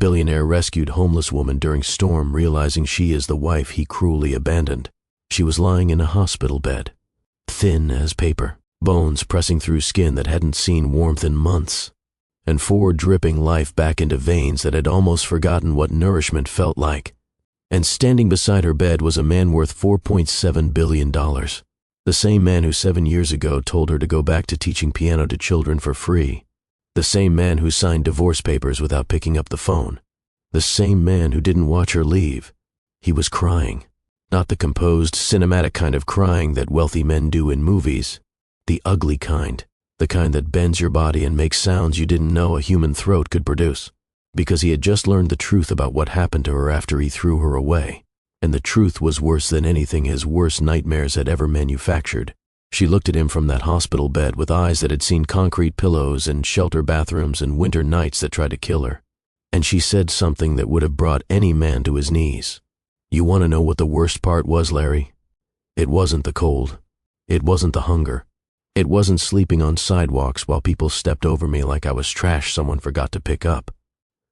Billionaire rescued homeless woman during storm, realizing she is the wife he cruelly abandoned. She was lying in a hospital bed, thin as paper, bones pressing through skin that hadn't seen warmth in months, and Ford dripping life back into veins that had almost forgotten what nourishment felt like. And standing beside her bed was a man worth $4.7 billion. The same man who 7 years ago told her to go back to teaching piano to children for free. The same man who signed divorce papers without picking up the phone. The same man who didn't watch her leave. He was crying. Not the composed, cinematic kind of crying that wealthy men do in movies. The ugly kind. The kind that bends your body and makes sounds you didn't know a human throat could produce. Because he had just learned the truth about what happened to her after he threw her away. And the truth was worse than anything his worst nightmares had ever manufactured. She looked at him from that hospital bed with eyes that had seen concrete pillows and shelter bathrooms and winter nights that tried to kill her. And she said something that would have brought any man to his knees. You want to know what the worst part was, Larry? It wasn't the cold. It wasn't the hunger. It wasn't sleeping on sidewalks while people stepped over me like I was trash someone forgot to pick up.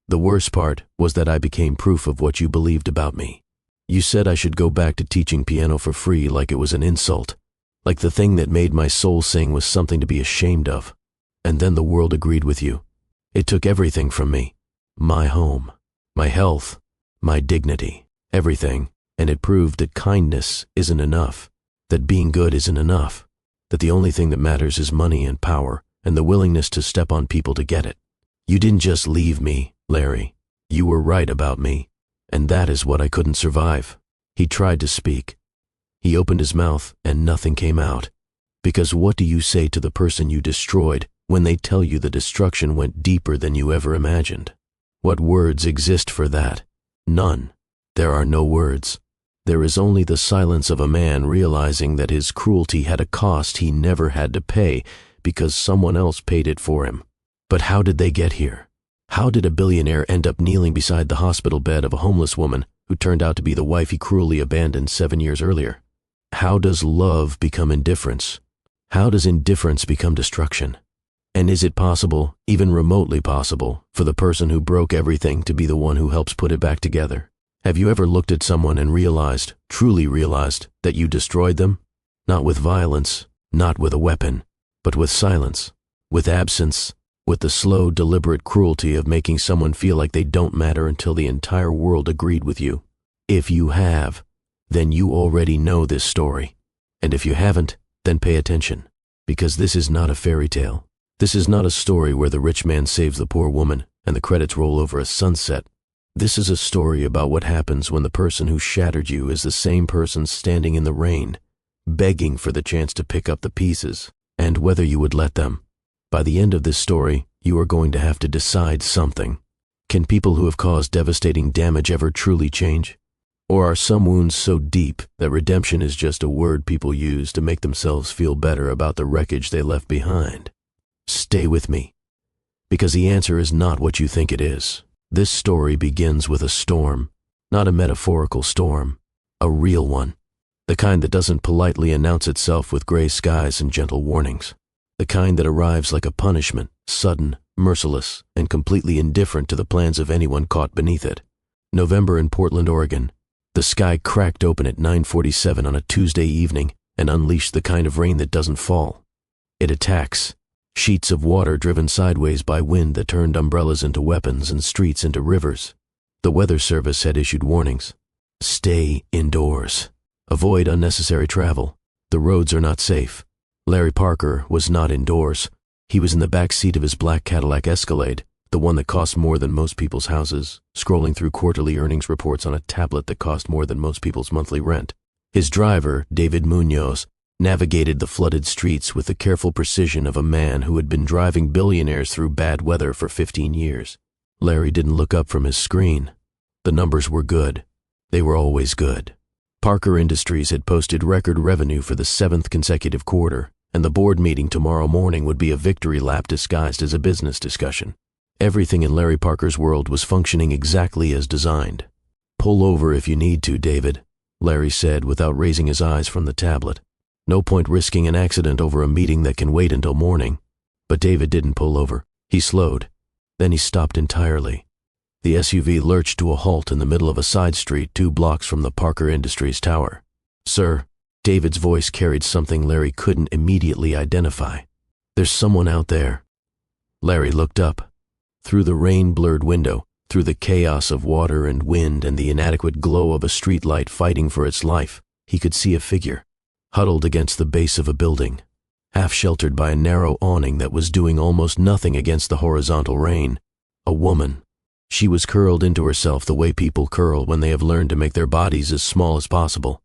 The worst part was that I became proof of what you believed about me. You said I should go back to teaching piano for free like it was an insult. Like the thing that made my soul sing was something to be ashamed of. And then the world agreed with you. It took everything from me. My home, my health, my dignity, everything. And it proved that kindness isn't enough, that being good isn't enough, that the only thing that matters is money and power and the willingness to step on people to get it. You didn't just leave me, Larry. You were right about me. And that is what I couldn't survive. He tried to speak. He opened his mouth and nothing came out. Because what do you say to the person you destroyed when they tell you the destruction went deeper than you ever imagined? What words exist for that? None. There are no words. There is only the silence of a man realizing that his cruelty had a cost he never had to pay because someone else paid it for him. But how did they get here? How did a billionaire end up kneeling beside the hospital bed of a homeless woman who turned out to be the wife he cruelly abandoned 7 years earlier? How does love become indifference? How does indifference become destruction? And is it possible, even remotely possible, for the person who broke everything to be the one who helps put it back together? Have you ever looked at someone and realized, truly realized, that you destroyed them? Not with violence, not with a weapon, but with silence, with absence, with the slow, deliberate cruelty of making someone feel like they don't matter until the entire world agreed with you. If you have, then you already know this story. And if you haven't, then pay attention. Because this is not a fairy tale. This is not a story where the rich man saves the poor woman and the credits roll over a sunset. This is a story about what happens when the person who shattered you is the same person standing in the rain, begging for the chance to pick up the pieces, and whether you would let them. By the end of this story, you are going to have to decide something. Can people who have caused devastating damage ever truly change? Or are some wounds so deep that redemption is just a word people use to make themselves feel better about the wreckage they left behind? Stay with me, because the answer is not what you think it is. This story begins with a storm, not a metaphorical storm, a real one. The kind that doesn't politely announce itself with gray skies and gentle warnings. The kind that arrives like a punishment, sudden, merciless, and completely indifferent to the plans of anyone caught beneath it. November in Portland, Oregon. The sky cracked open at 9:47 on a Tuesday evening and unleashed the kind of rain that doesn't fall. It attacks. Sheets of water driven sideways by wind that turned umbrellas into weapons and streets into rivers. The Weather Service had issued warnings. Stay indoors. Avoid unnecessary travel. The roads are not safe. Larry Parker was not indoors. He was in the back seat of his black Cadillac Escalade, the one that cost more than most people's houses, scrolling through quarterly earnings reports on a tablet that cost more than most people's monthly rent. His driver, David Munoz, navigated the flooded streets with the careful precision of a man who had been driving billionaires through bad weather for 15 years. Larry didn't look up from his screen. The numbers were good. They were always good. Parker Industries had posted record revenue for the 7th consecutive quarter, and the board meeting tomorrow morning would be a victory lap disguised as a business discussion. Everything in Larry Parker's world was functioning exactly as designed. Pull over if you need to, David, Larry said without raising his eyes from the tablet. No point risking an accident over a meeting that can wait until morning. But David didn't pull over. He slowed. Then he stopped entirely. The SUV lurched to a halt in the middle of a side street 2 blocks from the Parker Industries tower. "Sir," David's voice carried something Larry couldn't immediately identify. "There's someone out there." Larry looked up. Through the rain-blurred window, through the chaos of water and wind and the inadequate glow of a streetlight fighting for its life, he could see a figure, huddled against the base of a building, half-sheltered by a narrow awning that was doing almost nothing against the horizontal rain. A woman. She was curled into herself the way people curl when they have learned to make their bodies as small as possible.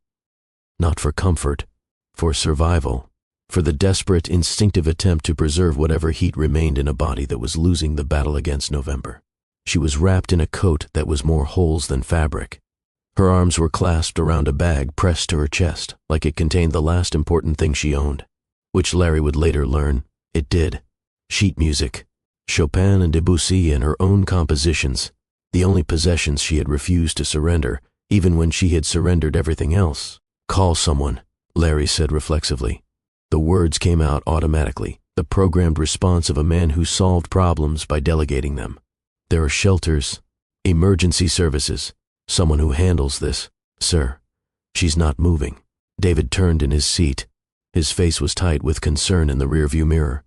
Not for comfort, for survival, for the desperate, instinctive attempt to preserve whatever heat remained in a body that was losing the battle against November. She was wrapped in a coat that was more holes than fabric. Her arms were clasped around a bag pressed to her chest, like it contained the last important thing she owned, which Larry would later learn it did. Sheet music. Chopin and Debussy and her own compositions, the only possessions she had refused to surrender, even when she had surrendered everything else. "Call someone," Larry said reflexively. The words came out automatically, the programmed response of a man who solved problems by delegating them. "There are shelters, emergency services, someone who handles this, sir." "She's not moving." David turned in his seat. His face was tight with concern in the rearview mirror.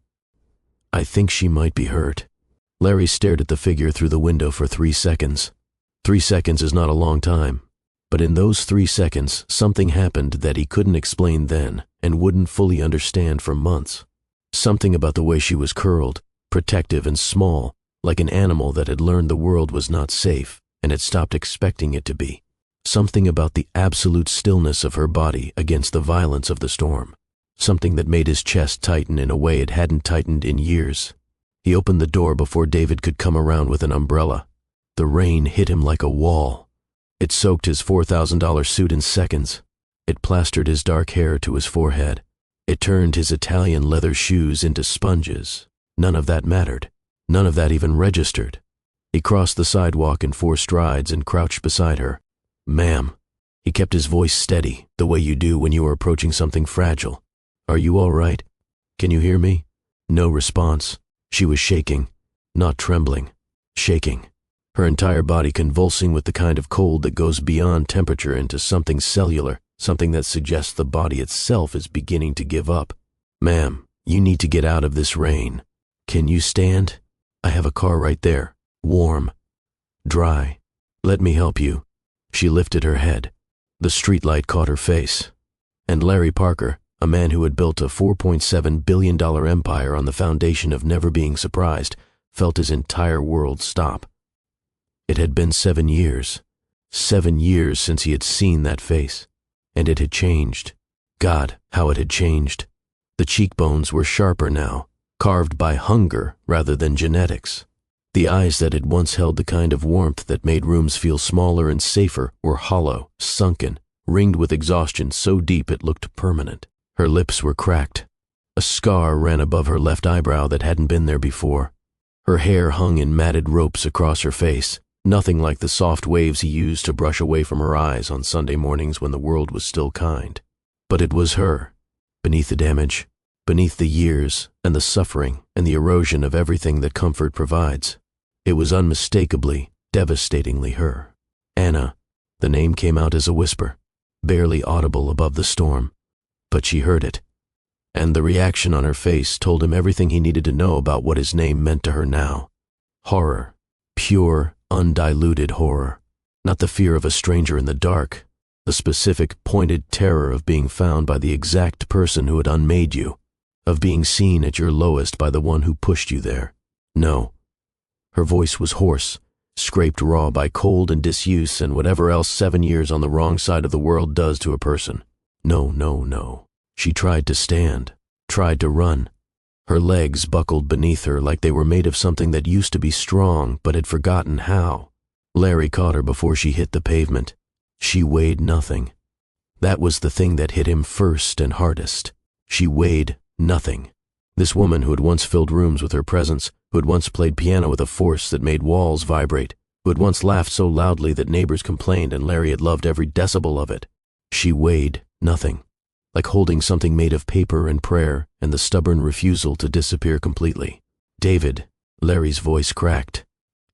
"I think she might be hurt." Larry stared at the figure through the window for 3 seconds. 3 seconds is not a long time, but in those 3 seconds, something happened that he couldn't explain then and wouldn't fully understand for months. Something about the way she was curled, protective and small, like an animal that had learned the world was not safe and had stopped expecting it to be. Something about the absolute stillness of her body against the violence of the storm. Something that made his chest tighten in a way it hadn't tightened in years. He opened the door before David could come around with an umbrella. The rain hit him like a wall. It soaked his $4,000 suit in seconds. It plastered his dark hair to his forehead. It turned his Italian leather shoes into sponges. None of that mattered. None of that even registered. He crossed the sidewalk in 4 strides and crouched beside her. "Ma'am." He kept his voice steady, the way you do when you are approaching something fragile. "Are you all right? Can you hear me?" No response. She was shaking, not trembling, shaking. Her entire body convulsing with the kind of cold that goes beyond temperature into something cellular, something that suggests the body itself is beginning to give up. "Ma'am, you need to get out of this rain. Can you stand? I have a car right there, warm, dry. Let me help you." She lifted her head. The streetlight caught her face. And Larry Parker, a man who had built a $4.7 billion empire on the foundation of never being surprised, felt his entire world stop. It had been 7 years. 7 years since he had seen that face. And it had changed. God, how it had changed. The cheekbones were sharper now, carved by hunger rather than genetics. The eyes that had once held the kind of warmth that made rooms feel smaller and safer were hollow, sunken, ringed with exhaustion so deep it looked permanent. Her lips were cracked. A scar ran above her left eyebrow that hadn't been there before. Her hair hung in matted ropes across her face, nothing like the soft waves he used to brush away from her eyes on Sunday mornings when the world was still kind. But it was her, beneath the damage, beneath the years and the suffering and the erosion of everything that comfort provides. It was unmistakably, devastatingly her. Anna. The name came out as a whisper, barely audible above the storm. But she heard it, and the reaction on her face told him everything he needed to know about what his name meant to her now. Horror. Pure, undiluted horror. Not the fear of a stranger in the dark, the specific, pointed terror of being found by the exact person who had unmade you, of being seen at your lowest by the one who pushed you there. No. Her voice was hoarse, scraped raw by cold and disuse and whatever else 7 years on the wrong side of the world does to a person. No, no, no. She tried to stand, tried to run. Her legs buckled beneath her like they were made of something that used to be strong but had forgotten how. Larry caught her before she hit the pavement. She weighed nothing. That was the thing that hit him first and hardest. She weighed nothing. This woman who had once filled rooms with her presence, who had once played piano with a force that made walls vibrate, who had once laughed so loudly that neighbors complained and Larry had loved every decibel of it. She weighed nothing, like holding something made of paper and prayer and the stubborn refusal to disappear completely. "David," Larry's voice cracked.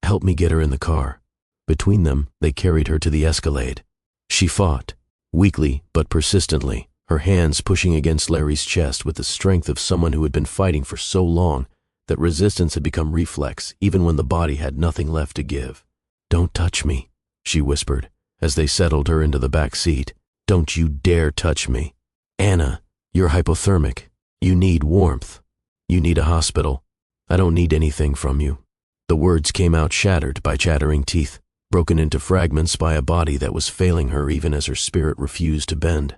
"Help me get her in the car." Between them, they carried her to the escalade. She fought, weakly but persistently, her hands pushing against Larry's chest with the strength of someone who had been fighting for so long that resistance had become reflex even when the body had nothing left to give. "Don't touch me," she whispered as they settled her into the back seat. "Don't you dare touch me. Anna, you're hypothermic. You need warmth. You need a hospital. I don't need anything from you." The words came out shattered by chattering teeth, broken into fragments by a body that was failing her even as her spirit refused to bend.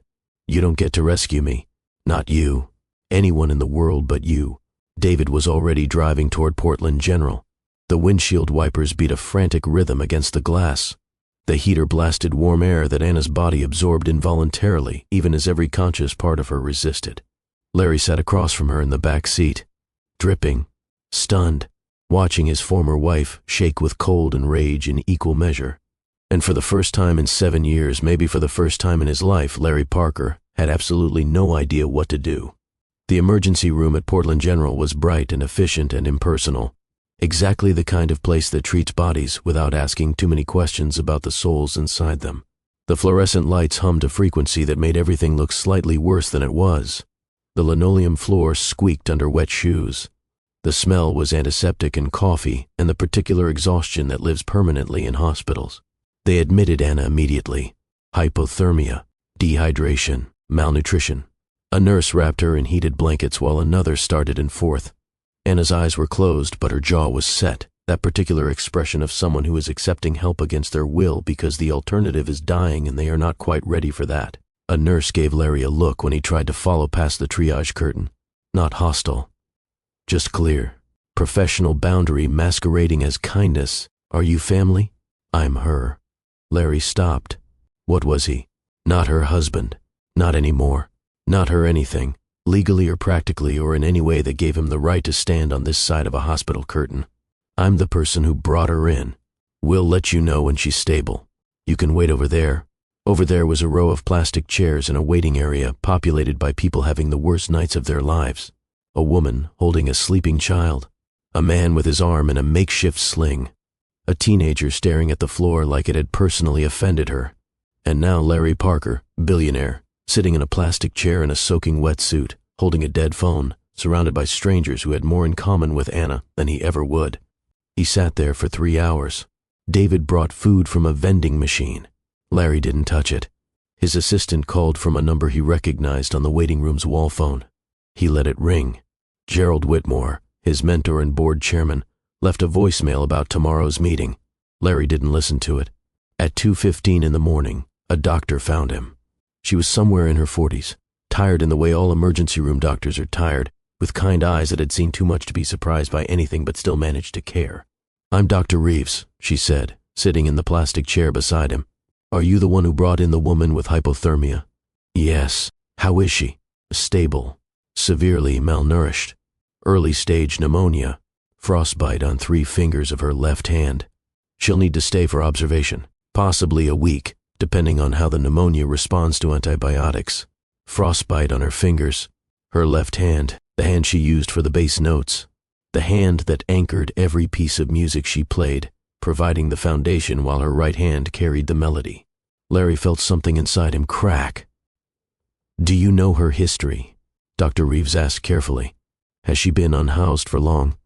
"You don't get to rescue me. Not you. Anyone in the world but you." David was already driving toward Portland General. The windshield wipers beat a frantic rhythm against the glass. The heater blasted warm air that Anna's body absorbed involuntarily, even as every conscious part of her resisted. Larry sat across from her in the back seat, dripping, stunned, watching his former wife shake with cold and rage in equal measure. And for the first time in 7 years, maybe for the first time in his life, Larry Parker had absolutely no idea what to do. The emergency room at Portland General was bright and efficient and impersonal, exactly the kind of place that treats bodies without asking too many questions about the souls inside them. The fluorescent lights hummed a frequency that made everything look slightly worse than it was. The linoleum floor squeaked under wet shoes. The smell was antiseptic and coffee and the particular exhaustion that lives permanently in hospitals. They admitted Anna immediately. Hypothermia, dehydration, malnutrition. A nurse wrapped her in heated blankets while another started and forth. Anna's eyes were closed, but her jaw was set, that particular expression of someone who is accepting help against their will because the alternative is dying and they are not quite ready for that. A nurse gave Larry a look when he tried to follow past the triage curtain. Not hostile, just clear. Professional boundary masquerading as kindness. "Are you family?" "I'm her." Larry stopped. What was he? Not her husband. Not anymore. Not her anything, legally or practically or in any way that gave him the right to stand on this side of a hospital curtain. "I'm the person who brought her in. We'll let you know when she's stable. You can wait over there." Over there was a row of plastic chairs in a waiting area populated by people having the worst nights of their lives. A woman holding a sleeping child. A man with his arm in a makeshift sling. A teenager staring at the floor like it had personally offended her. And now Larry Parker, billionaire, sitting in a plastic chair in a soaking wet suit, holding a dead phone, surrounded by strangers who had more in common with Anna than he ever would. He sat there for 3 hours. David brought food from a vending machine. Larry didn't touch it. His assistant called from a number he recognized on the waiting room's wall phone. He let it ring. Gerald Whitmore, his mentor and board chairman, left a voicemail about tomorrow's meeting. Larry didn't listen to it. At 2:15 in the morning, a doctor found him. She was somewhere in her 40s, tired in the way all emergency room doctors are tired, with kind eyes that had seen too much to be surprised by anything but still managed to care. "I'm Dr. Reeves," she said, sitting in the plastic chair beside him. "Are you the one who brought in the woman with hypothermia?" "Yes." "How is she?" "Stable. Severely malnourished. Early stage pneumonia. Frostbite on 3 fingers of her left hand. She'll need to stay for observation, possibly a week, depending on how the pneumonia responds to antibiotics. Frostbite on her fingers. Her left hand, the hand she used for the bass notes. The hand that anchored every piece of music she played, providing the foundation while her right hand carried the melody. Larry felt something inside him crack. "Do you know her history?" Dr. Reeves asked carefully. "Has she been unhoused for long?"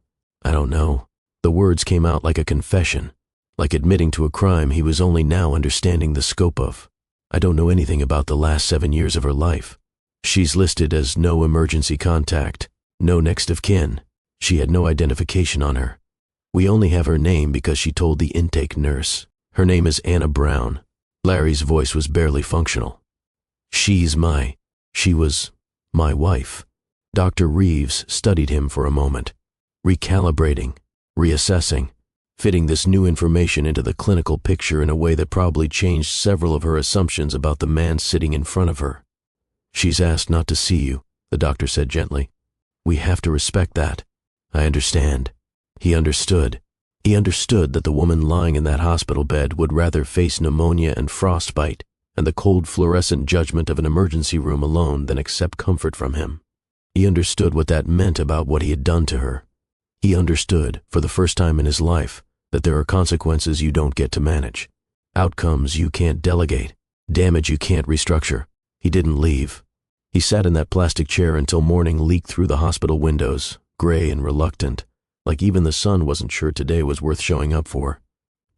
"I don't know." The words came out like a confession, like admitting to a crime he was only now understanding the scope of. "I don't know anything about the last 7 years of her life. She's listed as no emergency contact, no next of kin. She had no identification on her. We only have her name because she told the intake nurse. Her name is Anna Brown." Larry's voice was barely functional. She was my wife." Dr. Reeves studied him for a moment, recalibrating, reassessing, fitting this new information into the clinical picture in a way that probably changed several of her assumptions about the man sitting in front of her. "She's asked not to see you," the doctor said gently. "We have to respect that." "I understand." He understood. He understood that the woman lying in that hospital bed would rather face pneumonia and frostbite and the cold fluorescent judgment of an emergency room alone than accept comfort from him. He understood what that meant about what he had done to her. He understood, for the first time in his life, that there are consequences you don't get to manage, outcomes you can't delegate, damage you can't restructure. He didn't leave. He sat in that plastic chair until morning leaked through the hospital windows, gray and reluctant, like even the sun wasn't sure today was worth showing up for.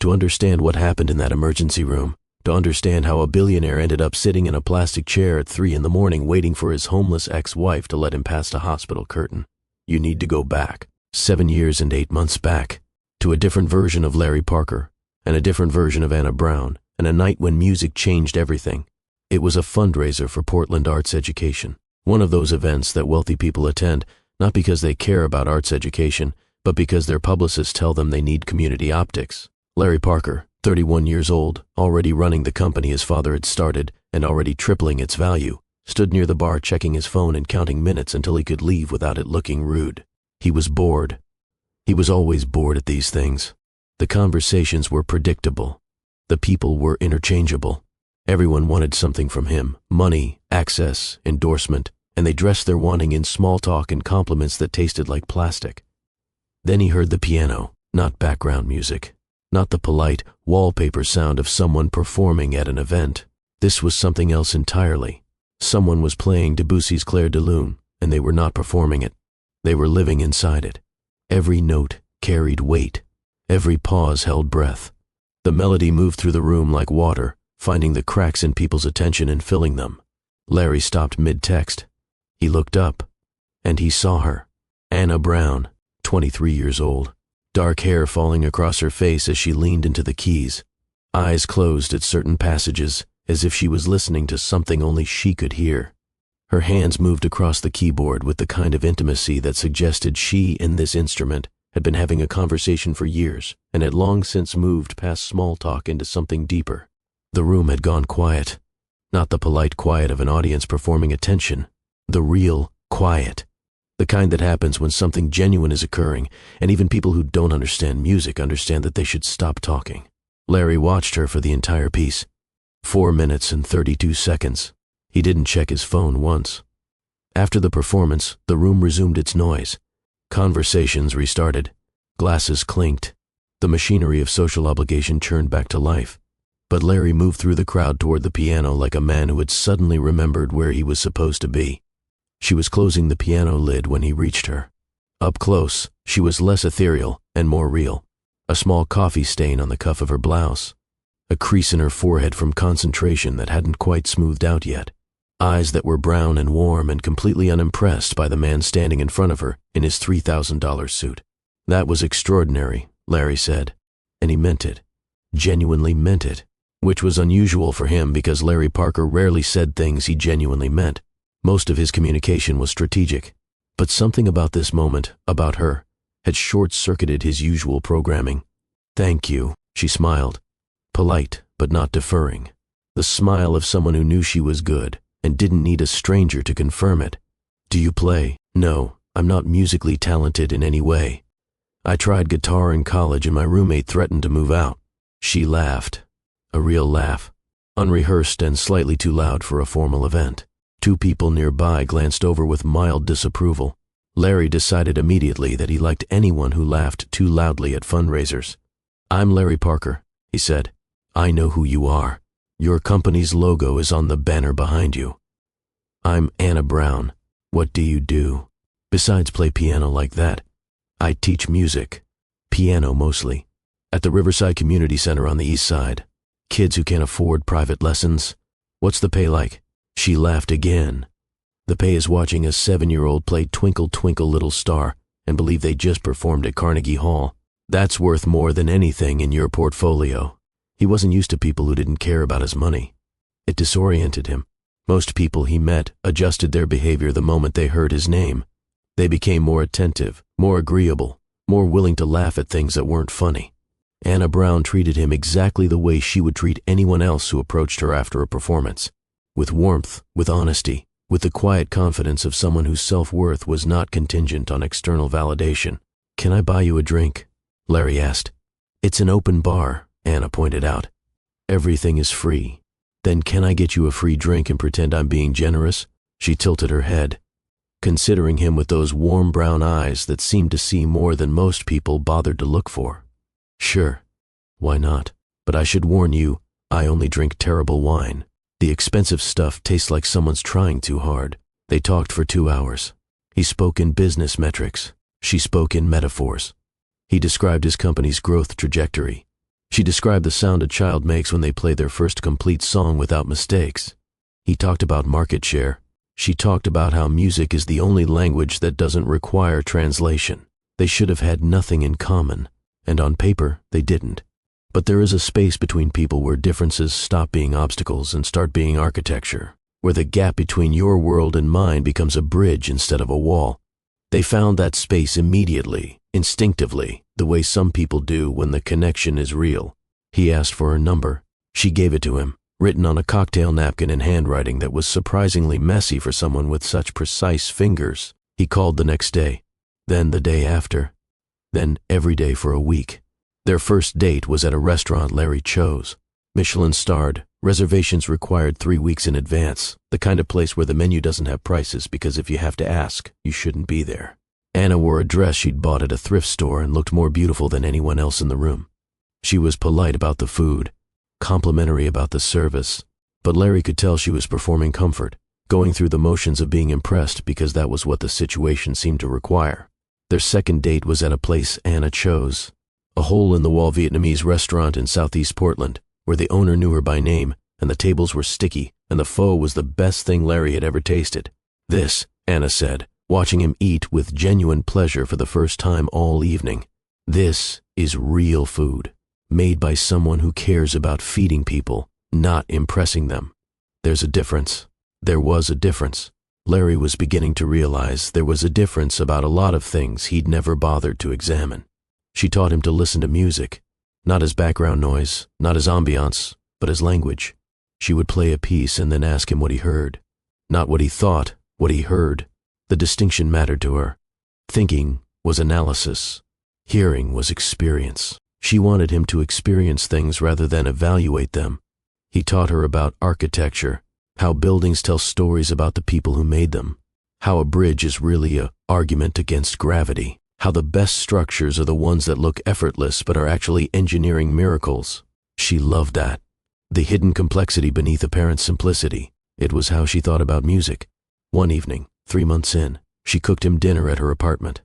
To understand what happened in that emergency room, to understand how a billionaire ended up sitting in a plastic chair at 3 in the morning waiting for his homeless ex-wife to let him past a hospital curtain, you need to go back, 7 years and 8 months back, to a different version of Larry Parker, and a different version of Anna Brown, and a night when music changed everything. It was a fundraiser for Portland arts education, one of those events that wealthy people attend, not because they care about arts education, but because their publicists tell them they need community optics. Larry Parker, 31 years old, already running the company his father had started and already tripling its value, stood near the bar checking his phone and counting minutes until he could leave without it looking rude. He was bored. He was always bored at these things. The conversations were predictable. The people were interchangeable. Everyone wanted something from him, money, access, endorsement, and they dressed their wanting in small talk and compliments that tasted like plastic. Then he heard the piano, not background music, not the polite wallpaper sound of someone performing at an event. This was something else entirely. Someone was playing Debussy's Clair de Lune, and they were not performing it. They were living inside it. Every note carried weight. Every pause held breath. The melody moved through the room like water, finding the cracks in people's attention and filling them. Larry stopped mid-text. He looked up, and he saw her. Anna Brown, 23 years old, dark hair falling across her face as she leaned into the keys, eyes closed at certain passages, as if she was listening to something only she could hear. Her hands moved across the keyboard with the kind of intimacy that suggested she and this instrument had been having a conversation for years and had long since moved past small talk into something deeper. The room had gone quiet, not the polite quiet of an audience performing attention, the real quiet, the kind that happens when something genuine is occurring, and even people who don't understand music understand that they should stop talking. Larry watched her for the entire piece. 4 minutes and 32 seconds. He didn't check his phone once. After the performance, the room resumed its noise. Conversations restarted. Glasses clinked. The machinery of social obligation churned back to life. But Larry moved through the crowd toward the piano like a man who had suddenly remembered where he was supposed to be. She was closing the piano lid when he reached her. Up close, she was less ethereal and more real. A small coffee stain on the cuff of her blouse. A crease in her forehead from concentration that hadn't quite smoothed out yet. Eyes that were brown and warm and completely unimpressed by the man standing in front of her in his $3,000 suit. That was extraordinary, Larry said, and he meant it. Genuinely meant it. Which was unusual for him because Larry Parker rarely said things he genuinely meant. Most of his communication was strategic. But something about this moment, about her, had short-circuited his usual programming. "Thank you," she smiled. Polite, but not deferring. The smile of someone who knew she was good and didn't need a stranger to confirm it. "Do you play?" "No, I'm not musically talented in any way. I tried guitar in college and my roommate threatened to move out." She laughed. A real laugh, unrehearsed and slightly too loud for a formal event. 2 people nearby glanced over with mild disapproval. Larry decided immediately that he liked anyone who laughed too loudly at fundraisers. "I'm Larry Parker," he said. "I know who you are. Your company's logo is on the banner behind you." "I'm Anna Brown. What do you do?" "Besides play piano like that, I teach music. Piano mostly. At the Riverside Community Center on the East Side. Kids who can't afford private lessons." "What's the pay like?" She laughed again. "The pay is watching a 7-year-old play Twinkle Twinkle Little Star and believe they just performed at Carnegie Hall. That's worth more than anything in your portfolio." He wasn't used to people who didn't care about his money. It disoriented him. Most people he met adjusted their behavior the moment they heard his name. They became more attentive, more agreeable, more willing to laugh at things that weren't funny. Anna Brown treated him exactly the way she would treat anyone else who approached her after a performance. With warmth, with honesty, with the quiet confidence of someone whose self-worth was not contingent on external validation. "Can I buy you a drink?" Larry asked. "It's an open bar," Anna pointed out. "Everything is free. Then can I get you a free drink and pretend I'm being generous?" She tilted her head, considering him with those warm brown eyes that seemed to see more than most people bothered to look for. Sure. Why not? But I should warn you, I only drink terrible wine. The expensive stuff tastes like someone's trying too hard. They talked for 2 hours. He spoke in business metrics. She spoke in metaphors. He described his company's growth trajectory. She described the sound a child makes when they play their first complete song without mistakes. He talked about market share. She talked about how music is the only language that doesn't require translation. They should have had nothing in common, and on paper, they didn't. But there is a space between people where differences stop being obstacles and start being architecture, where the gap between your world and mine becomes a bridge instead of a wall. They found that space immediately, instinctively, the way some people do when the connection is real. He asked for her number. She gave it to him, written on a cocktail napkin in handwriting that was surprisingly messy for someone with such precise fingers. He called the next day, then the day after, then every day for a week. Their first date was at a restaurant Larry chose. Michelin-starred, reservations required 3 weeks in advance, the kind of place where the menu doesn't have prices because if you have to ask, you shouldn't be there. Anna wore a dress she'd bought at a thrift store and looked more beautiful than anyone else in the room. She was polite about the food, complimentary about the service, but Larry could tell she was performing comfort, going through the motions of being impressed because that was what the situation seemed to require. Their second date was at a place Anna chose, a hole-in-the-wall Vietnamese restaurant in southeast Portland, where the owner knew her by name, and the tables were sticky, and the pho was the best thing Larry had ever tasted. This, Anna said, watching him eat with genuine pleasure for the first time all evening. This is real food, made by someone who cares about feeding people, not impressing them. There's a difference. There was a difference. Larry was beginning to realize there was a difference about a lot of things he'd never bothered to examine. She taught him to listen to music, not as background noise, not as ambiance, but as language. She would play a piece and then ask him what he heard. Not what he thought, what he heard. The distinction mattered to her. Thinking was analysis. Hearing was experience. She wanted him to experience things rather than evaluate them. He taught her about architecture, how buildings tell stories about the people who made them, how a bridge is really an argument against gravity, how the best structures are the ones that look effortless but are actually engineering miracles. She loved that. The hidden complexity beneath apparent simplicity. It was how she thought about music. One evening, 3 months in, she cooked him dinner at her apartment.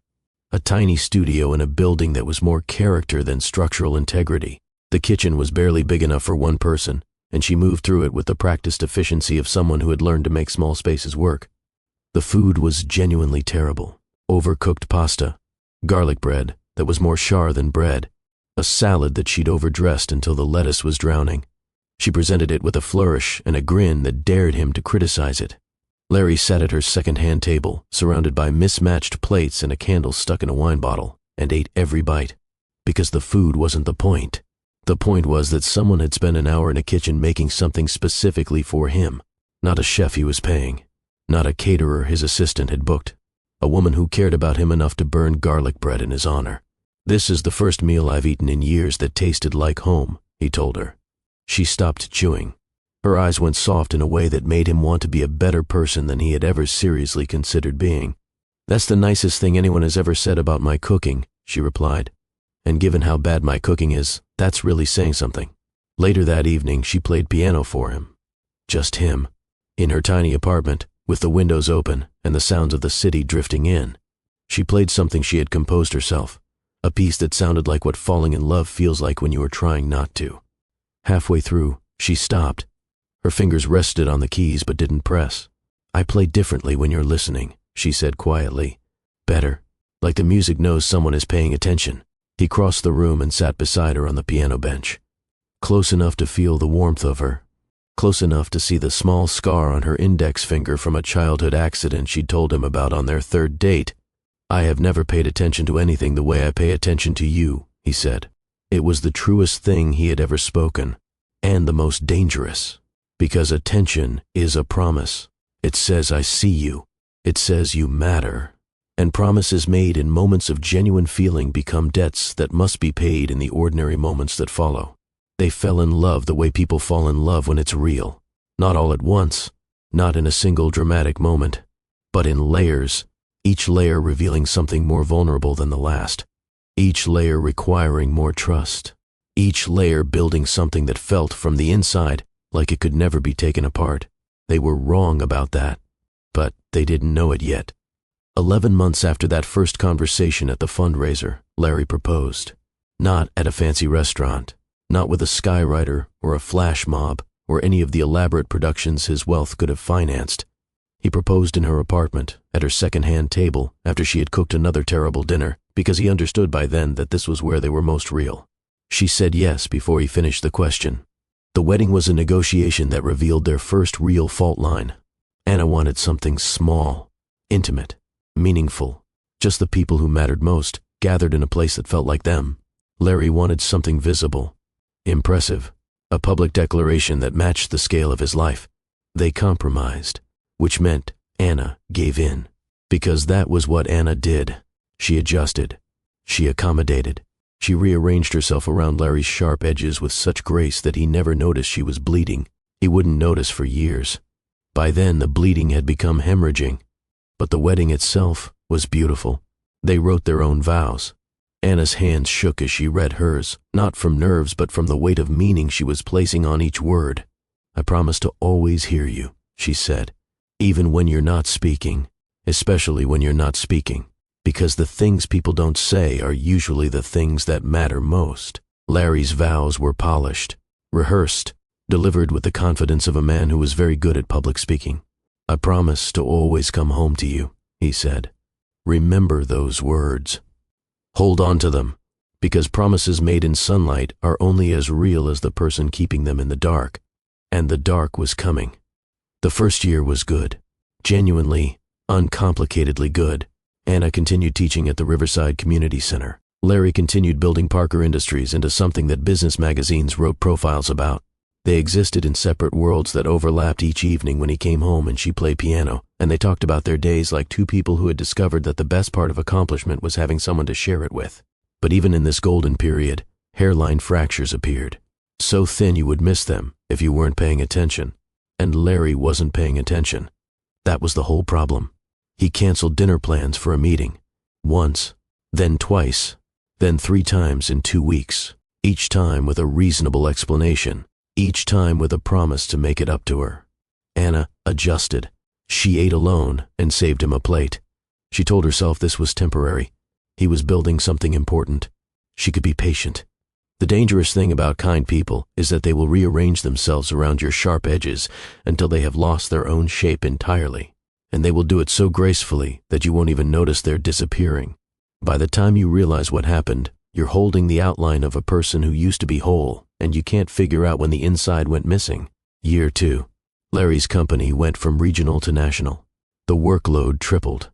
A tiny studio in a building that was more character than structural integrity. The kitchen was barely big enough for one person, and she moved through it with the practiced efficiency of someone who had learned to make small spaces work. The food was genuinely terrible. Overcooked pasta, garlic bread that was more char than bread, a salad that she'd overdressed until the lettuce was drowning. She presented it with a flourish and a grin that dared him to criticize it. Larry sat at her second-hand table, surrounded by mismatched plates and a candle stuck in a wine bottle, and ate every bite. Because the food wasn't the point. The point was that someone had spent an hour in a kitchen making something specifically for him. Not a chef he was paying. Not a caterer his assistant had booked. A woman who cared about him enough to burn garlic bread in his honor. "This is the first meal I've eaten in years that tasted like home," he told her. She stopped chewing. Her eyes went soft in a way that made him want to be a better person than he had ever seriously considered being. "That's the nicest thing anyone has ever said about my cooking," she replied. "And given how bad my cooking is, that's really saying something." Later that evening, she played piano for him. Just him. In her tiny apartment, with the windows open and the sounds of the city drifting in. She played something she had composed herself, a piece that sounded like what falling in love feels like when you are trying not to. Halfway through, she stopped. Her fingers rested on the keys but didn't press. "I play differently when you're listening," she said quietly. "Better. Like the music knows someone is paying attention." He crossed the room and sat beside her on the piano bench. Close enough to feel the warmth of her. Close enough to see the small scar on her index finger from a childhood accident she'd told him about on their third date. "I have never paid attention to anything the way I pay attention to you," he said. It was the truest thing he had ever spoken, and the most dangerous. Because attention is a promise. It says I see you. It says you matter. And promises made in moments of genuine feeling become debts that must be paid in the ordinary moments that follow. They fell in love the way people fall in love when it's real. Not all at once, not in a single dramatic moment, but in layers, each layer revealing something more vulnerable than the last. each layer requiring more trust, each layer building something that felt from the inside like it could never be taken apart. They were wrong about that, but they didn't know it yet. 11 months after that first conversation at the fundraiser, Larry proposed. Not at a fancy restaurant, not with a skywriter or a flash mob or any of the elaborate productions his wealth could have financed. He proposed in her apartment, at her second-hand table, after she had cooked another terrible dinner, because he understood by then that this was where they were most real. She said yes before he finished the question. The wedding was a negotiation that revealed their first real fault line. Anna wanted something small, intimate, meaningful, just the people who mattered most, gathered in a place that felt like them. Larry wanted something visible, impressive, a public declaration that matched the scale of his life. They compromised, which meant Anna gave in, because that was what Anna did. She adjusted. She accommodated. She rearranged herself around Larry's sharp edges with such grace that he never noticed she was bleeding. He wouldn't notice for years. By then, the bleeding had become hemorrhaging. But the wedding itself was beautiful. They wrote their own vows. Anna's hands shook as she read hers, not from nerves but from the weight of meaning she was placing on each word. "I promise to always hear you," she said, "even when you're not speaking, especially when you're not speaking, because the things people don't say are usually the things that matter most." Larry's vows were polished, rehearsed, delivered with the confidence of a man who was very good at public speaking. "I promise to always come home to you," he said. "Remember those words. Hold on to them, because promises made in sunlight are only as real as the person keeping them in the dark." And the dark was coming. The first year was good, genuinely, uncomplicatedly good. Anna continued teaching at the Riverside Community Center. Larry continued building Parker Industries into something that business magazines wrote profiles about. They existed in separate worlds that overlapped each evening when he came home and she played piano, and they talked about their days like two people who had discovered that the best part of accomplishment was having someone to share it with. But even in this golden period, hairline fractures appeared. So thin you would miss them if you weren't paying attention. And Larry wasn't paying attention. That was the whole problem. He canceled dinner plans for a meeting. Once, then twice, then 3 times in 2 weeks. Each time with a reasonable explanation. Each time with a promise to make it up to her. Anna adjusted. She ate alone and saved him a plate. She told herself this was temporary. He was building something important. She could be patient. The dangerous thing about kind people is that they will rearrange themselves around your sharp edges until they have lost their own shape entirely. And they will do it so gracefully that you won't even notice they're disappearing. By the time you realize what happened, you're holding the outline of a person who used to be whole, and you can't figure out when the inside went missing. Year 2. Larry's company went from regional to national. The workload tripled.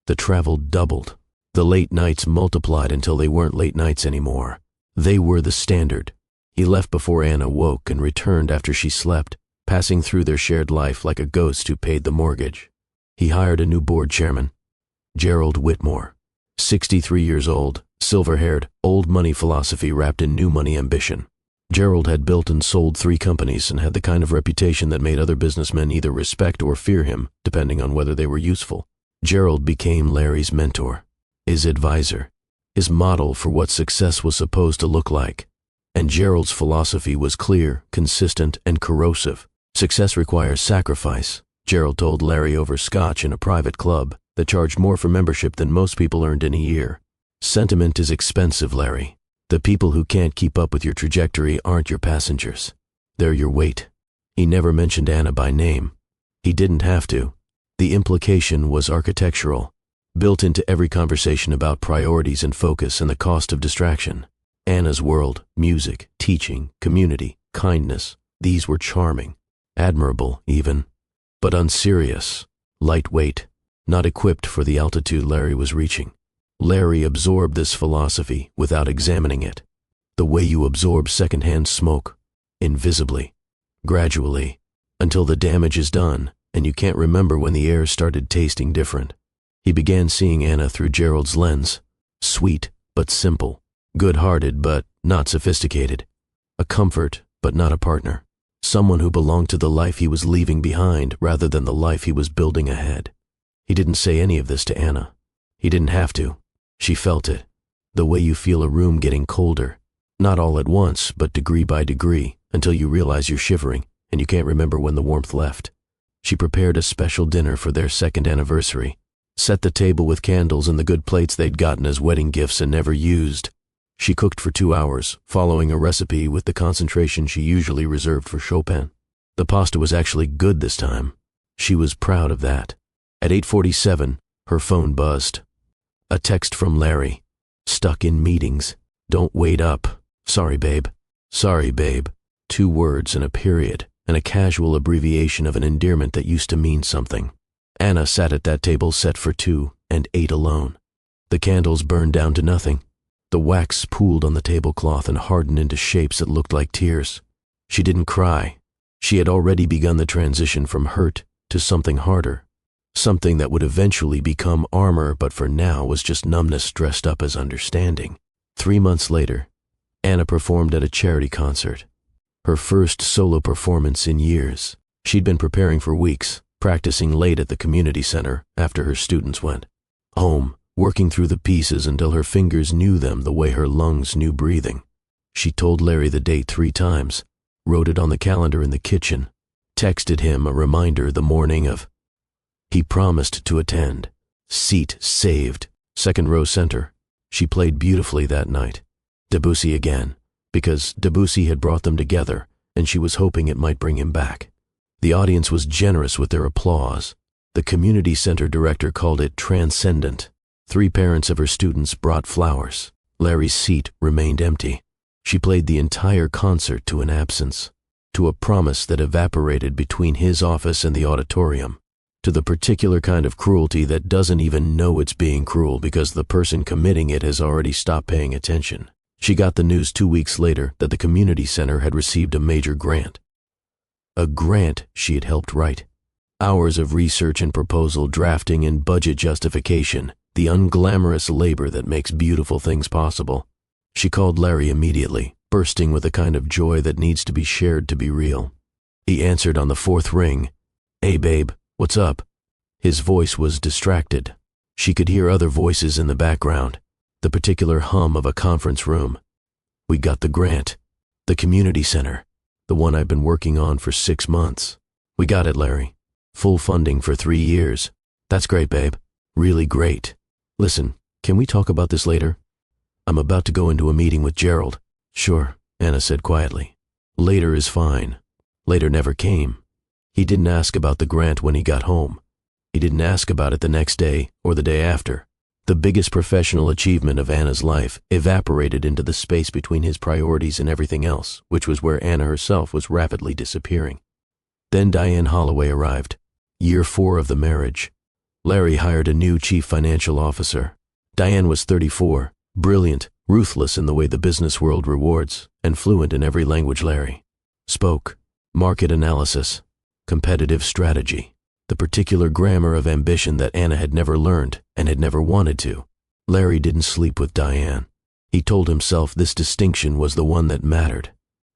The travel doubled. The late nights multiplied until they weren't late nights anymore. They were the standard. He left before Anna woke and returned after she slept, passing through their shared life like a ghost who paid the mortgage. He hired a new board chairman, Gerald Whitmore, 63 years old, silver-haired, old money philosophy wrapped in new money ambition. Gerald had built and sold 3 companies and had the kind of reputation that made other businessmen either respect or fear him, depending on whether they were useful. Gerald became Larry's mentor, his advisor, his model for what success was supposed to look like. And Gerald's philosophy was clear, consistent, and corrosive. Success requires sacrifice, Gerald told Larry over scotch in a private club that charged more for membership than most people earned in a year. Sentiment is expensive, Larry. The people who can't keep up with your trajectory aren't your passengers. They're your weight. He never mentioned Anna by name. He didn't have to. The implication was architectural, built into every conversation about priorities and focus and the cost of distraction. Anna's world, music, teaching, community, kindness, these were charming, admirable even, but unserious, lightweight, not equipped for the altitude Larry was reaching. Larry absorbed this philosophy without examining it, the way you absorb secondhand smoke, invisibly, gradually, until the damage is done and you can't remember when the air started tasting different. He began seeing Anna through Gerald's lens, sweet but simple, good-hearted but not sophisticated, a comfort but not a partner, someone who belonged to the life he was leaving behind rather than the life he was building ahead. He didn't say any of this to Anna. He didn't have to. She felt it. The way you feel a room getting colder. Not all at once, but degree by degree, until you realize you're shivering and you can't remember when the warmth left. She prepared a special dinner for their second anniversary, set the table with candles and the good plates they'd gotten as wedding gifts and never used. She cooked for 2 hours, following a recipe with the concentration she usually reserved for Chopin. The pasta was actually good this time. She was proud of that. At 8:47, her phone buzzed. A text from Larry. Stuck in meetings. Don't wait up. Sorry, babe. Sorry, babe. 2 words and a period, and a casual abbreviation of an endearment that used to mean something. Anna sat at that table set for 2 and ate alone. The candles burned down to nothing. The wax pooled on the tablecloth and hardened into shapes that looked like tears. She didn't cry. She had already begun the transition from hurt to something harder. Something that would eventually become armor, but for now was just numbness dressed up as understanding. 3 months later, Anna performed at a charity concert. Her first solo performance in years. She'd been preparing for weeks, practicing late at the community center after her students went home, working through the pieces until her fingers knew them the way her lungs knew breathing. She told Larry the date 3 times, wrote it on the calendar in the kitchen, texted him a reminder the morning of. He promised to attend. Seat saved. 2nd row center. She played beautifully that night. Debussy again, because Debussy had brought them together, and she was hoping it might bring him back. The audience was generous with their applause. The community center director called it transcendent. 3 parents of her students brought flowers. Larry's seat remained empty. She played the entire concert to an absence, to a promise that evaporated between his office and the auditorium, to the particular kind of cruelty that doesn't even know it's being cruel because the person committing it has already stopped paying attention. She got the news 2 weeks later that the community center had received a major grant. A grant she had helped write. Hours of research and proposal drafting and budget justification, the unglamorous labor that makes beautiful things possible. She called Larry immediately, bursting with a kind of joy that needs to be shared to be real. He answered on the 4th ring. Hey babe, what's up? His voice was distracted. She could hear other voices in the background, the particular hum of a conference room. We got the grant. The community center. The one I've been working on for 6 months. We got it, Larry. Full funding for 3 years. That's great, babe. Really great. Listen, can we talk about this later? I'm about to go into a meeting with Gerald. Sure, Anna said quietly. Later is fine. Later never came. He didn't ask about the grant when he got home. He didn't ask about it the next day or the day after. The biggest professional achievement of Anna's life evaporated into the space between his priorities and everything else, which was where Anna herself was rapidly disappearing. Then Diane Holloway arrived. Year 4 of the marriage. Larry hired a new chief financial officer. Diane was 34, brilliant, ruthless in the way the business world rewards, and fluent in every language Larry spoke. Market analysis, competitive strategy, the particular grammar of ambition that Anna had never learned and had never wanted to. Larry didn't sleep with Diane. He told himself this distinction was the one that mattered.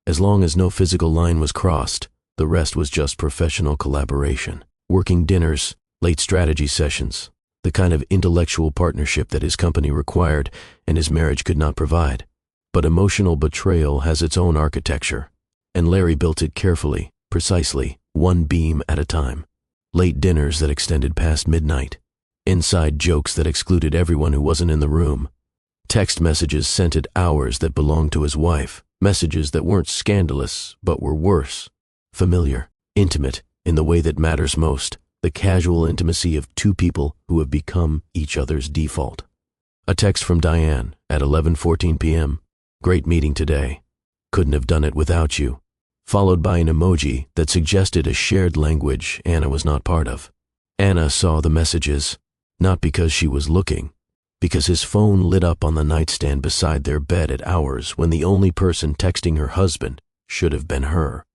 As long as no physical line was crossed, the rest was just professional collaboration. Working dinners, late strategy sessions, the kind of intellectual partnership that his company required and his marriage could not provide. But emotional betrayal has its own architecture, and Larry built it carefully, precisely, one beam at a time. Late dinners that extended past midnight. Inside jokes that excluded everyone who wasn't in the room. Text messages sent at hours that belonged to his wife. Messages that weren't scandalous, but were worse. Familiar, intimate, in the way that matters most. The casual intimacy of 2 people who have become each other's default. A text from Diane at 11:14 p.m. Great meeting today. Couldn't have done it without you. Followed by an emoji that suggested a shared language Anna was not part of. Anna saw the messages, not because she was looking, because his phone lit up on the nightstand beside their bed at hours when the only person texting her husband should have been her.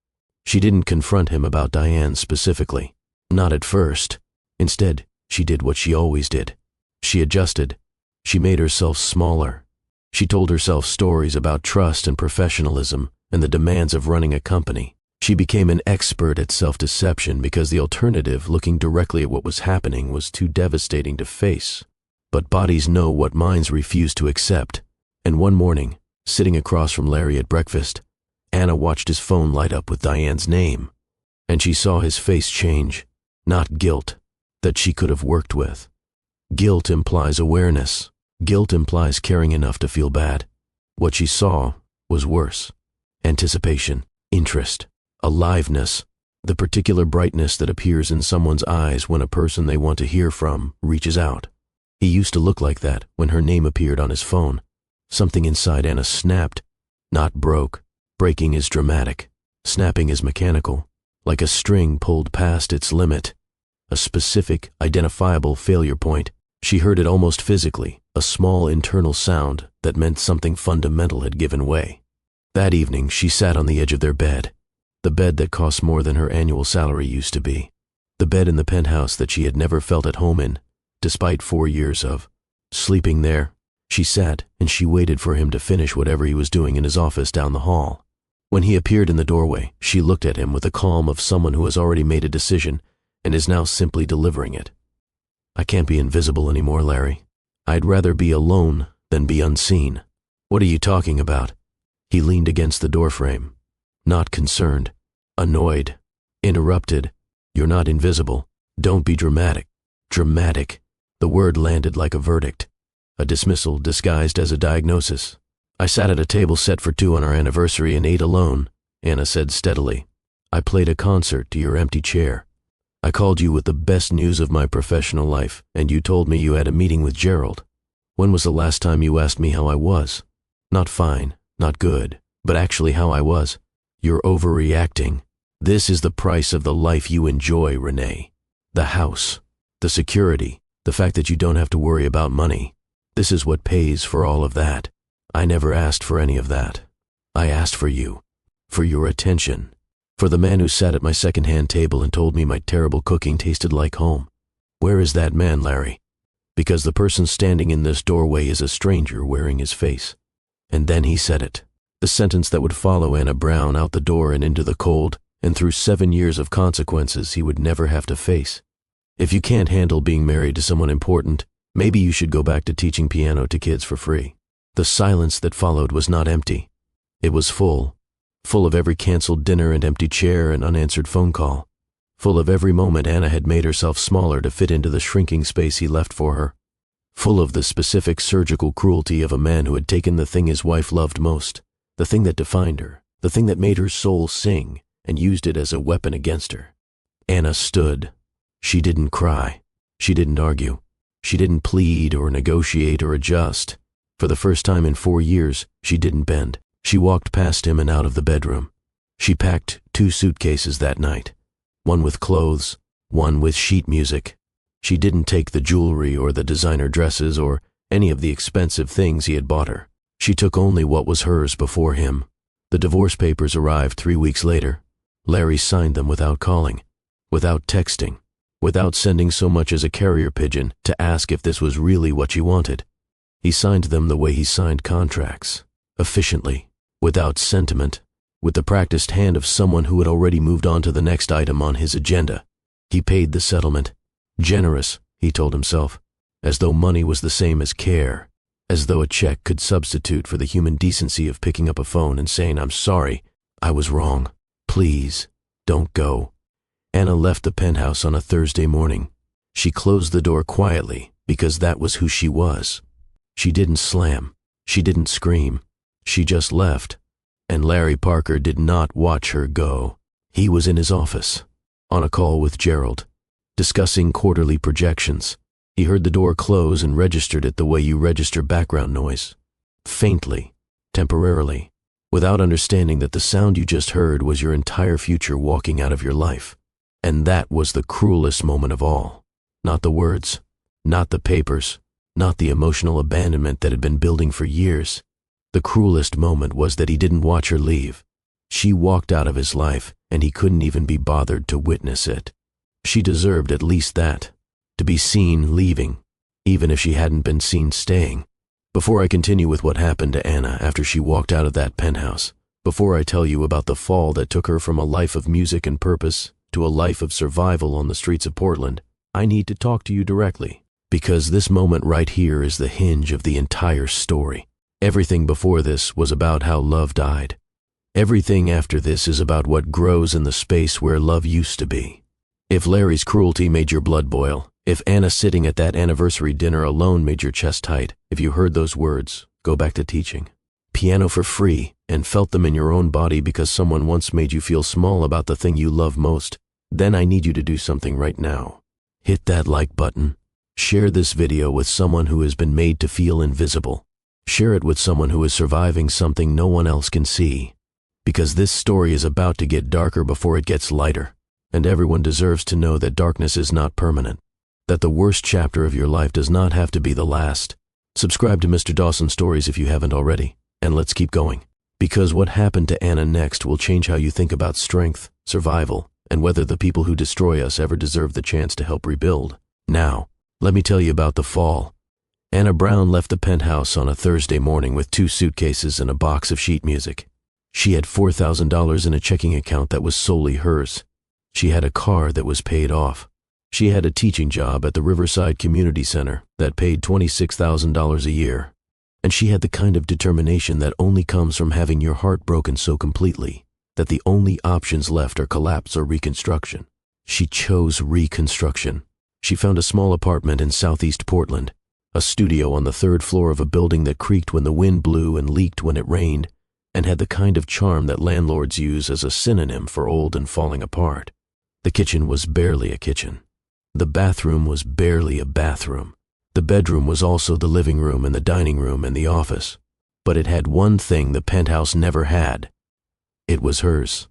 She didn't confront him about Diane specifically. Not at first. Instead, she did what she always did. She adjusted. She made herself smaller. She told herself stories about trust and professionalism and the demands of running a company. She became an expert at self-deception because the alternative, looking directly at what was happening, was too devastating to face. But bodies know what minds refuse to accept, And one morning, sitting across from Larry at breakfast, Anna watched his phone light up with Diane's name, and she saw his face change. Not guilt, that she could have worked with. Guilt implies awareness. Guilt implies caring enough to feel bad. What she saw was worse. Anticipation, interest, aliveness, the particular brightness that appears in someone's eyes when a person they want to hear from reaches out. He used to look like that when her name appeared on his phone. Something inside Anna snapped, not broke. Breaking is dramatic. Snapping is mechanical, like a string pulled past its limit. A specific, identifiable failure point. She heard it almost physically, a small internal sound that meant something fundamental had given way. That evening, she sat on the edge of their bed, the bed that cost more than her annual salary used to be, the bed in the penthouse that she had never felt at home in, despite 4 years of sleeping there. She sat and she waited for him to finish whatever he was doing in his office down the hall. When he appeared in the doorway, she looked at him with the calm of someone who has already made a decision and is now simply delivering it. I can't be invisible anymore, Larry. I'd rather be alone than be unseen. What are you talking about? He leaned against the doorframe, not concerned, annoyed, interrupted. You're not invisible. Don't be dramatic. Dramatic. The word landed like a verdict, a dismissal disguised as a diagnosis. I sat at a table set for 2 on our anniversary and ate alone, Anna said steadily. I played a concert to your empty chair. I called you with the best news of my professional life, and you told me you had a meeting with Gerald. When was the last time you asked me how I was? Not fine, not good, but actually how I was. You're overreacting. This is the price of the life you enjoy, Renee. The house, the security, the fact that you don't have to worry about money. This is what pays for all of that. I never asked for any of that. I asked for you, for your attention. For the man who sat at my second-hand table and told me my terrible cooking tasted like home. Where is that man, Larry? Because the person standing in this doorway is a stranger wearing his face. And then he said it. The sentence that would follow Anna Brown out the door and into the cold, and through 7 years of consequences he would never have to face. If you can't handle being married to someone important, maybe you should go back to teaching piano to kids for free. The silence that followed was not empty. It was full. Full of every canceled dinner and empty chair and unanswered phone call. Full of every moment Anna had made herself smaller to fit into the shrinking space he left for her. Full of the specific surgical cruelty of a man who had taken the thing his wife loved most, the thing that defined her, the thing that made her soul sing, and used it as a weapon against her. Anna stood. She didn't cry. She didn't argue. She didn't plead or negotiate or adjust. For the first time in 4 years, she didn't bend. She walked past him and out of the bedroom. She packed 2 suitcases that night, one with clothes, one with sheet music. She didn't take the jewelry or the designer dresses or any of the expensive things he had bought her. She took only what was hers before him. The divorce papers arrived 3 weeks later. Larry signed them without calling, without texting, without sending so much as a carrier pigeon to ask if this was really what she wanted. He signed them the way he signed contracts, efficiently, without sentiment, with the practiced hand of someone who had already moved on to the next item on his agenda. He paid the settlement. Generous, he told himself, as though money was the same as care, as though a check could substitute for the human decency of picking up a phone and saying, "I'm sorry, I was wrong. Please, don't go." Anna left the penthouse on a Thursday morning. She closed the door quietly because that was who she was. She didn't slam. She didn't scream. She just left, and Larry Parker did not watch her go. He was in his office, on a call with Gerald, discussing quarterly projections. He heard the door close and registered it the way you register background noise, faintly, temporarily, without understanding that the sound you just heard was your entire future walking out of your life. And that was the cruelest moment of all. Not the words, not the papers, not the emotional abandonment that had been building for years. The cruelest moment was that he didn't watch her leave. She walked out of his life, and he couldn't even be bothered to witness it. She deserved at least that, to be seen leaving, even if she hadn't been seen staying. Before I continue with what happened to Anna after she walked out of that penthouse, before I tell you about the fall that took her from a life of music and purpose to a life of survival on the streets of Portland, I need to talk to you directly, because this moment right here is the hinge of the entire story. Everything before this was about how love died. Everything after this is about what grows in the space where love used to be. If Larry's cruelty made your blood boil, if Anna sitting at that anniversary dinner alone made your chest tight, if you heard those words, go back to teaching piano for free and felt them in your own body because someone once made you feel small about the thing you love most, then I need you to do something right now. Hit that like button. Share this video with someone who has been made to feel invisible. Share it with someone who is surviving something no one else can see. Because this story is about to get darker before it gets lighter, and everyone deserves to know that darkness is not permanent, that the worst chapter of your life does not have to be the last. Subscribe to Mr. Dawson Stories if you haven't already, and let's keep going. Because what happened to Anna next will change how you think about strength, survival, and whether the people who destroy us ever deserve the chance to help rebuild. Now, let me tell you about the fall. Anna Brown left the penthouse on a Thursday morning with 2 suitcases and a box of sheet music. She had $4,000 in a checking account that was solely hers. She had a car that was paid off. She had a teaching job at the Riverside Community Center that paid $26,000 a year. And she had the kind of determination that only comes from having your heart broken so completely that the only options left are collapse or reconstruction. She chose reconstruction. She found a small apartment in southeast Portland, a studio on the 3rd floor of a building that creaked when the wind blew and leaked when it rained, and had the kind of charm that landlords use as a synonym for old and falling apart. The kitchen was barely a kitchen. The bathroom was barely a bathroom. The bedroom was also the living room and the dining room and the office. But it had one thing the penthouse never had. It was hers.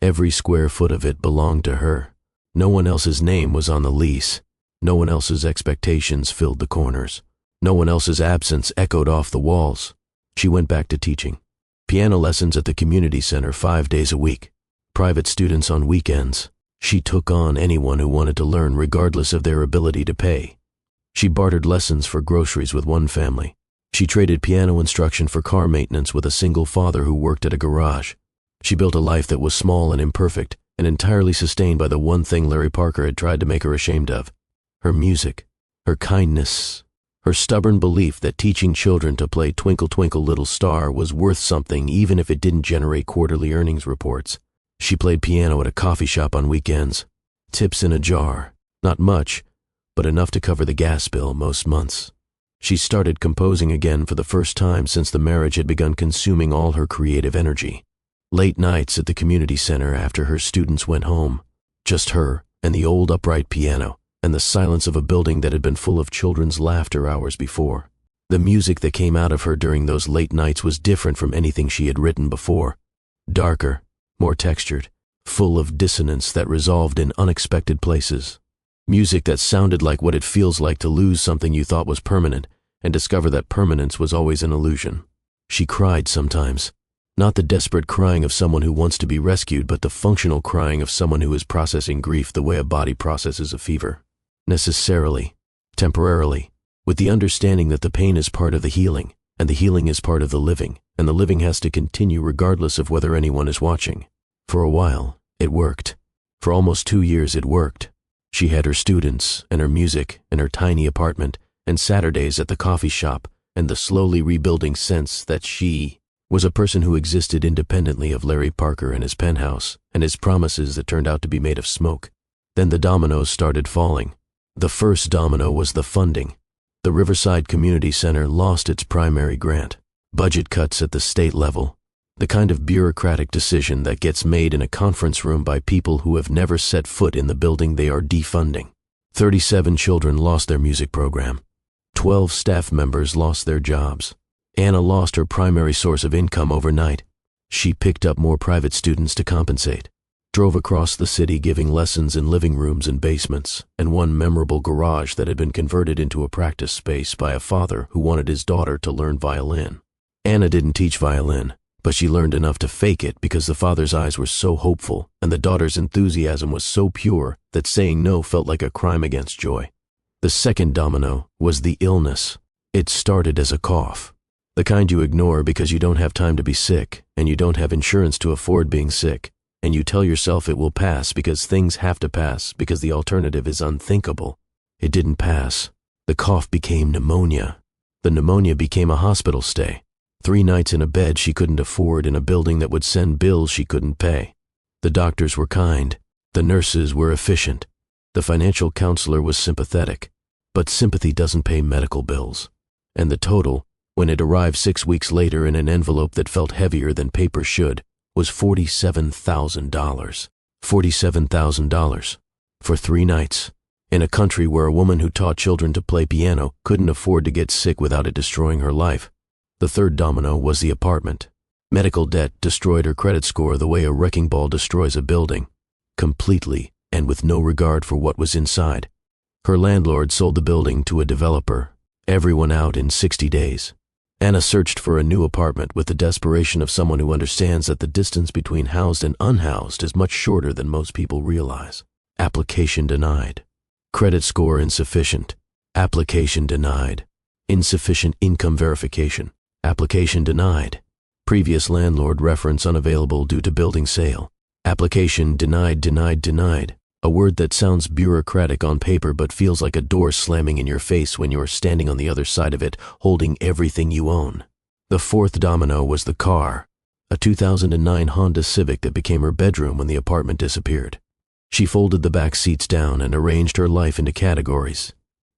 Every square foot of it belonged to her. No one else's name was on the lease. No one else's expectations filled the corners. No one else's absence echoed off the walls. She went back to teaching. Piano lessons at the community center 5 days a week. Private students on weekends. She took on anyone who wanted to learn regardless of their ability to pay. She bartered lessons for groceries with one family. She traded piano instruction for car maintenance with a single father who worked at a garage. She built a life that was small and imperfect and entirely sustained by the one thing Larry Parker had tried to make her ashamed of: her music, her kindness, her stubborn belief that teaching children to play Twinkle Twinkle Little Star was worth something even if it didn't generate quarterly earnings reports. She played piano at a coffee shop on weekends. Tips in a jar. Not much, but enough to cover the gas bill most months. She started composing again for the first time since the marriage had begun consuming all her creative energy. Late nights at the community center after her students went home. Just her and the old upright piano and the silence of a building that had been full of children's laughter hours before. The music that came out of her during those late nights was different from anything she had written before. Darker, more textured, full of dissonance that resolved in unexpected places. Music that sounded like what it feels like to lose something you thought was permanent and discover that permanence was always an illusion. She cried sometimes. Not the desperate crying of someone who wants to be rescued, but the functional crying of someone who is processing grief the way a body processes a fever. Necessarily, temporarily, with the understanding that the pain is part of the healing, and the healing is part of the living, and the living has to continue regardless of whether anyone is watching. For a while, it worked. For almost 2 years it worked. She had her students, and her music, and her tiny apartment, and Saturdays at the coffee shop, and the slowly rebuilding sense that she was a person who existed independently of Larry Parker and his penthouse, and his promises that turned out to be made of smoke. Then the dominoes started falling. The first domino was the funding. The Riverside Community Center lost its primary grant. Budget cuts at the state level. The kind of bureaucratic decision that gets made in a conference room by people who have never set foot in the building they are defunding. 37 children lost their music program. 12 staff members lost their jobs. Anna lost her primary source of income overnight. She picked up more private students to compensate. Drove across the city giving lessons in living rooms and basements, and one memorable garage that had been converted into a practice space by a father who wanted his daughter to learn violin. Anna didn't teach violin, but she learned enough to fake it because the father's eyes were so hopeful and the daughter's enthusiasm was so pure that saying no felt like a crime against joy. The second domino was the illness. It started as a cough. The kind you ignore because you don't have time to be sick and you don't have insurance to afford being sick. And you tell yourself it will pass because things have to pass because the alternative is unthinkable. It didn't pass. The cough became pneumonia. The pneumonia became a hospital stay. 3 nights in a bed she couldn't afford in a building that would send bills she couldn't pay. The doctors were kind. The nurses were efficient. The financial counselor was sympathetic. But sympathy doesn't pay medical bills. And the total, when it arrived 6 weeks later in an envelope that felt heavier than paper should, was $47,000. $47,000 for 3 nights, in a country where a woman who taught children to play piano couldn't afford to get sick without it destroying her life. The third domino was the apartment. Medical debt destroyed her credit score the way a wrecking ball destroys a building, completely and with no regard for what was inside. Her landlord sold the building to a developer, everyone out in 60 days. Anna searched for a new apartment with the desperation of someone who understands that the distance between housed and unhoused is much shorter than most people realize. Application denied. Credit score insufficient. Application denied. Insufficient income verification. Application denied. Previous landlord reference unavailable due to building sale. Application denied, denied, denied. A word that sounds bureaucratic on paper but feels like a door slamming in your face when you're standing on the other side of it, holding everything you own. The fourth domino was the car, a 2009 Honda Civic that became her bedroom when the apartment disappeared. She folded the back seats down and arranged her life into categories.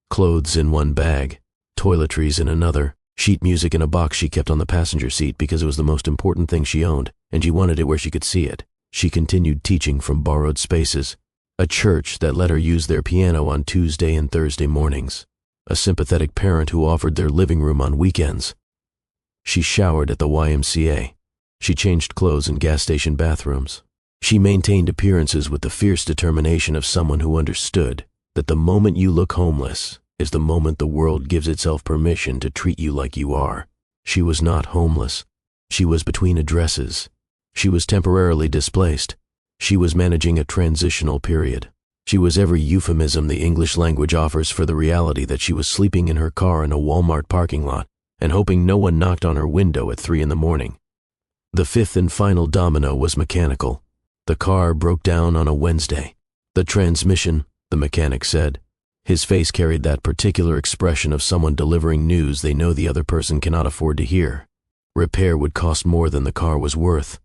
Clothes in one bag, toiletries in another, sheet music in a box she kept on the passenger seat because it was the most important thing she owned, and she wanted it where she could see it. She continued teaching from borrowed spaces. A church that let her use their piano on Tuesday and Thursday mornings. A sympathetic parent who offered their living room on weekends. She showered at the YMCA. She changed clothes in gas station bathrooms. She maintained appearances with the fierce determination of someone who understood that the moment you look homeless is the moment the world gives itself permission to treat you like you are. She was not homeless. She was between addresses. She was temporarily displaced. She was managing a transitional period. She was every euphemism the English language offers for the reality that she was sleeping in her car in a Walmart parking lot and hoping no one knocked on her window at 3 a.m. The fifth and final domino was mechanical. The car broke down on a Wednesday. The transmission, the mechanic said. His face carried that particular expression of someone delivering news they know the other person cannot afford to hear. Repair would cost more than the car was worth.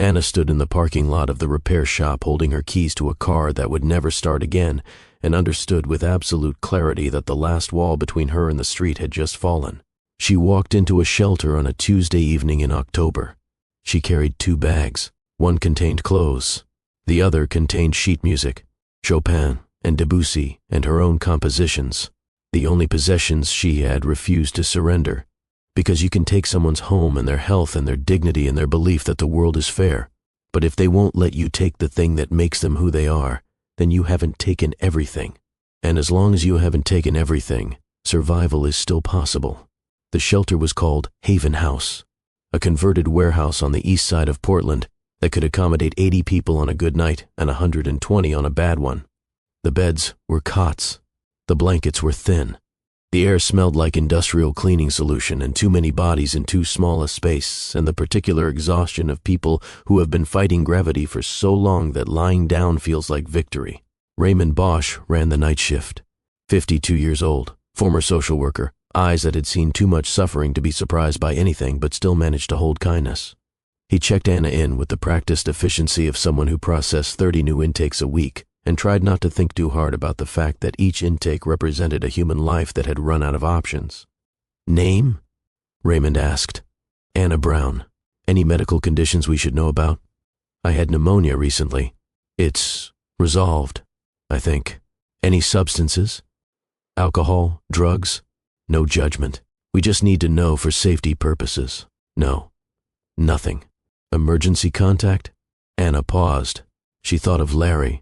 Anna stood in the parking lot of the repair shop holding her keys to a car that would never start again and understood with absolute clarity that the last wall between her and the street had just fallen. She walked into a shelter on a Tuesday evening in October. She carried 2 bags. One contained clothes. The other contained sheet music, Chopin and Debussy and her own compositions. The only possessions she had refused to surrender. Because you can take someone's home and their health and their dignity and their belief that the world is fair. But if they won't let you take the thing that makes them who they are, then you haven't taken everything. And as long as you haven't taken everything, survival is still possible. The shelter was called Haven House, a converted warehouse on the east side of Portland that could accommodate 80 people on a good night and 120 on a bad one. The beds were cots. The blankets were thin. The air smelled like industrial cleaning solution and too many bodies in too small a space, and the particular exhaustion of people who have been fighting gravity for so long that lying down feels like victory. Raymond Bosch ran the night shift. 52 years old, former social worker, eyes that had seen too much suffering to be surprised by anything but still managed to hold kindness. He checked Anna in with the practiced efficiency of someone who processed 30 new intakes a week, and tried not to think too hard about the fact that each intake represented a human life that had run out of options. "Name?" Raymond asked. "Anna Brown. Any medical conditions we should know about?" "I had pneumonia recently. It's resolved, I think." "Any substances?" "Alcohol, drugs?" "No judgment. We just need to know for safety purposes." "No. Nothing." "Emergency contact?" Anna paused. She thought of Larry.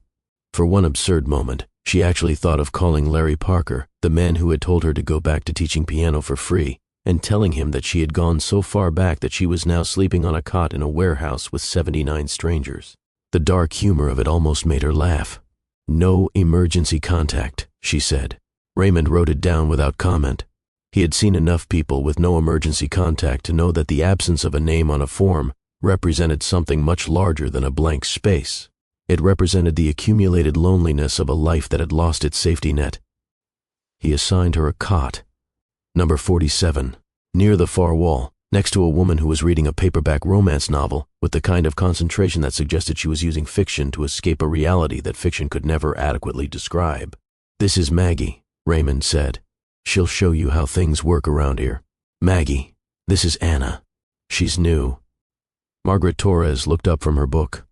For one absurd moment, she actually thought of calling Larry Parker, the man who had told her to go back to teaching piano for free, and telling him that she had gone so far back that she was now sleeping on a cot in a warehouse with 79 strangers. The dark humor of it almost made her laugh. "No emergency contact," she said. Raymond wrote it down without comment. He had seen enough people with no emergency contact to know that the absence of a name on a form represented something much larger than a blank space. It represented the accumulated loneliness of a life that had lost its safety net. He assigned her a cot, number 47, near the far wall, next to a woman who was reading a paperback romance novel with the kind of concentration that suggested she was using fiction to escape a reality that fiction could never adequately describe. "This is Maggie," Raymond said. "She'll show you how things work around here. Maggie, this is Anna. She's new." Margaret Torres looked up from her book.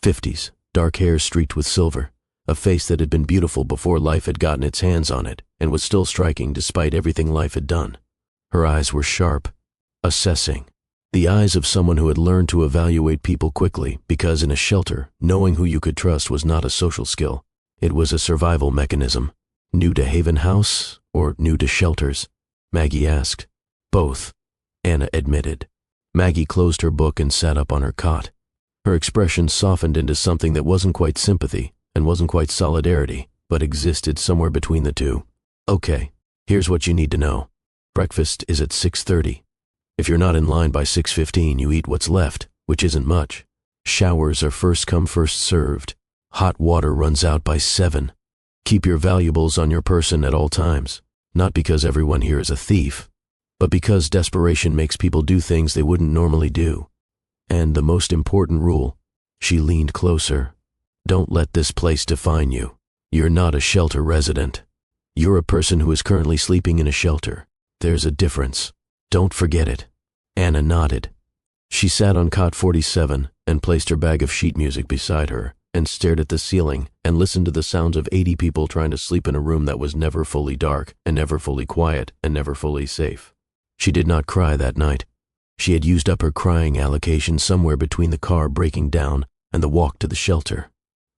50s, dark hair streaked with silver, a face that had been beautiful before life had gotten its hands on it and was still striking despite everything life had done. Her eyes were sharp, assessing. The eyes of someone who had learned to evaluate people quickly because in a shelter, knowing who you could trust was not a social skill. It was a survival mechanism. New to Haven House or new to shelters? Maggie asked. Both, Anna admitted. Maggie closed her book and sat up on her cot. Her expression softened into something that wasn't quite sympathy and wasn't quite solidarity, but existed somewhere between the two. "Okay, here's what you need to know. Breakfast is at 6:30. If you're not in line by 6:15, you eat what's left, which isn't much. Showers are first come, first served. Hot water runs out by 7. Keep your valuables on your person at all times, not because everyone here is a thief, but because desperation makes people do things they wouldn't normally do. And the most important rule," she leaned closer, "don't let this place define you. You're not a shelter resident. You're a person who is currently sleeping in a shelter. There's a difference. Don't forget it." Anna nodded. She sat on cot 47 and placed her bag of sheet music beside her and stared at the ceiling and listened to the sounds of 80 people trying to sleep in a room that was never fully dark and never fully quiet and never fully safe. She did not cry that night. She had used up her crying allocation somewhere between the car breaking down and the walk to the shelter.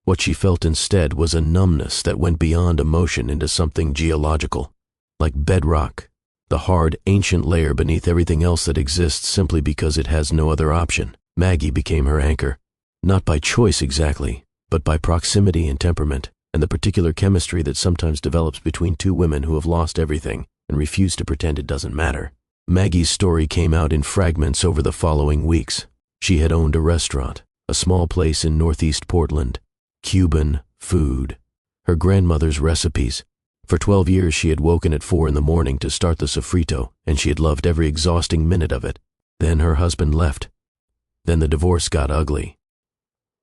What she felt instead was a numbness that went beyond emotion into something geological, like bedrock, the hard, ancient layer beneath everything else that exists simply because it has no other option. Maggie became her anchor, not by choice exactly, but by proximity and temperament, and the particular chemistry that sometimes develops between two women who have lost everything and refuse to pretend it doesn't matter. Maggie's story came out in fragments over the following weeks. She had owned a restaurant, a small place in northeast Portland. Cuban food. Her grandmother's recipes. For 12 years she had woken at 4 in the morning to start the sofrito, and she had loved every exhausting minute of it. Then her husband left. Then the divorce got ugly.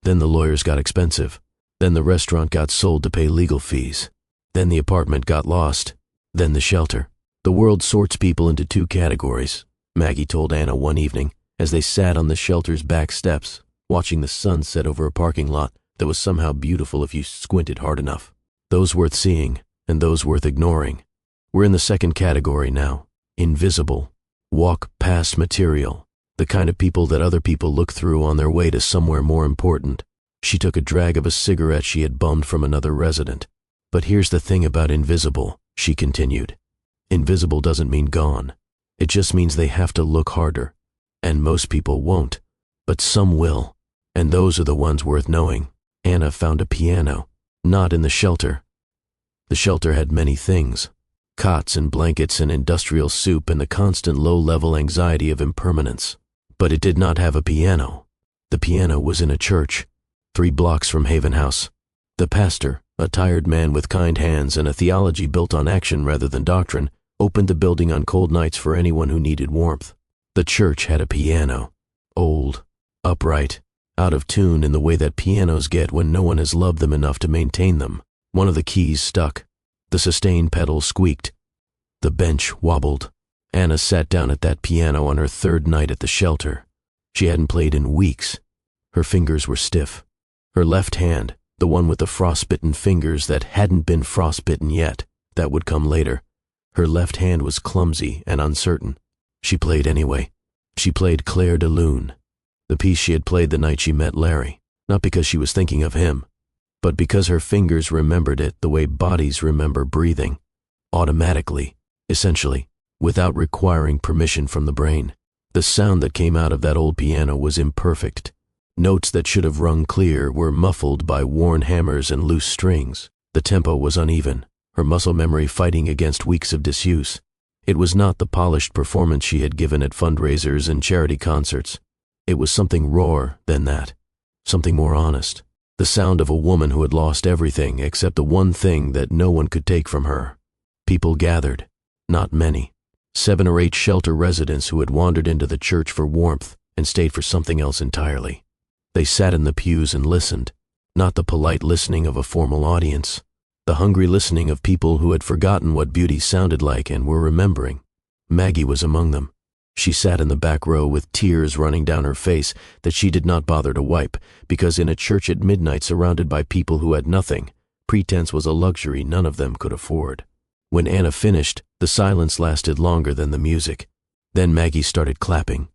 Then the lawyers got expensive. Then the restaurant got sold to pay legal fees. Then the apartment got lost. Then the shelter. "The world sorts people into 2 categories," Maggie told Anna one evening as they sat on the shelter's back steps, watching the sun set over a parking lot that was somehow beautiful if you squinted hard enough. "Those worth seeing and those worth ignoring. We're in the second category now. Invisible. Walk past material. The kind of people that other people look through on their way to somewhere more important." She took a drag of a cigarette she had bummed from another resident. "But here's the thing about invisible," she continued. "Invisible doesn't mean gone. It just means they have to look harder. And most people won't. But some will. And those are the ones worth knowing." Anna found a piano, not in the shelter. The shelter had many things. Cots and blankets and industrial soup and the constant low-level anxiety of impermanence. But it did not have a piano. The piano was in a church, 3 blocks from Haven House. The pastor, a tired man with kind hands and a theology built on action rather than doctrine, opened the building on cold nights for anyone who needed warmth. The church had a piano. Old, upright, out of tune in the way that pianos get when no one has loved them enough to maintain them. One of the keys stuck. The sustain pedal squeaked. The bench wobbled. Anna sat down at that piano on her 3rd night at the shelter. She hadn't played in weeks. Her fingers were stiff. Her left hand, the one with the frostbitten fingers that hadn't been frostbitten yet, that would come later. Her left hand was clumsy and uncertain. She played anyway. She played Claire de Lune, the piece she had played the night she met Larry, not because she was thinking of him, but because her fingers remembered it the way bodies remember breathing, automatically, essentially, without requiring permission from the brain. The sound that came out of that old piano was imperfect. Notes that should have rung clear were muffled by worn hammers and loose strings. The tempo was uneven, her muscle memory fighting against weeks of disuse. It was not the polished performance she had given at fundraisers and charity concerts. It was something rawer than that, something more honest. The sound of a woman who had lost everything except the one thing that no one could take from her. People gathered, not many. 7 or 8 shelter residents who had wandered into the church for warmth and stayed for something else entirely. They sat in the pews and listened, not the polite listening of a formal audience, the hungry listening of people who had forgotten what beauty sounded like and were remembering. Maggie was among them. She sat in the back row with tears running down her face that she did not bother to wipe, because in a church at midnight surrounded by people who had nothing, pretense was a luxury none of them could afford. When Anna finished, the silence lasted longer than the music. Then Maggie started clapping.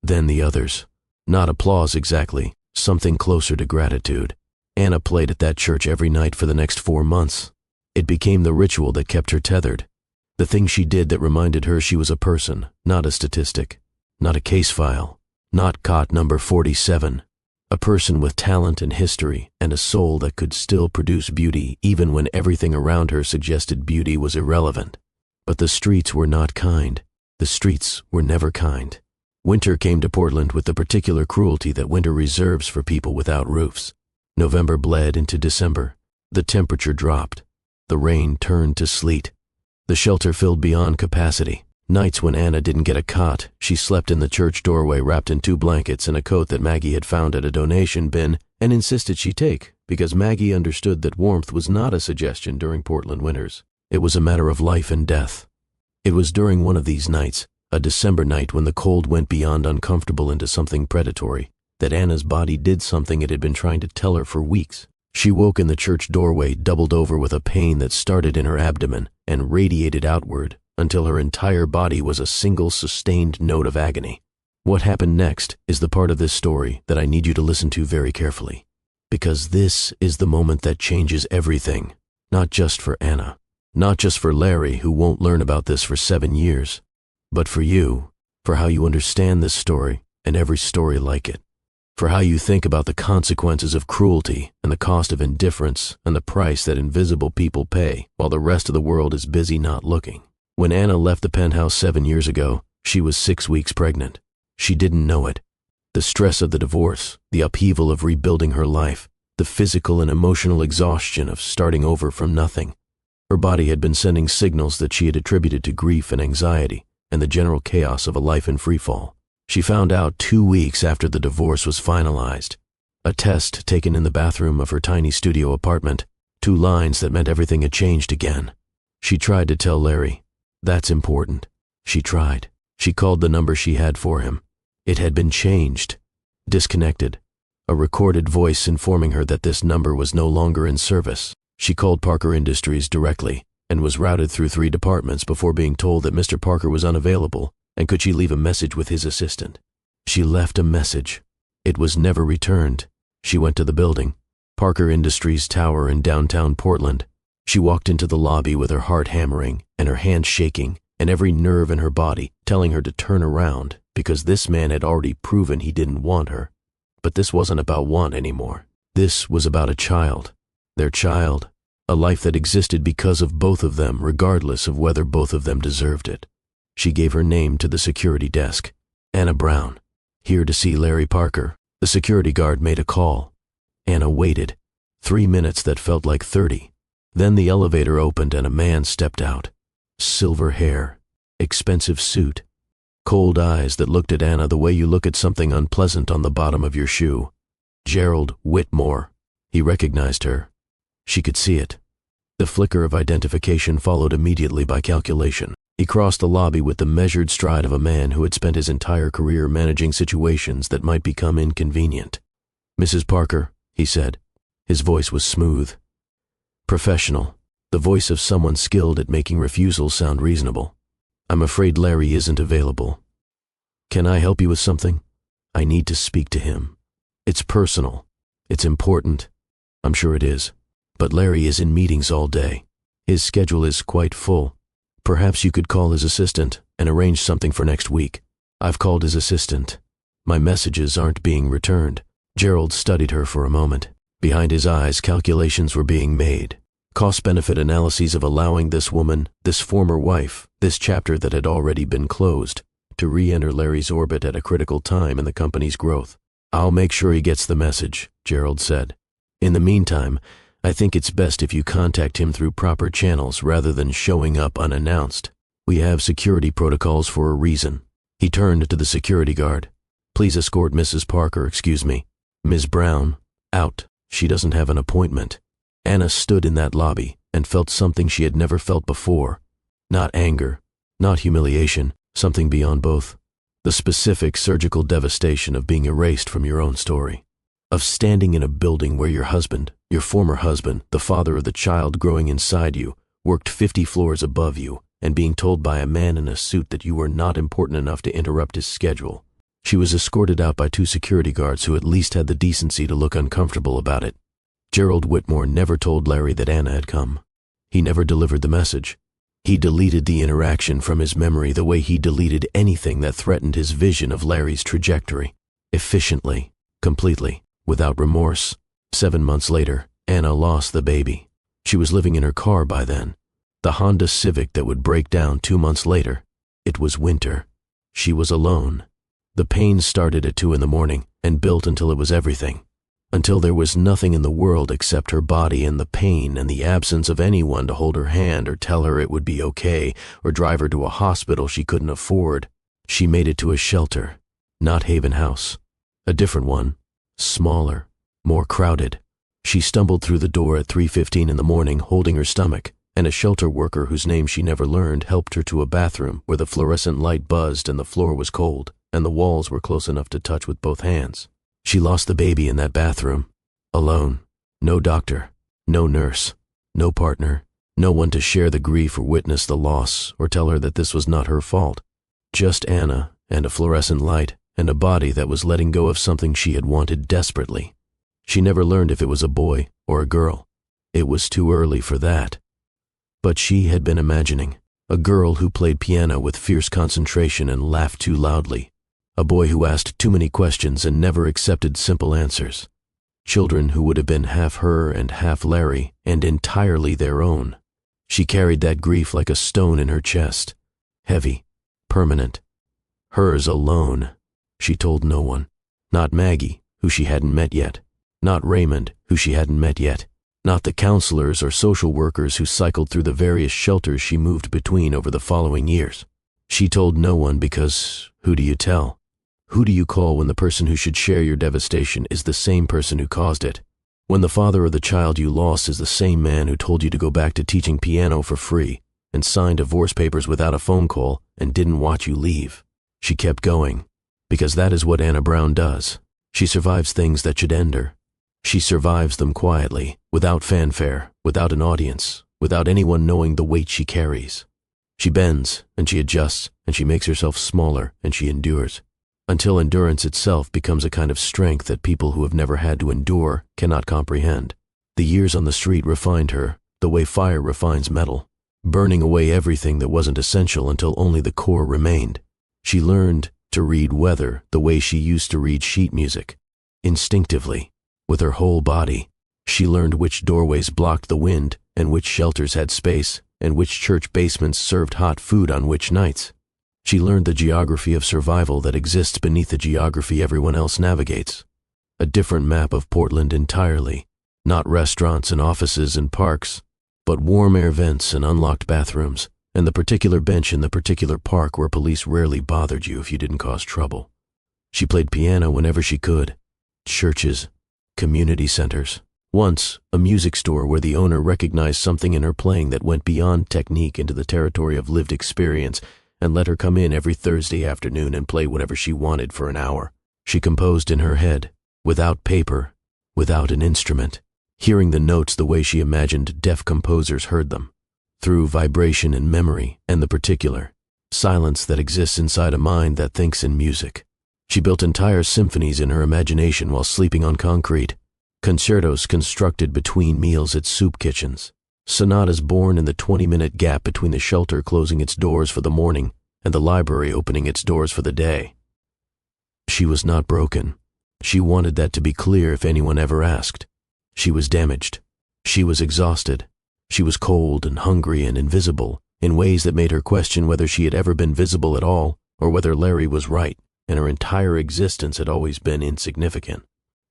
Then the others. Not applause exactly, something closer to gratitude. Anna played at that church every night for the next 4 months. It became the ritual that kept her tethered. The thing she did that reminded her she was a person, not a statistic, not a case file, not cot number 47. A person with talent and history and a soul that could still produce beauty even when everything around her suggested beauty was irrelevant. But the streets were not kind. The streets were never kind. Winter came to Portland with the particular cruelty that winter reserves for people without roofs. November bled into December. The temperature dropped. The rain turned to sleet. The shelter filled beyond capacity. Nights when Anna didn't get a cot, she slept in the church doorway wrapped in 2 blankets and a coat that Maggie had found at a donation bin and insisted she take, because Maggie understood that warmth was not a suggestion during Portland winters. It was a matter of life and death. It was during one of these nights, a December night when the cold went beyond uncomfortable into something predatory, that Anna's body did something it had been trying to tell her for weeks. She woke in the church doorway, doubled over with a pain that started in her abdomen and radiated outward until her entire body was a single sustained note of agony. What happened next is the part of this story that I need you to listen to very carefully, because this is the moment that changes everything, not just for Anna, not just for Larry, who won't learn about this for 7 years, but for you, for how you understand this story and every story like it, for how you think about the consequences of cruelty and the cost of indifference and the price that invisible people pay while the rest of the world is busy not looking. When Anna left the penthouse 7 years ago, she was 6 weeks pregnant. She didn't know it. The stress of the divorce, the upheaval of rebuilding her life, the physical and emotional exhaustion of starting over from nothing. Her body had been sending signals that she had attributed to grief and anxiety and the general chaos of a life in freefall. She found out 2 weeks after the divorce was finalized. A test taken in the bathroom of her tiny studio apartment, 2 lines that meant everything had changed again. She tried to tell Larry. That's important. She tried. She called the number she had for him. It had been changed. Disconnected. A recorded voice informing her that this number was no longer in service. She called Parker Industries directly and was routed through 3 departments before being told that Mr. Parker was unavailable and could she leave a message with his assistant. She left a message. It was never returned. She went to the building, Parker Industries Tower in downtown Portland. She walked into the lobby with her heart hammering and her hands shaking and every nerve in her body telling her to turn around because this man had already proven he didn't want her. But this wasn't about want anymore. This was about a child. Their child. A life that existed because of both of them, regardless of whether both of them deserved it. She gave her name to the security desk. Anna Brown. Here to see Larry Parker. The security guard made a call. Anna waited. 3 minutes that felt like 30. Then the elevator opened and a man stepped out. Silver hair, expensive suit, cold eyes that looked at Anna the way you look at something unpleasant on the bottom of your shoe. Gerald Whitmore. He recognized her. She could see it. The flicker of identification followed immediately by calculation. He crossed the lobby with the measured stride of a man who had spent his entire career managing situations that might become inconvenient. "Mrs. Parker," he said. His voice was smooth. Professional, the voice of someone skilled at making refusals sound reasonable. "I'm afraid Larry isn't available. Can I help you with something? I need to speak to him. It's personal. It's important. I'm sure it is. But Larry is in meetings all day. His schedule is quite full. Perhaps you could call his assistant and arrange something for next week." "I've called his assistant. My messages aren't being returned." Gerald studied her for a moment. Behind his eyes, calculations were being made. Cost-benefit analyses of allowing this woman, this former wife, this chapter that had already been closed, to re-enter Larry's orbit at a critical time in the company's growth. "I'll make sure he gets the message," Gerald said. "In the meantime, I think it's best if you contact him through proper channels rather than showing up unannounced. We have security protocols for a reason." He turned to the security guard. "Please escort Mrs. Parker, excuse me. Ms. Brown, out. She doesn't have an appointment." Anna stood in that lobby and felt something she had never felt before. Not anger, not humiliation, something beyond both. The specific surgical devastation of being erased from your own story. Of standing in a building where your husband, your former husband, the father of the child growing inside you, worked 50 floors above you, and being told by a man in a suit that you were not important enough to interrupt his schedule. She was escorted out by 2 security guards who at least had the decency to look uncomfortable about it. Gerald Whitmore never told Larry that Anna had come. He never delivered the message. He deleted the interaction from his memory the way he deleted anything that threatened his vision of Larry's trajectory. Efficiently, completely, without remorse. 7 months later, Anna lost the baby. She was living in her car by then. The Honda Civic that would break down 2 months later. It was winter. She was alone. The pain started at 2 in the morning and built until it was everything. Until there was nothing in the world except her body and the pain and the absence of anyone to hold her hand or tell her it would be okay or drive her to a hospital she couldn't afford. She made it to a shelter, not Haven House. A different one, smaller, more crowded. She stumbled through the door at 3:15 in the morning holding her stomach, and a shelter worker whose name she never learned helped her to a bathroom where the fluorescent light buzzed and the floor was cold and the walls were close enough to touch with both hands. She lost the baby in that bathroom, alone. No doctor, no nurse, no partner, no one to share the grief or witness the loss or tell her that this was not her fault. Just Anna and a fluorescent light and a body that was letting go of something she had wanted desperately. She never learned if it was a boy or a girl. It was too early for that. But she had been imagining a girl who played piano with fierce concentration and laughed too loudly. A boy who asked too many questions and never accepted simple answers. Children who would have been half her and half Larry and entirely their own. She carried that grief like a stone in her chest. Heavy, permanent. Hers alone. She told no one. Not Maggie, who she hadn't met yet. Not Raymond, who she hadn't met yet. Not the counselors or social workers who cycled through the various shelters she moved between over the following years. She told no one because who do you tell? Who do you call when the person who should share your devastation is the same person who caused it? When the father of the child you lost is the same man who told you to go back to teaching piano for free and signed divorce papers without a phone call and didn't watch you leave. She kept going, because that is what Anna Brown does. She survives things that should end her. She survives them quietly, without fanfare, without an audience, without anyone knowing the weight she carries. She bends, and she adjusts, and she makes herself smaller, and she endures. Until endurance itself becomes a kind of strength that people who have never had to endure cannot comprehend. The years on the street refined her, the way fire refines metal, burning away everything that wasn't essential until only the core remained. She learned to read weather the way she used to read sheet music, instinctively, with her whole body. She learned which doorways blocked the wind and which shelters had space and which church basements served hot food on which nights. She learned the geography of survival that exists beneath the geography everyone else navigates. A different map of Portland entirely, not restaurants and offices and parks, but warm air vents and unlocked bathrooms, and the particular bench in the particular park where police rarely bothered you if you didn't cause trouble. She played piano whenever she could. Churches, community centers. Once, a music store where the owner recognized something in her playing that went beyond technique into the territory of lived experience and let her come in every Thursday afternoon and play whatever she wanted for an hour. She composed in her head, without paper, without an instrument, hearing the notes the way she imagined deaf composers heard them, through vibration and memory and the particular, silence that exists inside a mind that thinks in music. She built entire symphonies in her imagination while sleeping on concrete, concertos constructed between meals at soup kitchens, sonatas born in the 20-minute gap between the shelter closing its doors for the morning and the library opening its doors for the day. She was not broken. She wanted that to be clear if anyone ever asked. She was damaged. She was exhausted. She was cold and hungry and invisible in ways that made her question whether she had ever been visible at all or whether Larry was right and her entire existence had always been insignificant.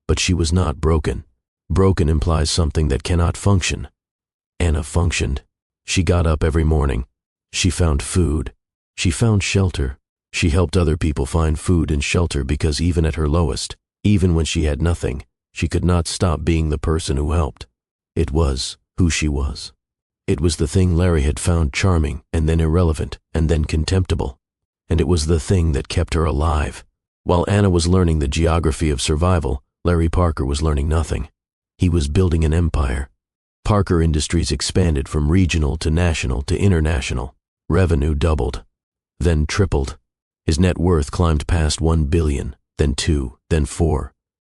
But she was not broken. Broken implies something that cannot function. Anna functioned. She got up every morning, She found food. She found shelter. She helped other people find food and shelter because even at her lowest, even when she had nothing, she could not stop being the person who helped. It was who she was. It was the thing Larry had found charming and then irrelevant and then contemptible. And it was the thing that kept her alive. While Anna was learning the geography of survival, Larry Parker was learning nothing. He was building an empire. Parker Industries expanded from regional to national to international. Revenue doubled, then tripled. His net worth climbed past 1 billion, then 2, then 4.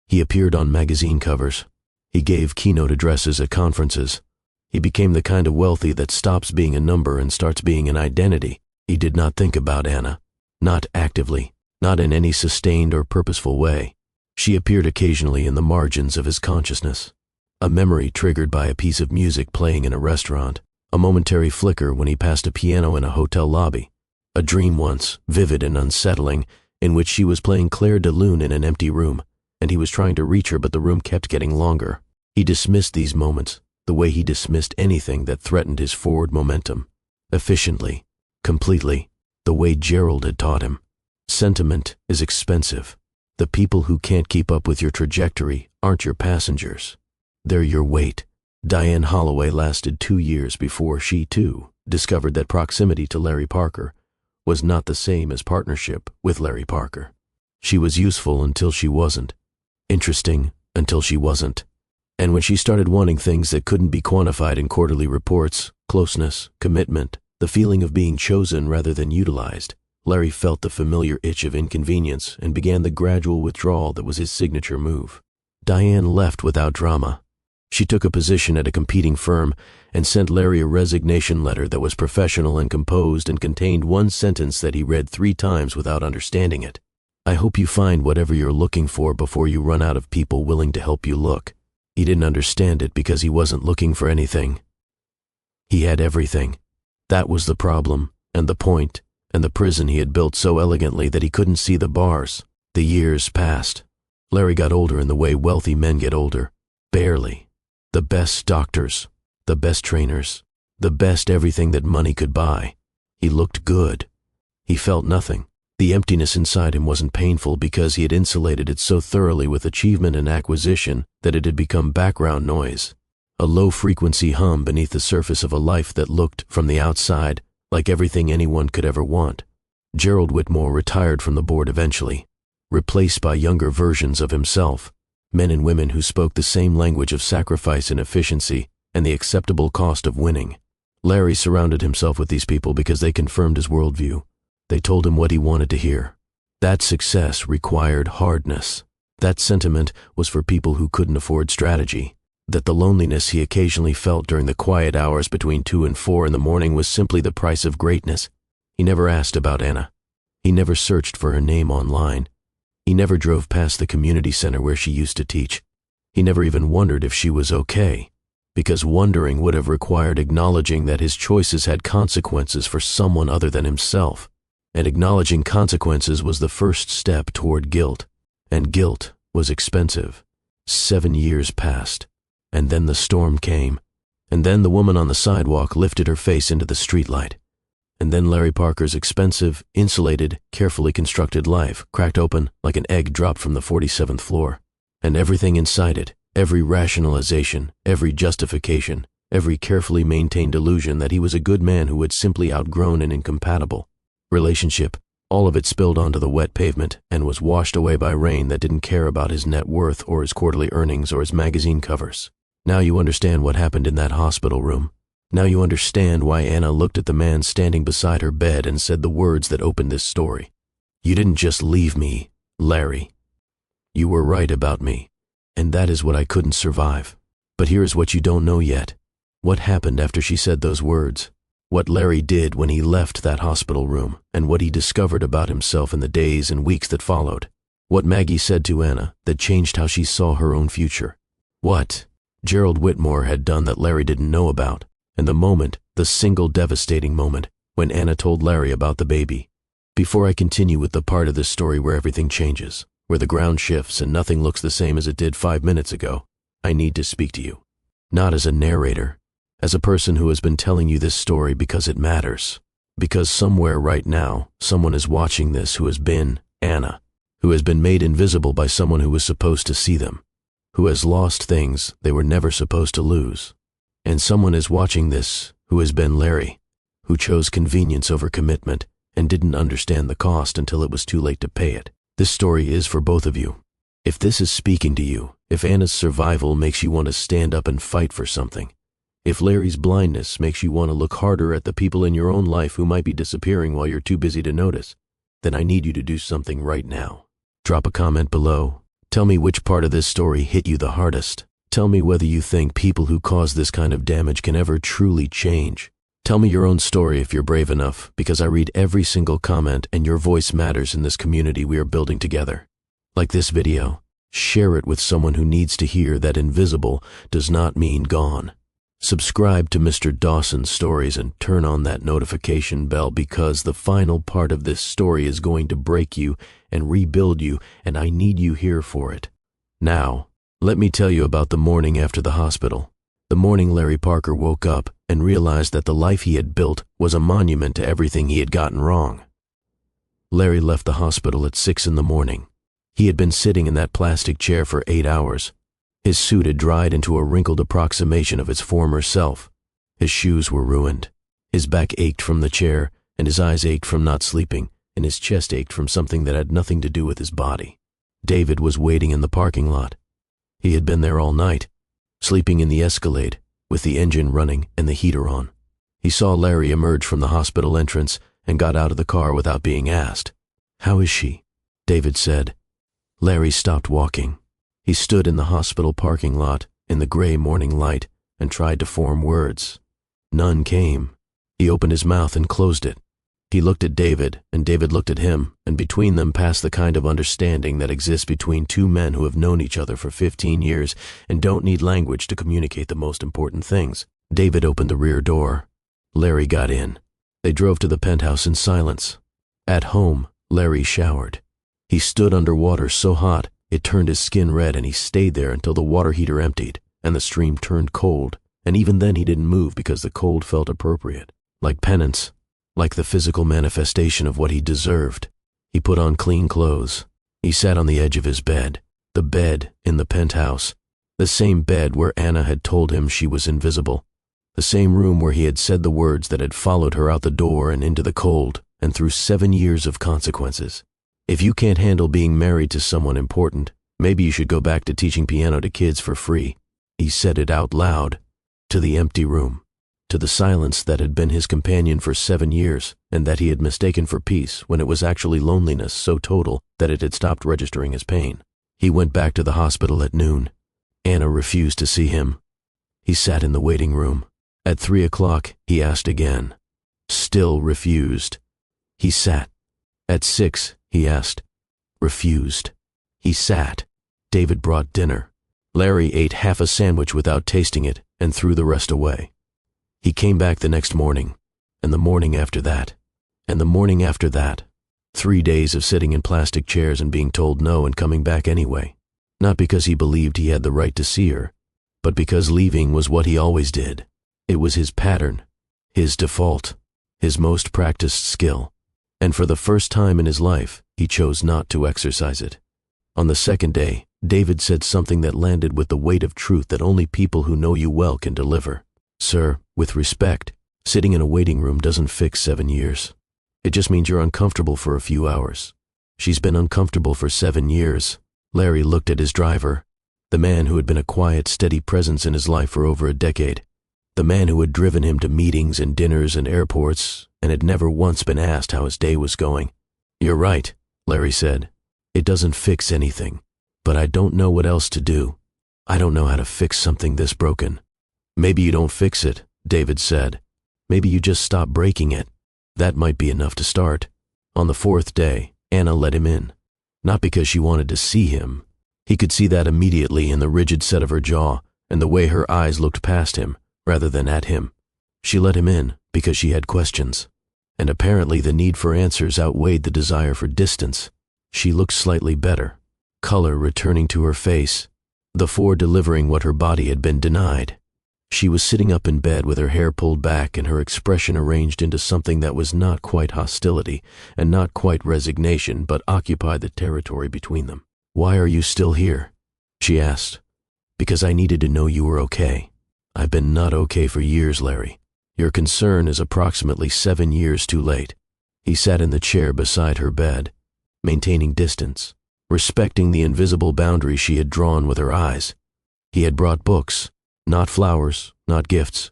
He appeared on magazine covers. He gave keynote addresses at conferences. He became the kind of wealthy that stops being a number and starts being an identity. He did not think about Anna. Not actively, not in any sustained or purposeful way. She appeared occasionally in the margins of his consciousness. A memory triggered by a piece of music playing in a restaurant. A momentary flicker when he passed a piano in a hotel lobby. A dream once, vivid and unsettling, in which she was playing Claire de Lune in an empty room, and he was trying to reach her but the room kept getting longer. He dismissed these moments, the way he dismissed anything that threatened his forward momentum. Efficiently, completely, the way Gerald had taught him. Sentiment is expensive. The people who can't keep up with your trajectory aren't your passengers. They're your weight. Diane Holloway lasted 2 years before she, too, discovered that proximity to Larry Parker was not the same as partnership with Larry Parker. She was useful until she wasn't. Interesting until she wasn't. And when she started wanting things that couldn't be quantified in quarterly reports, closeness, commitment, the feeling of being chosen rather than utilized, Larry felt the familiar itch of inconvenience and began the gradual withdrawal that was his signature move. Diane left without drama. She took a position at a competing firm and sent Larry a resignation letter that was professional and composed and contained one sentence that he read 3 times without understanding it. I hope you find whatever you're looking for before you run out of people willing to help you look. He didn't understand it because he wasn't looking for anything. He had everything. That was the problem, and the point, and the prison he had built so elegantly that he couldn't see the bars. The years passed. Larry got older in the way wealthy men get older. Barely. The best doctors, the best trainers, the best everything that money could buy. He looked good. He felt nothing. The emptiness inside him wasn't painful because he had insulated it so thoroughly with achievement and acquisition that it had become background noise. A low-frequency hum beneath the surface of a life that looked, from the outside, like everything anyone could ever want. Gerald Whitmore retired from the board eventually, replaced by younger versions of himself. Men and women who spoke the same language of sacrifice and efficiency and the acceptable cost of winning. Larry surrounded himself with these people because they confirmed his worldview. They told him what he wanted to hear. That success required hardness. That sentiment was for people who couldn't afford strategy. That the loneliness he occasionally felt during the quiet hours between 2 and 4 in the morning was simply the price of greatness. He never asked about Anna. He never searched for her name online. He never drove past the community center where she used to teach. He never even wondered if she was okay, because wondering would have required acknowledging that his choices had consequences for someone other than himself, and acknowledging consequences was the first step toward guilt, and guilt was expensive. 7 years passed, and then the storm came, and then the woman on the sidewalk lifted her face into the streetlight. And then Larry Parker's expensive, insulated, carefully constructed life cracked open like an egg dropped from the 47th floor. And everything inside it, every rationalization, every justification, every carefully maintained illusion that he was a good man who had simply outgrown an incompatible relationship, all of it spilled onto the wet pavement and was washed away by rain that didn't care about his net worth or his quarterly earnings or his magazine covers. Now you understand what happened in that hospital room. Now you understand why Anna looked at the man standing beside her bed and said the words that opened this story. You didn't just leave me, Larry. You were right about me, and that is what I couldn't survive. But here's what you don't know yet. What happened after she said those words? What Larry did when he left that hospital room, and what he discovered about himself in the days and weeks that followed. What Maggie said to Anna that changed how she saw her own future. What Gerald Whitmore had done that Larry didn't know about. And the moment, the single devastating moment, when Anna told Larry about the baby. Before I continue with the part of this story where everything changes, where the ground shifts and nothing looks the same as it did 5 minutes ago, I need to speak to you. Not as a narrator, as a person who has been telling you this story because it matters. Because somewhere right now, someone is watching this who has been Anna, who has been made invisible by someone who was supposed to see them, who has lost things they were never supposed to lose. And someone is watching this who has been Larry, who chose convenience over commitment and didn't understand the cost until it was too late to pay it. This story is for both of you. If this is speaking to you, if Anna's survival makes you want to stand up and fight for something, if Larry's blindness makes you want to look harder at the people in your own life who might be disappearing while you're too busy to notice, then I need you to do something right now. Drop a comment below. Tell me which part of this story hit you the hardest. Tell me whether you think people who cause this kind of damage can ever truly change. Tell me your own story if you're brave enough, because I read every single comment and your voice matters in this community we are building together. Like this video, share it with someone who needs to hear that invisible does not mean gone. Subscribe to Mr. Dawson's stories and turn on that notification bell, because the final part of this story is going to break you and rebuild you, and I need you here for it. Now, let me tell you about the morning after the hospital. The morning Larry Parker woke up and realized that the life he had built was a monument to everything he had gotten wrong. Larry left the hospital at 6 in the morning. He had been sitting in that plastic chair for 8 hours. His suit had dried into a wrinkled approximation of its former self. His shoes were ruined. His back ached from the chair, and his eyes ached from not sleeping, and his chest ached from something that had nothing to do with his body. David was waiting in the parking lot. He had been there all night, sleeping in the Escalade, with the engine running and the heater on. He saw Larry emerge from the hospital entrance and got out of the car without being asked. "How is she?" David said. Larry stopped walking. He stood in the hospital parking lot in the gray morning light and tried to form words. None came. He opened his mouth and closed it. He looked at David, and David looked at him, and between them passed the kind of understanding that exists between two men who have known each other for 15 years and don't need language to communicate the most important things. David opened the rear door. Larry got in. They drove to the penthouse in silence. At home, Larry showered. He stood under water so hot it turned his skin red, and he stayed there until the water heater emptied and the stream turned cold, and even then he didn't move because the cold felt appropriate, like penance, like the physical manifestation of what he deserved. He put on clean clothes. He sat on the edge of his bed, the bed in the penthouse, the same bed where Anna had told him she was invisible, the same room where he had said the words that had followed her out the door and into the cold and through 7 years of consequences. If you can't handle being married to someone important, maybe you should go back to teaching piano to kids for free. He said it out loud, to the empty room, to the silence that had been his companion for 7 years and that he had mistaken for peace when it was actually loneliness so total that it had stopped registering as pain. He went back to the hospital at noon. Anna refused to see him. He sat in the waiting room. At 3 o'clock, he asked again. Still refused. He sat. At 6, he asked. Refused. He sat. David brought dinner. Larry ate half a sandwich without tasting it and threw the rest away. He came back the next morning, and the morning after that, and the morning after that. 3 days of sitting in plastic chairs and being told no and coming back anyway. Not because he believed he had the right to see her, but because leaving was what he always did. It was his pattern, his default, his most practiced skill. And for the first time in his life, he chose not to exercise it. On the second day, David said something that landed with the weight of truth that only people who know you well can deliver. Sir, with respect, sitting in a waiting room doesn't fix 7 years. It just means you're uncomfortable for a few hours. She's been uncomfortable for 7 years. Larry looked at his driver, the man who had been a quiet, steady presence in his life for over a decade, the man who had driven him to meetings and dinners and airports and had never once been asked how his day was going. You're right, Larry said. It doesn't fix anything, but I don't know what else to do. I don't know how to fix something this broken. Maybe you don't fix it, David said. Maybe you just stop breaking it. That might be enough to start. On the 4th day, Anna let him in. Not because she wanted to see him. He could see that immediately in the rigid set of her jaw and the way her eyes looked past him rather than at him. She let him in because she had questions. And apparently the need for answers outweighed the desire for distance. She looked slightly better, color returning to her face, the 4 delivering what her body had been denied. She was sitting up in bed with her hair pulled back and her expression arranged into something that was not quite hostility and not quite resignation, but occupied the territory between them. "Why are you still here?" she asked. "Because I needed to know you were okay. I've been not okay for years, Larry. Your concern is approximately 7 years too late." He sat in the chair beside her bed, maintaining distance, respecting the invisible boundary she had drawn with her eyes. He had brought books. Not flowers, not gifts,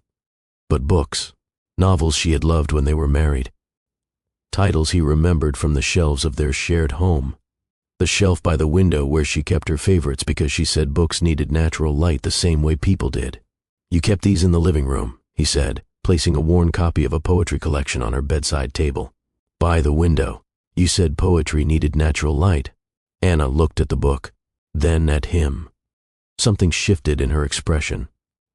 but books, novels she had loved when they were married. Titles he remembered from the shelves of their shared home. The shelf by the window where she kept her favorites because she said books needed natural light the same way people did. "You kept these in the living room," he said, placing a worn copy of a poetry collection on her bedside table. "By the window. You said poetry needed natural light." Anna looked at the book, then at him. Something shifted in her expression.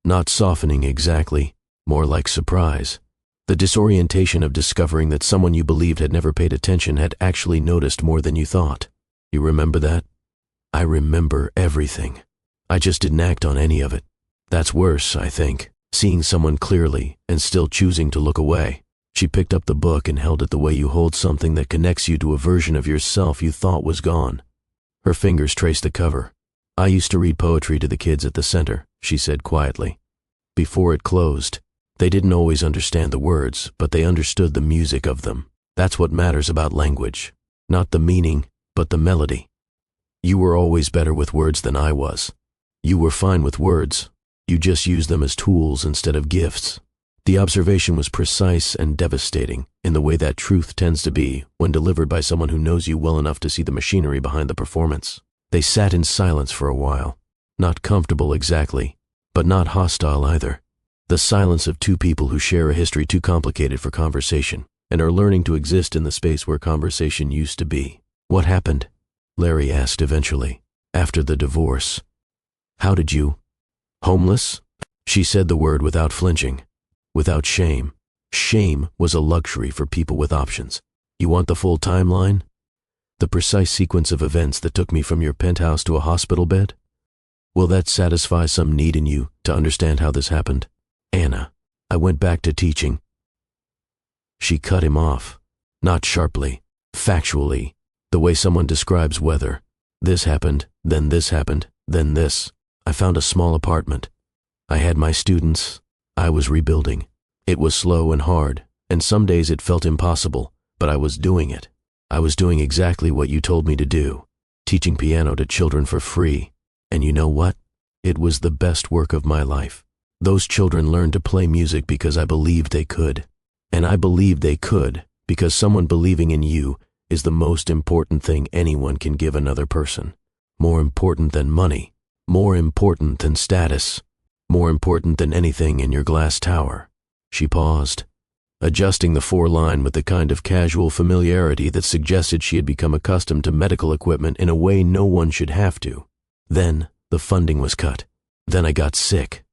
Not softening exactly, more like surprise. The disorientation of discovering that someone you believed had never paid attention had actually noticed more than you thought. "You remember that?" "I remember everything. I just didn't act on any of it. That's worse, I think, seeing someone clearly and still choosing to look away." She picked up the book and held it the way you hold something that connects you to a version of yourself you thought was gone. Her fingers traced the cover. "I used to read poetry to the kids at the center," she said quietly. "Before it closed, they didn't always understand the words, but they understood the music of them. That's what matters about language. Not the meaning, but the melody. You were always better with words than I was. You were fine with words. You just used them as tools instead of gifts." The observation was precise and devastating in the way that truth tends to be when delivered by someone who knows you well enough to see the machinery behind the performance. They sat in silence for a while, not comfortable exactly, but not hostile either. The silence of two people who share a history too complicated for conversation and are learning to exist in the space where conversation used to be. "What happened?" Larry asked eventually, "after the divorce. How did you—" "Homeless?" She said the word without flinching, without shame. Shame was a luxury for people with options. "You want the full timeline? The precise sequence of events that took me from your penthouse to a hospital bed? Will that satisfy some need in you to understand how this happened?" "Anna, I went back to teaching." She cut him off, not sharply, factually, the way someone describes weather. "This happened, then this happened, then this. I found a small apartment. I had my students. I was rebuilding. It was slow and hard, and some days it felt impossible, but I was doing it. I was doing exactly what you told me to do, teaching piano to children for free. And you know what? It was the best work of my life. Those children learned to play music because I believed they could. And I believed they could because someone believing in you is the most important thing anyone can give another person. More important than money, more important than status, more important than anything in your glass tower." She paused, adjusting the four-line with the kind of casual familiarity that suggested she had become accustomed to medical equipment in a way no one should have to. "Then the funding was cut. Then I got sick.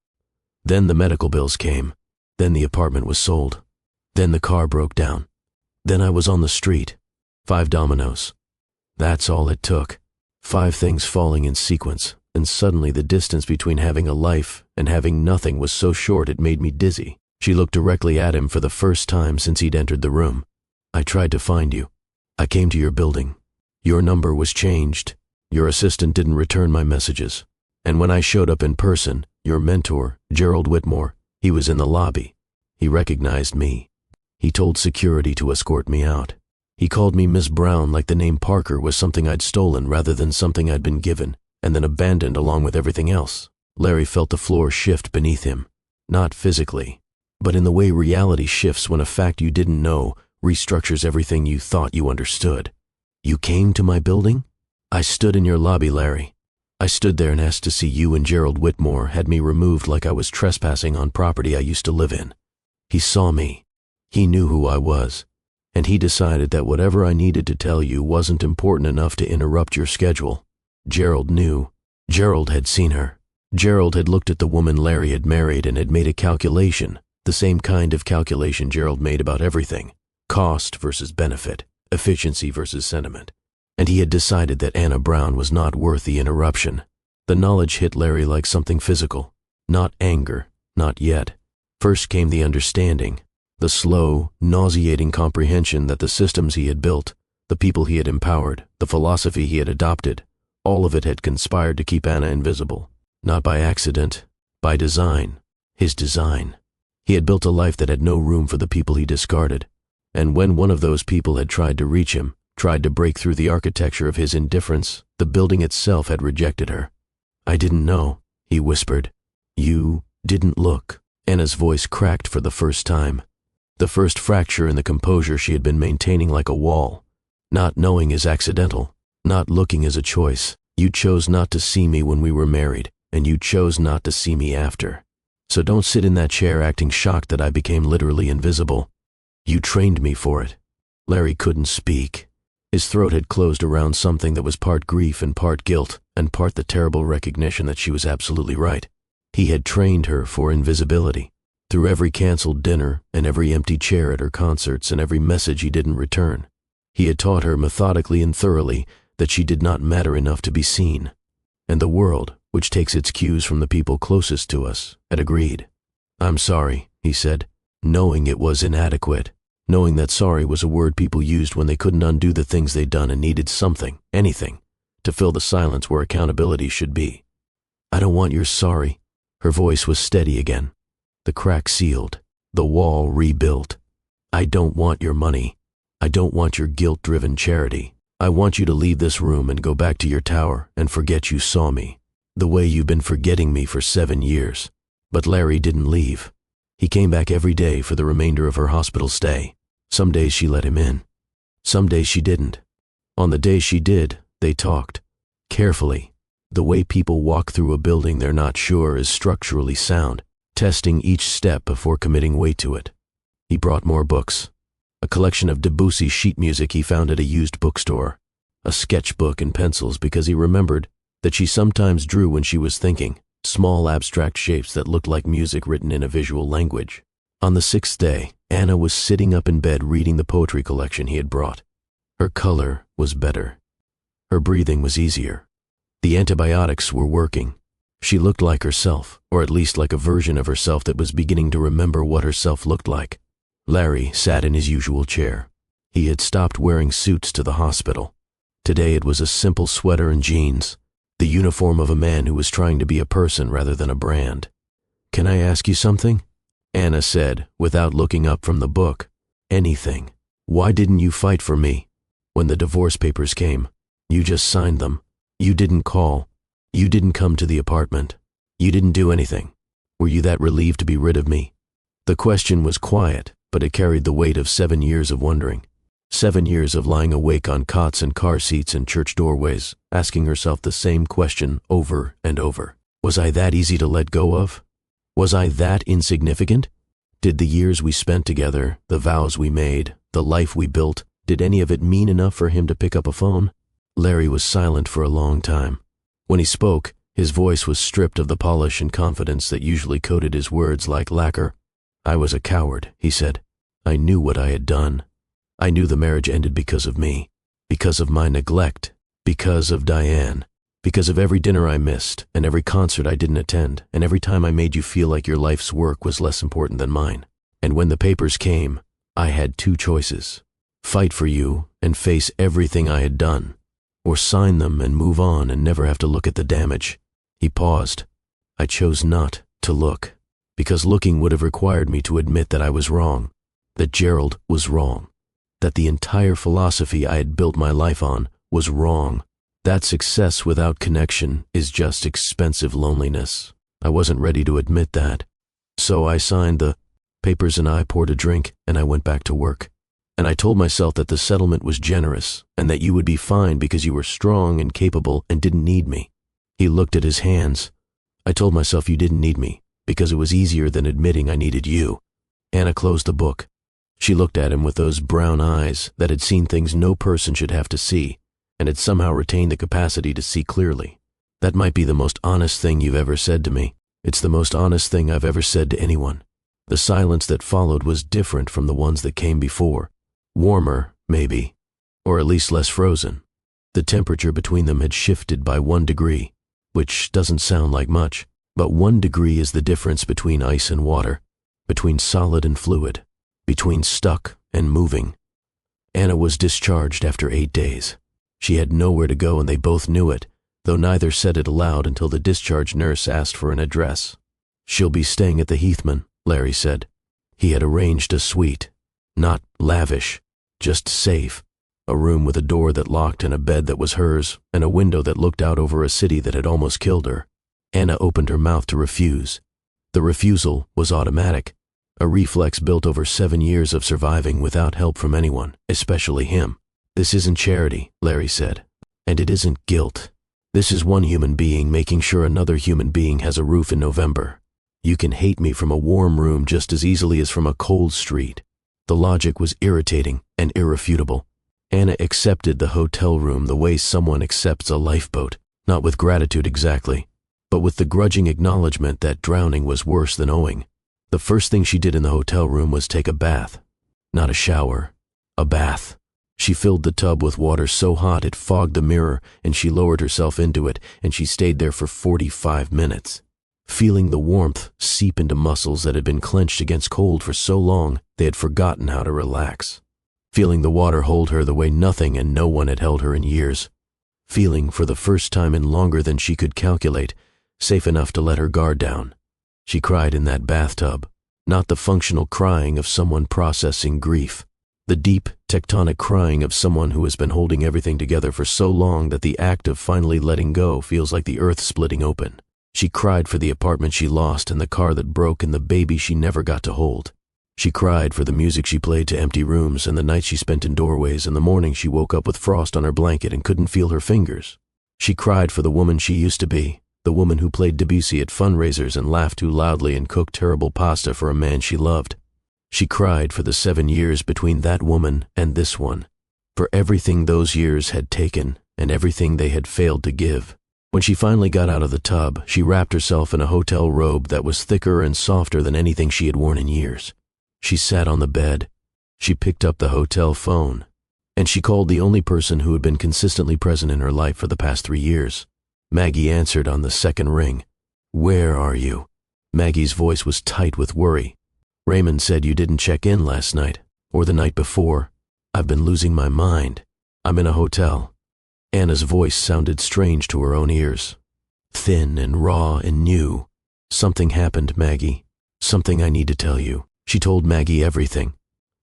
Then the medical bills came. Then the apartment was sold. Then the car broke down. Then I was on the street. 5 dominoes. That's all it took. 5 things falling in sequence, and suddenly the distance between having a life and having nothing was so short it made me dizzy." She looked directly at him for the first time since he'd entered the room. "I tried to find you. I came to your building. Your number was changed. Your assistant didn't return my messages. And when I showed up in person, your mentor, Gerald Whitmore, he was in the lobby. He recognized me. He told security to escort me out. He called me Miss Brown like the name Parker was something I'd stolen rather than something I'd been given, and then abandoned along with everything else." Larry felt the floor shift beneath him, not physically, but in the way reality shifts when a fact you didn't know restructures everything you thought you understood. "You came to my building?" "I stood in your lobby, Larry. I stood there and asked to see you, and Gerald Whitmore had me removed like I was trespassing on property I used to live in. He saw me. He knew who I was, and he decided that whatever I needed to tell you wasn't important enough to interrupt your schedule. Gerald knew. Gerald had seen her. Gerald had looked at the woman Larry had married and had made a calculation, the same kind of calculation Gerald made about everything, cost versus benefit, efficiency versus sentiment. And he had decided that Anna Brown was not worth the interruption. The knowledge hit Larry like something physical, not anger, Not yet. First came the understanding, the slow, nauseating comprehension that the systems he had built, the people he had empowered, the philosophy he had adopted, all of it had conspired to keep Anna invisible. Not by accident, by design. His design. He had built a life that had no room for the people he discarded. And when one of those people had tried to reach him, tried to break through the architecture of his indifference, the building itself had rejected her. "I didn't know," he whispered. "You didn't look." Anna's voice cracked for the first time. The first fracture in the composure she had been maintaining like a wall. "Not knowing is accidental. Not looking is a choice. You chose not to see me when we were married, and you chose not to see me after. So don't sit in that chair acting shocked that I became literally invisible. You trained me for it." Larry couldn't speak. His throat had closed around something that was part grief and part guilt, and part the terrible recognition that she was absolutely right. He had trained her for invisibility. Through every canceled dinner, and every empty chair at her concerts, and every message he didn't return. He had taught her methodically and thoroughly that she did not matter enough to be seen. And the world, which takes its cues from the people closest to us, had agreed. "I'm sorry," he said, knowing it was inadequate, knowing that sorry was a word people used when they couldn't undo the things they'd done and needed something, anything, to fill the silence where accountability should be. "I don't want your sorry." Her voice was steady again. The crack sealed, the wall rebuilt. "I don't want your money. I don't want your guilt-driven charity. I want you to leave this room and go back to your tower and forget you saw me, the way you've been forgetting me for 7 years. But Larry didn't leave. He came back every day for the remainder of her hospital stay. Some days she let him in. Some days she didn't. On the days she did, they talked. Carefully. The way people walk through a building they're not sure is structurally sound, testing each step before committing weight to it. He brought more books. A collection of Debussy sheet music he found at a used bookstore. A sketchbook and pencils because he remembered that she sometimes drew when she was thinking, small abstract shapes that looked like music written in a visual language. On the 6th day, Anna was sitting up in bed reading the poetry collection he had brought. Her color was better. Her breathing was easier. The antibiotics were working. She looked like herself, or at least like a version of herself that was beginning to remember what herself looked like. Larry sat in his usual chair. He had stopped wearing suits to the hospital. Today it was a simple sweater and jeans, the uniform of a man who was trying to be a person rather than a brand. "Can I ask you something?" Anna said, without looking up from the book. "Anything. Why didn't you fight for me? When the divorce papers came, you just signed them. You didn't call. You didn't come to the apartment. You didn't do anything. Were you that relieved to be rid of me?" The question was quiet, but it carried the weight of 7 years of wondering. 7 years of lying awake on cots and car seats and church doorways, asking herself the same question over and over. Was I that easy to let go of? Was I that insignificant? Did the years we spent together, the vows we made, the life we built, did any of it mean enough for him to pick up a phone? Larry was silent for a long time. When he spoke, his voice was stripped of the polish and confidence that usually coated his words like lacquer. "I was a coward," he said. "I knew what I had done. I knew the marriage ended because of me, because of my neglect, because of Diane, because of every dinner I missed, and every concert I didn't attend, and every time I made you feel like your life's work was less important than mine. And when the papers came, I had 2 choices. Fight for you and face everything I had done, or sign them and move on and never have to look at the damage." He paused. "I chose not to look, because looking would have required me to admit that I was wrong, that Gerald was wrong, that the entire philosophy I had built my life on was wrong, that success without connection is just expensive loneliness. I wasn't ready to admit that. So I signed the papers and I poured a drink and I went back to work. And I told myself that the settlement was generous and that you would be fine because you were strong and capable and didn't need me." He looked at his hands. "I told myself you didn't need me because it was easier than admitting I needed you." Anna closed the book. She looked at him with those brown eyes that had seen things no person should have to see, and had somehow retained the capacity to see clearly. "That might be the most honest thing you've ever said to me. It's the most honest thing I've ever said to anyone." The silence that followed was different from the ones that came before. Warmer, maybe, or at least less frozen. The temperature between them had shifted by 1 degree, which doesn't sound like much, But 1 degree is the difference between ice and water, between solid and fluid, between stuck and moving. Anna was discharged after 8 days. She had nowhere to go and they both knew it, though neither said it aloud until the discharge nurse asked for an address. "She'll be staying at the Heathman," Larry said. He had arranged a suite. Not lavish, just safe. A room with a door that locked and a bed that was hers, and a window that looked out over a city that had almost killed her. Anna opened her mouth to refuse. The refusal was automatic, a reflex built over 7 years of surviving without help from anyone, especially him. "This isn't charity," Larry said, "and it isn't guilt. This is one human being making sure another human being has a roof in November. You can hate me from a warm room just as easily as from a cold street." The logic was irritating and irrefutable. Anna accepted the hotel room the way someone accepts a lifeboat, not with gratitude exactly, but with the grudging acknowledgement that drowning was worse than owing. The first thing she did in the hotel room was take a bath. Not a shower, a bath. She filled the tub with water so hot it fogged the mirror, and she lowered herself into it, and she stayed there for 45 minutes. Feeling the warmth seep into muscles that had been clenched against cold for so long they had forgotten how to relax. Feeling the water hold her the way nothing and no one had held her in years. Feeling, for the first time in longer than she could calculate, safe enough to let her guard down. She cried in that bathtub, not the functional crying of someone processing grief, the deep, tectonic crying of someone who has been holding everything together for so long that the act of finally letting go feels like the earth splitting open. She cried for the apartment she lost and the car that broke and the baby she never got to hold. She cried for the music she played to empty rooms and the nights she spent in doorways and the morning she woke up with frost on her blanket and couldn't feel her fingers. She cried for the woman she used to be, the woman who played Debussy at fundraisers and laughed too loudly and cooked terrible pasta for a man she loved. She cried for the 7 years between that woman and this one, for everything those years had taken and everything they had failed to give. When she finally got out of the tub, she wrapped herself in a hotel robe that was thicker and softer than anything she had worn in years. She sat on the bed. She picked up the hotel phone, and she called the only person who had been consistently present in her life for the past 3 years. Maggie answered on the second ring. "Where are you?" Maggie's voice was tight with worry. "Raymond said you didn't check in last night, or the night before. I've been losing my mind. I'm in a hotel." Anna's voice sounded strange to her own ears. Thin and raw and new. "Something happened, Maggie. Something I need to tell you." She told Maggie everything.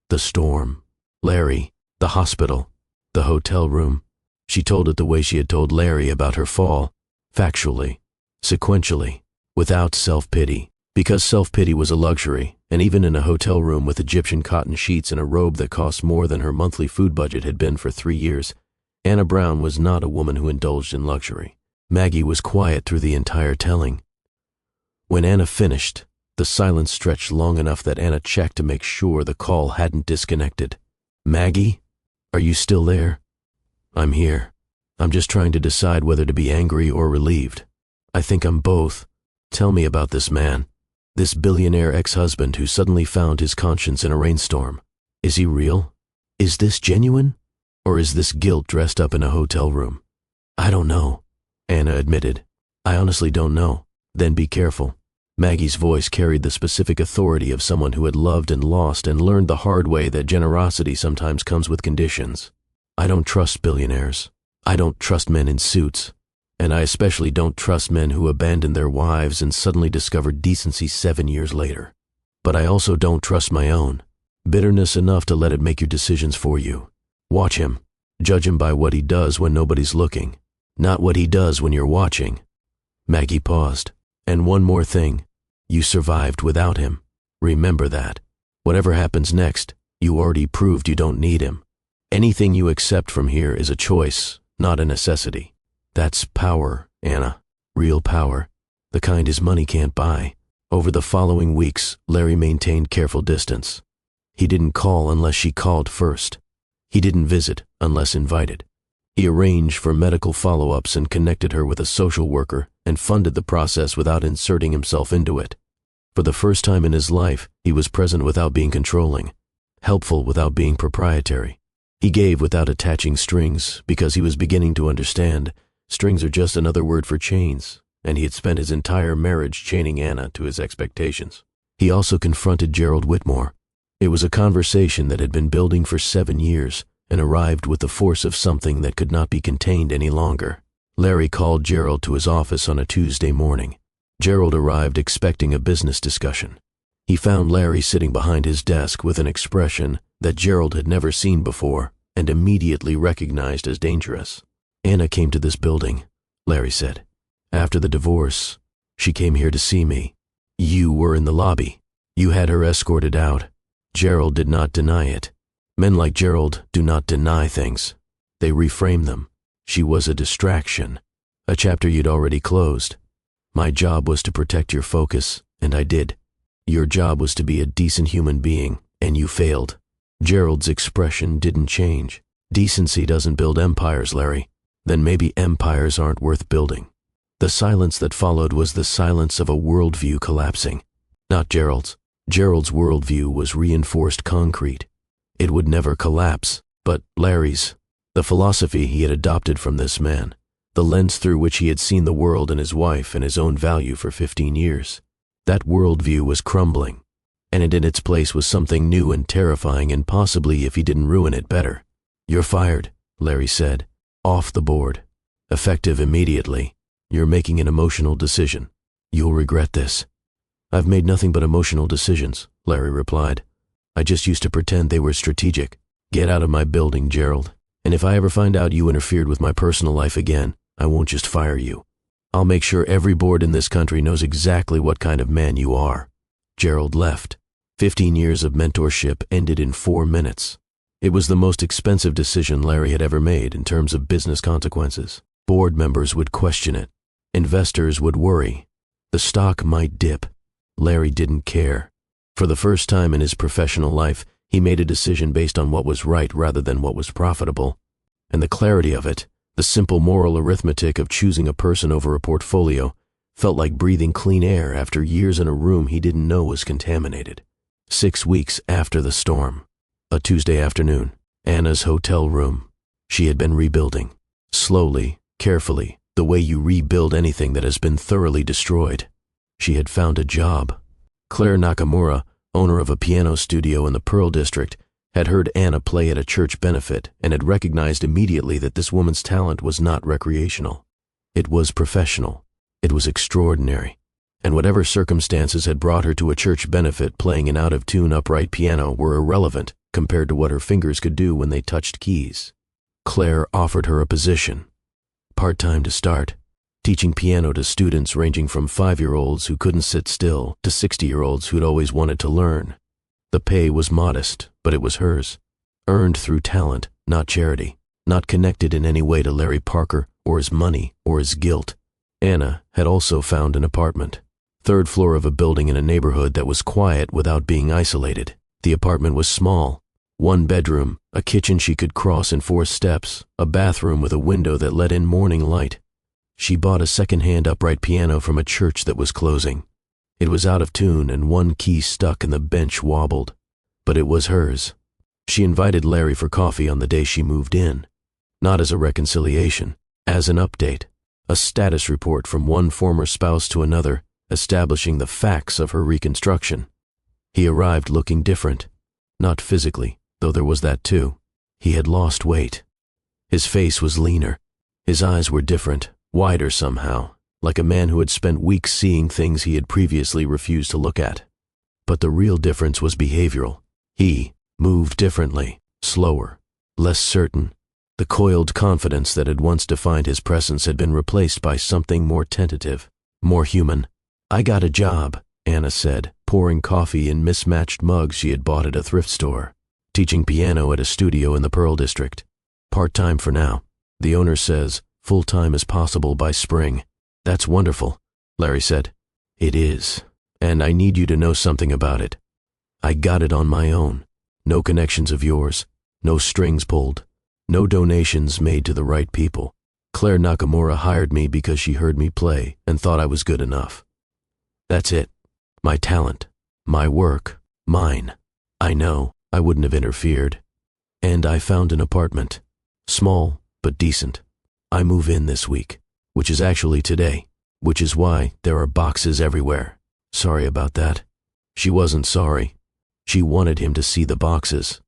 The storm, Larry, the hospital, the hotel room. She told it the way she had told Larry about her fall, factually, sequentially, without self-pity, because self-pity was a luxury, and even in a hotel room with Egyptian cotton sheets and a robe that cost more than her monthly food budget had been for 3 years, Anna Brown was not a woman who indulged in luxury. Maggie was quiet through the entire telling. When Anna finished, the silence stretched long enough that Anna checked to make sure the call hadn't disconnected. "Maggie, are you still there?" "I'm here. I'm just trying to decide whether to be angry or relieved. I think I'm both. Tell me about this man, this billionaire ex-husband who suddenly found his conscience in a rainstorm. Is he real? Is this genuine? Or is this guilt dressed up in a hotel room?" "I don't know," Anna admitted. "I honestly don't know." "Then be careful." Maggie's voice carried the specific authority of someone who had loved and lost and learned the hard way that generosity sometimes comes with conditions. "I don't trust billionaires. I don't trust men in suits. And I especially don't trust men who abandon their wives and suddenly discover decency 7 years later. But I also don't trust my own. Bitterness enough to let it make your decisions for you. Watch him. Judge him by what he does when nobody's looking, not what he does when you're watching." Maggie paused. "And one more thing. You survived without him. Remember that. Whatever happens next, you already proved you don't need him. Anything you accept from here is a choice, not a necessity. That's power, Anna. Real power. The kind his money can't buy." Over the following weeks, Larry maintained careful distance. He didn't call unless she called first. He didn't visit unless invited. He arranged for medical follow-ups and connected her with a social worker and funded the process without inserting himself into it. For the first time in his life, he was present without being controlling, helpful without being proprietary. He gave without attaching strings because he was beginning to understand strings are just another word for chains, and he had spent his entire marriage chaining Anna to his expectations. He also confronted Gerald Whitmore. It was a conversation that had been building for 7 years and arrived with the force of something that could not be contained any longer. Larry called Gerald to his office on a Tuesday morning. Gerald arrived expecting a business discussion. He found Larry sitting behind his desk with an expression that Gerald had never seen before and immediately recognized as dangerous. "Anna came to this building," Larry said. "After the divorce, she came here to see me. You were in the lobby. You had her escorted out." Gerald did not deny it. Men like Gerald do not deny things. They reframe them. "She was a distraction, a chapter you'd already closed. My job was to protect your focus, and I did. Your job was to be a decent human being, and you failed." Gerald's expression didn't change. "Decency doesn't build empires, Larry. Then maybe empires aren't worth building." The silence that followed was the silence of a worldview collapsing. Not Gerald's. Gerald's worldview was reinforced concrete. It would never collapse, but Larry's. The philosophy he had adopted from this man, the lens through which he had seen the world and his wife and his own value for 15 years. That worldview was crumbling, and in its place was something new and terrifying, and possibly, if he didn't ruin it, better. "You're fired," Larry said. "Off the board. Effective immediately. You're making an emotional decision. You'll regret this." "I've made nothing but emotional decisions," Larry replied. "I just used to pretend they were strategic. Get out of my building, Gerald. And if I ever find out you interfered with my personal life again, I won't just fire you. I'll make sure every board in this country knows exactly what kind of man you are." Gerald left. 15 years of mentorship ended in 4 minutes. It was the most expensive decision Larry had ever made in terms of business consequences. Board members would question it. Investors would worry. The stock might dip. Larry didn't care. For the first time in his professional life, he made a decision based on what was right rather than what was profitable. And the clarity of it, the simple moral arithmetic of choosing a person over a portfolio, felt like breathing clean air after years in a room he didn't know was contaminated. 6 weeks after the storm, a Tuesday afternoon, Anna's hotel room. She had been rebuilding. Slowly, carefully, the way you rebuild anything that has been thoroughly destroyed. She had found a job. Claire Nakamura, owner of a piano studio in the Pearl District, had heard Anna play at a church benefit and had recognized immediately that this woman's talent was not recreational. It was professional. It was extraordinary. And whatever circumstances had brought her to a church benefit playing an out-of-tune upright piano were irrelevant compared to what her fingers could do when they touched keys. Claire offered her a position. Part-time to start, teaching piano to students ranging from 5-year-olds who couldn't sit still to 60-year-olds who'd always wanted to learn. The pay was modest, but it was hers. Earned through talent, not charity. Not connected in any way to Larry Parker or his money or his guilt. Anna had also found an apartment. 3rd floor of a building in a neighborhood that was quiet without being isolated. The apartment was small. 1 bedroom, a kitchen she could cross in 4 steps, a bathroom with a window that let in morning light. She bought a second-hand upright piano from a church that was closing. It was out of tune and 1 key stuck and the bench wobbled. But it was hers. She invited Larry for coffee on the day she moved in. Not as a reconciliation, as an update. A status report from one former spouse to another, establishing the facts of her reconstruction. He arrived looking different. Not physically, though there was that too. He had lost weight. His face was leaner. His eyes were different, wider somehow, like a man who had spent weeks seeing things he had previously refused to look at. But the real difference was behavioral. He moved differently, slower, less certain. The coiled confidence that had once defined his presence had been replaced by something more tentative, more human. "I got a job," Anna said, pouring coffee in mismatched mugs she had bought at a thrift store. "Teaching piano at a studio in the Pearl District. Part-time for now. The owner says full-time is possible by spring." "That's wonderful," Larry said. "It is. And I need you to know something about it. I got it on my own. No connections of yours. No strings pulled. No donations made to the right people. Claire Nakamura hired me because she heard me play and thought I was good enough. That's it. My talent. My work. Mine. I know I wouldn't have interfered. And I found an apartment. Small, but decent. I move in this week, which is actually today. Which is why there are boxes everywhere. Sorry about that. She wasn't sorry. She wanted him to see the boxes.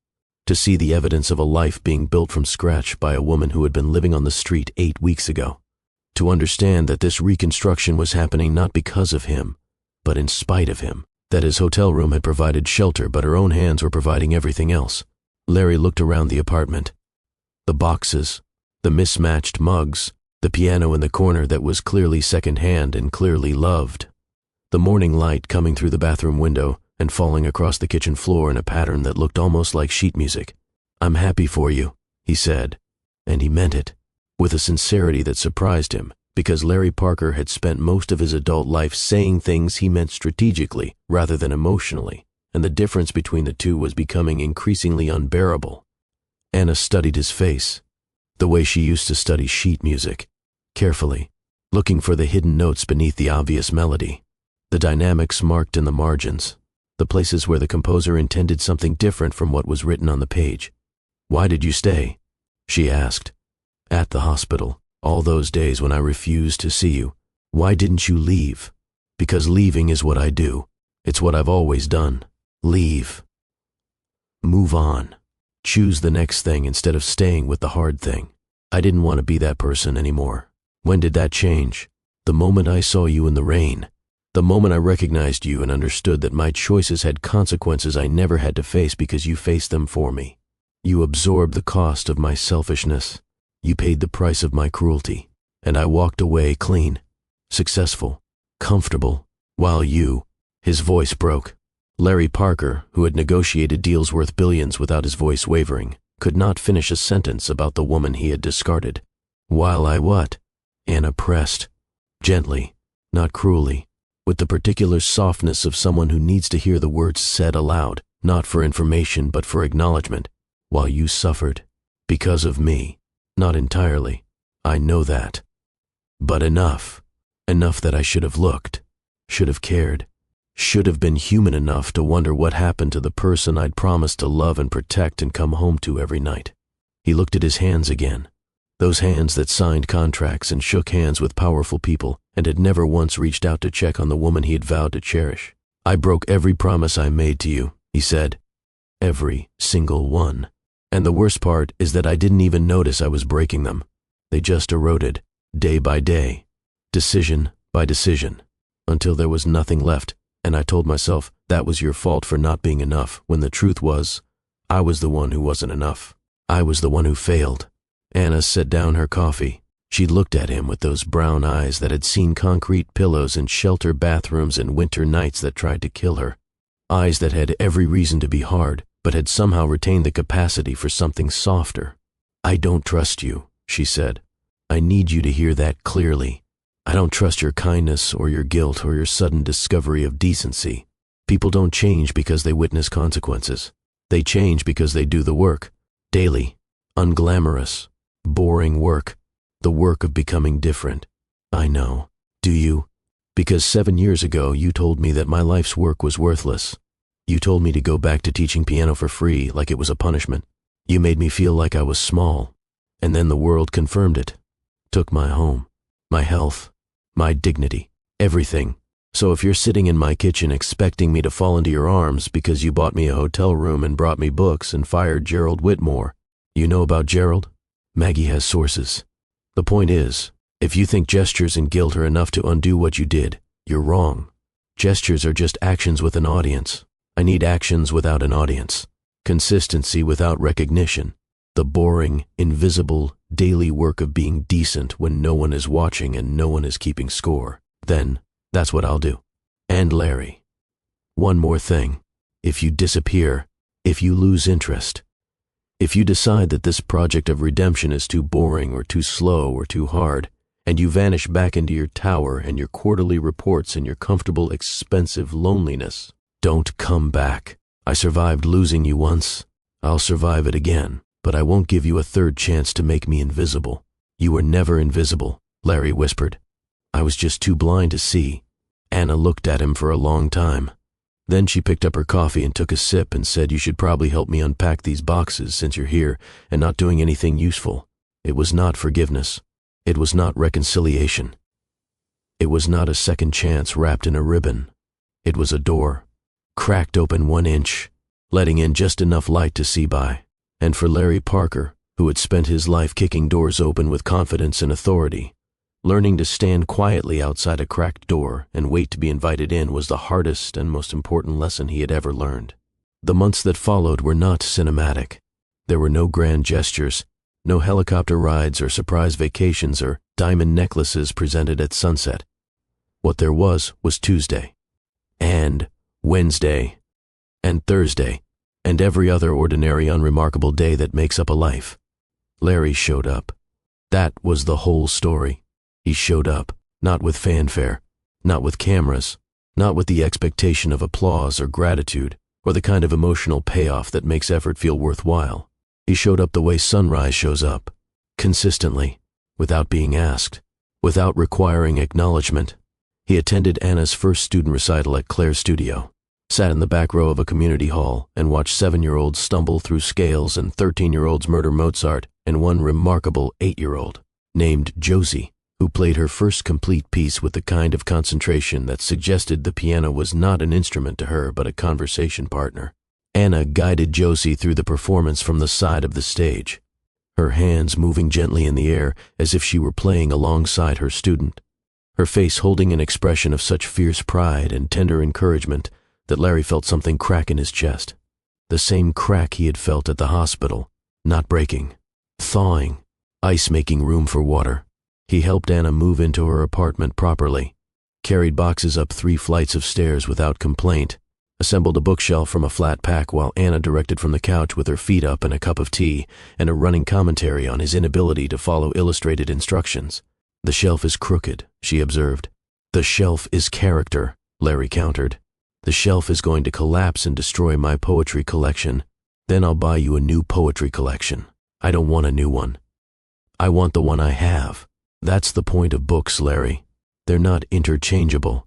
To see the evidence of a life being built from scratch by a woman who had been living on the street 8 weeks ago. To understand that this reconstruction was happening not because of him, but in spite of him. That his hotel room had provided shelter, but her own hands were providing everything else. Larry looked around the apartment. The boxes, the mismatched mugs, the piano in the corner that was clearly second-hand and clearly loved. The morning light coming through the bathroom window and falling across the kitchen floor in a pattern that looked almost like sheet music. "I'm happy for you," he said, and he meant it, with a sincerity that surprised him, because Larry Parker had spent most of his adult life saying things he meant strategically rather than emotionally, and the difference between the two was becoming increasingly unbearable. Anna studied his face, the way she used to study sheet music, carefully, looking for the hidden notes beneath the obvious melody, the dynamics marked in the margins, the places where the composer intended something different from what was written on the page. "Why did you stay?" she asked. "At the hospital, all those days when I refused to see you. Why didn't you leave?" "Because leaving is what I do. It's what I've always done. Leave. Move on. Choose the next thing instead of staying with the hard thing. I didn't want to be that person anymore." "When did that change?" "The moment I saw you in the rain. The moment I recognized you and understood that my choices had consequences I never had to face because you faced them for me. You absorbed the cost of my selfishness. You paid the price of my cruelty. And I walked away clean, successful, comfortable, while you—" His voice broke. Larry Parker, who had negotiated deals worth billions without his voice wavering, could not finish a sentence about the woman he had discarded. "While I what?" Anna pressed, gently, not cruelly, with the particular softness of someone who needs to hear the words said aloud, not for information but for acknowledgement. "While you suffered, because of me. Not entirely, I know that. But enough. Enough that I should have looked, should have cared, should have been human enough to wonder what happened to the person I'd promised to love and protect and come home to every night." He looked at his hands again, those hands that signed contracts and shook hands with powerful people and had never once reached out to check on the woman he had vowed to cherish. "I broke every promise I made to you," he said. "Every single one. And the worst part is that I didn't even notice I was breaking them. They just eroded, day by day, decision by decision, until there was nothing left, and I told myself that was your fault for not being enough, when the truth was, I was the one who wasn't enough. I was the one who failed." Anna set down her coffee. She looked at him with those brown eyes that had seen concrete pillows and shelter bathrooms and winter nights that tried to kill her. Eyes that had every reason to be hard, but had somehow retained the capacity for something softer. "I don't trust you," she said. "I need you to hear that clearly. I don't trust your kindness or your guilt or your sudden discovery of decency. People don't change because they witness consequences. They change because they do the work. Daily, unglamorous, boring work. The work of becoming different. I know. Do you? Because 7 years ago you told me that my life's work was worthless. You told me to go back to teaching piano for free like it was a punishment. You made me feel like I was small. And then the world confirmed it. Took my home, my health, my dignity, everything. So if you're sitting in my kitchen expecting me to fall into your arms because you bought me a hotel room and brought me books and fired Gerald Whitmore, you know about Gerald? Maggie has sources. The point is, if you think gestures and guilt are enough to undo what you did, you're wrong. Gestures are just actions with an audience. I need actions without an audience. Consistency without recognition. The boring, invisible, daily work of being decent when no one is watching and no one is keeping score. Then, that's what I'll do. And Larry. One more thing. If you disappear, if you lose interest, if you decide that this project of redemption is too boring or too slow or too hard, and you vanish back into your tower and your quarterly reports and your comfortable, expensive loneliness, don't come back. I survived losing you once. I'll survive it again, but I won't give you a third chance to make me invisible. You were never invisible, Larry whispered. I was just too blind to see. Anna looked at him for a long time. Then she picked up her coffee and took a sip and said, "You should probably help me unpack these boxes since you're here and not doing anything useful." It was not forgiveness. It was not reconciliation. It was not a second chance wrapped in a ribbon. It was a door, cracked open 1 inch, letting in just enough light to see by. And for Larry Parker, who had spent his life kicking doors open with confidence and authority, learning to stand quietly outside a cracked door and wait to be invited in was the hardest and most important lesson he had ever learned. The months that followed were not cinematic. There were no grand gestures, no helicopter rides or surprise vacations or diamond necklaces presented at sunset. What there was Tuesday, and Wednesday, and Thursday, and every other ordinary, unremarkable day that makes up a life. Larry showed up. That was the whole story. He showed up, not with fanfare, not with cameras, not with the expectation of applause or gratitude, or the kind of emotional payoff that makes effort feel worthwhile. He showed up the way sunrise shows up, consistently, without being asked, without requiring acknowledgement. He attended Anna's first student recital at Claire's studio, sat in the back row of a community hall, and watched 7-year-olds stumble through scales and 13-year-olds murder Mozart, and one remarkable 8-year-old, named Josie, who played her first complete piece with the kind of concentration that suggested the piano was not an instrument to her but a conversation partner. Anna guided Josie through the performance from the side of the stage, her hands moving gently in the air as if she were playing alongside her student, her face holding an expression of such fierce pride and tender encouragement that Larry felt something crack in his chest. The same crack he had felt at the hospital, not breaking, thawing, ice making room for water. He helped Anna move into her apartment properly, carried boxes up 3 flights of stairs without complaint, assembled a bookshelf from a flat pack while Anna directed from the couch with her feet up and a cup of tea and a running commentary on his inability to follow illustrated instructions. "The shelf is crooked," she observed. "The shelf is character," Larry countered. "The shelf is going to collapse and destroy my poetry collection. Then I'll buy you a new poetry collection. I don't want a new one. I want the one I have. That's the point of books, Larry. They're not interchangeable.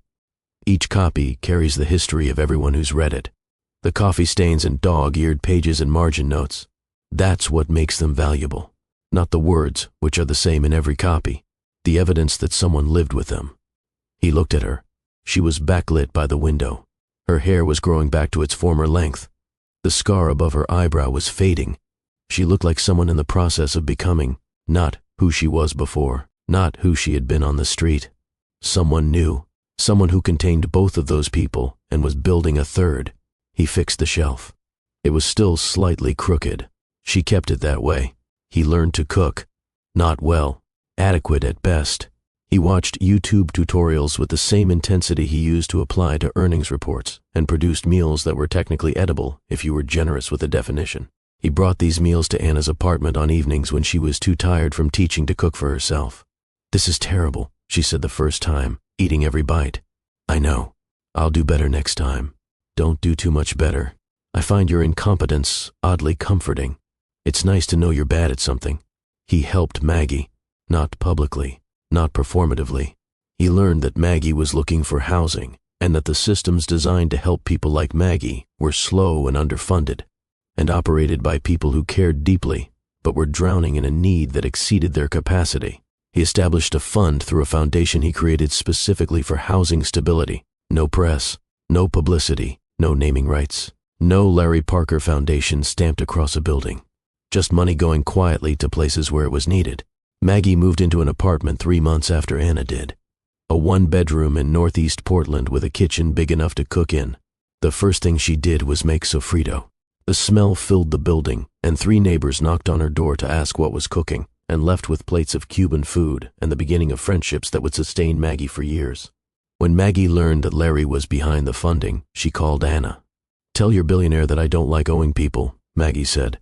Each copy carries the history of everyone who's read it, the coffee stains and dog-eared pages and margin notes. That's what makes them valuable, not the words, which are the same in every copy, the evidence that someone lived with them." He looked at her. She was backlit by the window. Her hair was growing back to its former length. The scar above her eyebrow was fading. She looked like someone in the process of becoming, not who she was before, not who she had been on the street. Someone new, someone who contained both of those people and was building a third. He fixed the shelf. It was still slightly crooked. She kept it that way. He learned to cook. Not well, adequate at best. He watched YouTube tutorials with the same intensity he used to apply to earnings reports and produced meals that were technically edible if you were generous with the definition. He brought these meals to Anna's apartment on evenings when she was too tired from teaching to cook for herself. "This is terrible," she said the first time, eating every bite. "I know. I'll do better next time." "Don't do too much better. I find your incompetence oddly comforting. It's nice to know you're bad at something." He helped Maggie, not publicly, not performatively. He learned that Maggie was looking for housing and that the systems designed to help people like Maggie were slow and underfunded and operated by people who cared deeply but were drowning in a need that exceeded their capacity. He established a fund through a foundation he created specifically for housing stability. No press, no publicity, no naming rights, no Larry Parker Foundation stamped across a building. Just money going quietly to places where it was needed. Maggie moved into an apartment 3 months after Anna did. A 1-bedroom in northeast Portland with a kitchen big enough to cook in. The first thing she did was make sofrito. The smell filled the building, and 3 neighbors knocked on her door to ask what was cooking, and left with plates of Cuban food and the beginning of friendships that would sustain Maggie for years. When Maggie learned that Larry was behind the funding, she called Anna. "Tell your billionaire that I don't like owing people," Maggie said.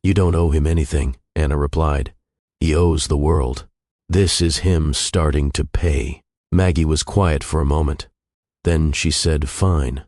"You don't owe him anything," Anna replied. "He owes the world. This is him starting to pay." Maggie was quiet for a moment. Then she said, "Fine.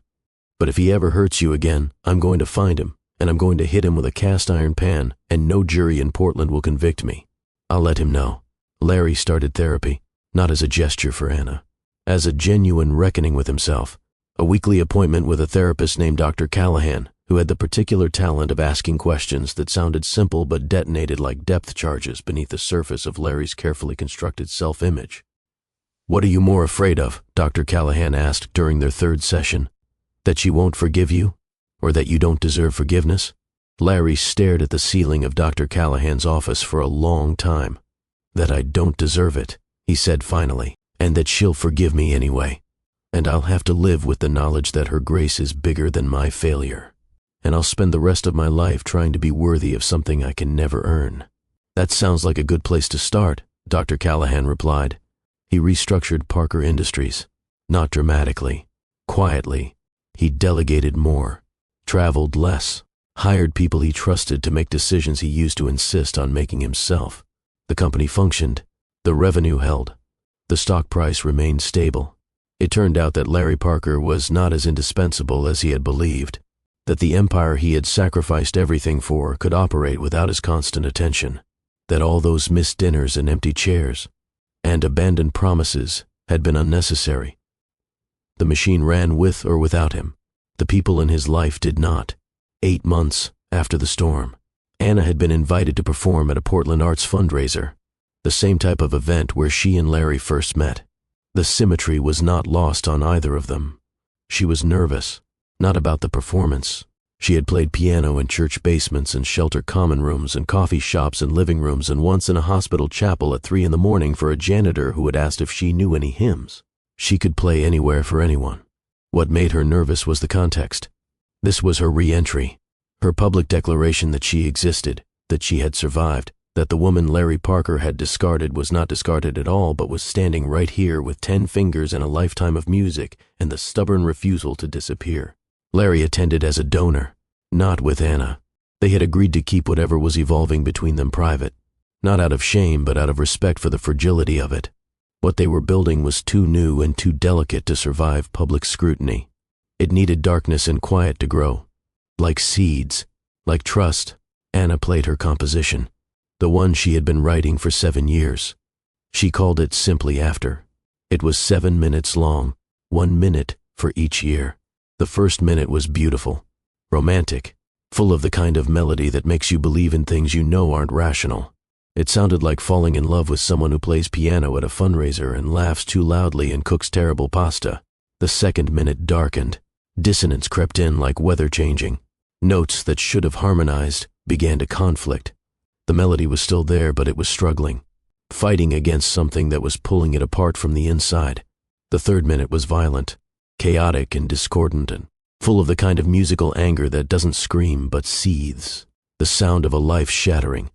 But if he ever hurts you again, I'm going to find him, and I'm going to hit him with a cast iron pan, and no jury in Portland will convict me. I'll let him know." Larry started therapy, not as a gesture for Anna, as a genuine reckoning with himself. A weekly appointment with a therapist named Dr. Callahan, who had the particular talent of asking questions that sounded simple but detonated like depth charges beneath the surface of Larry's carefully constructed self-image. "What are you more afraid of?" Dr. Callahan asked during their third session. "That she won't forgive you? Or that you don't deserve forgiveness?" Larry stared at the ceiling of Dr. Callahan's office for a long time. "That I don't deserve it," he said finally, "and that she'll forgive me anyway. And I'll have to live with the knowledge that her grace is bigger than my failure. And I'll spend the rest of my life trying to be worthy of something I can never earn." "That sounds like a good place to start," Dr. Callahan replied. He restructured Parker Industries. Not dramatically. Quietly. He delegated more. Traveled less. Hired people he trusted to make decisions he used to insist on making himself. The company functioned. The revenue held. The stock price remained stable. It turned out that Larry Parker was not as indispensable as he had believed, that the empire he had sacrificed everything for could operate without his constant attention, that all those missed dinners and empty chairs and abandoned promises had been unnecessary. The machine ran with or without him. The people in his life did not. 8 months after the storm, Anna had been invited to perform at a Portland Arts fundraiser, the same type of event where she and Larry first met. The symmetry was not lost on either of them. She was nervous, not about the performance. She had played piano in church basements and shelter common rooms and coffee shops and living rooms, and once in a hospital chapel at 3 a.m. for a janitor who had asked if she knew any hymns. She could play anywhere for anyone. What made her nervous was the context. This was her re-entry, her public declaration that she existed, that she had survived, that the woman Larry Parker had discarded was not discarded at all, but was standing right here with 10 fingers and a lifetime of music and the stubborn refusal to disappear. Larry attended as a donor, not with Anna. They had agreed to keep whatever was evolving between them private, not out of shame but out of respect for the fragility of it. What they were building was too new and too delicate to survive public scrutiny. It needed darkness and quiet to grow. Like seeds, like trust, Anna played her composition, the one she had been writing for 7 years. She called it Simply After. It was 7 minutes long, 1 minute for each year. The first minute was beautiful, romantic, full of the kind of melody that makes you believe in things you know aren't rational. It sounded like falling in love with someone who plays piano at a fundraiser and laughs too loudly and cooks terrible pasta. The second minute darkened. Dissonance crept in like weather changing. Notes that should have harmonized began to conflict. The melody was still there, but it was struggling, fighting against something that was pulling it apart from the inside. The third minute was violent, chaotic and discordant, and full of the kind of musical anger that doesn't scream but seethes. The sound of a life shattering,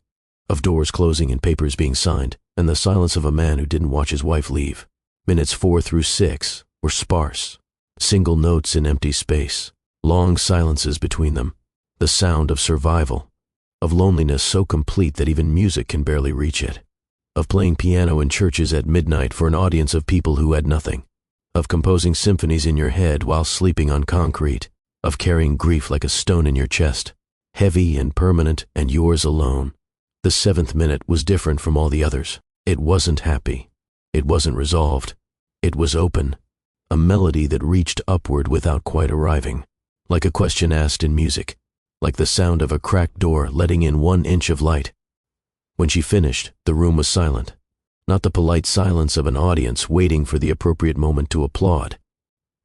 of doors closing and papers being signed, and the silence of a man who didn't watch his wife leave. Minutes 4 through 6 were sparse, single notes in empty space, long silences between them, the sound of survival, of loneliness so complete that even music can barely reach it, of playing piano in churches at midnight for an audience of people who had nothing, of composing symphonies in your head while sleeping on concrete, of carrying grief like a stone in your chest, heavy and permanent and yours alone. The 7th minute was different from all the others. It wasn't happy. It wasn't resolved. It was open, a melody that reached upward without quite arriving, like a question asked in music, like the sound of a cracked door letting in 1 inch of light. When she finished, the room was silent, not the polite silence of an audience waiting for the appropriate moment to applaud,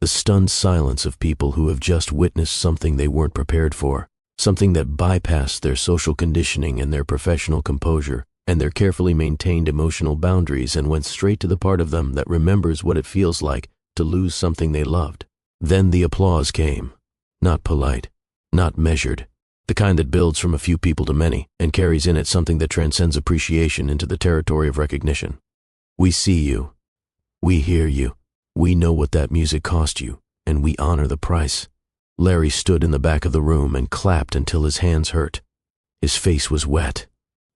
the stunned silence of people who have just witnessed something they weren't prepared for, something that bypassed their social conditioning and their professional composure and their carefully maintained emotional boundaries and went straight to the part of them that remembers what it feels like to lose something they loved. Then the applause came, not polite, not measured, the kind that builds from a few people to many and carries in it something that transcends appreciation into the territory of recognition. We see you. We hear you. We know what that music cost you, and we honor the price. Larry stood in the back of the room and clapped until his hands hurt. His face was wet.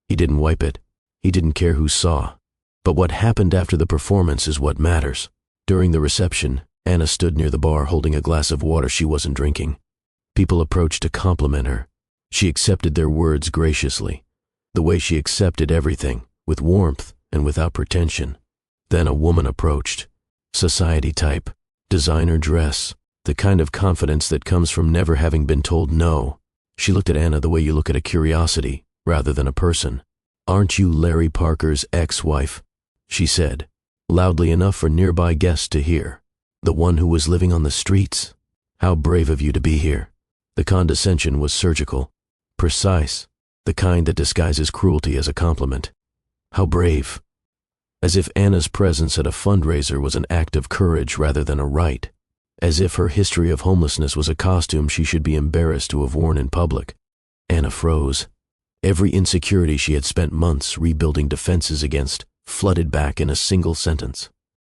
He didn't wipe it. He didn't care who saw. But what happened after the performance is what matters. During the reception, Anna stood near the bar holding a glass of water she wasn't drinking. People approached to compliment her. She accepted their words graciously, the way she accepted everything, with warmth and without pretension. Then a woman approached. Society type, designer dress, the kind of confidence that comes from never having been told no. She looked at Anna the way you look at a curiosity, rather than a person. "Aren't you Larry Parker's ex-wife?" she said. loudly enough for nearby guests to hear. The one who was living on the streets? How brave of you to be here. The condescension was surgical, precise, the kind that disguises cruelty as a compliment. How brave. As if Anna's presence at a fundraiser was an act of courage rather than a right. As if her history of homelessness was a costume she should be embarrassed to have worn in public. Anna froze. Every insecurity she had spent months rebuilding defenses against flooded back in a single sentence.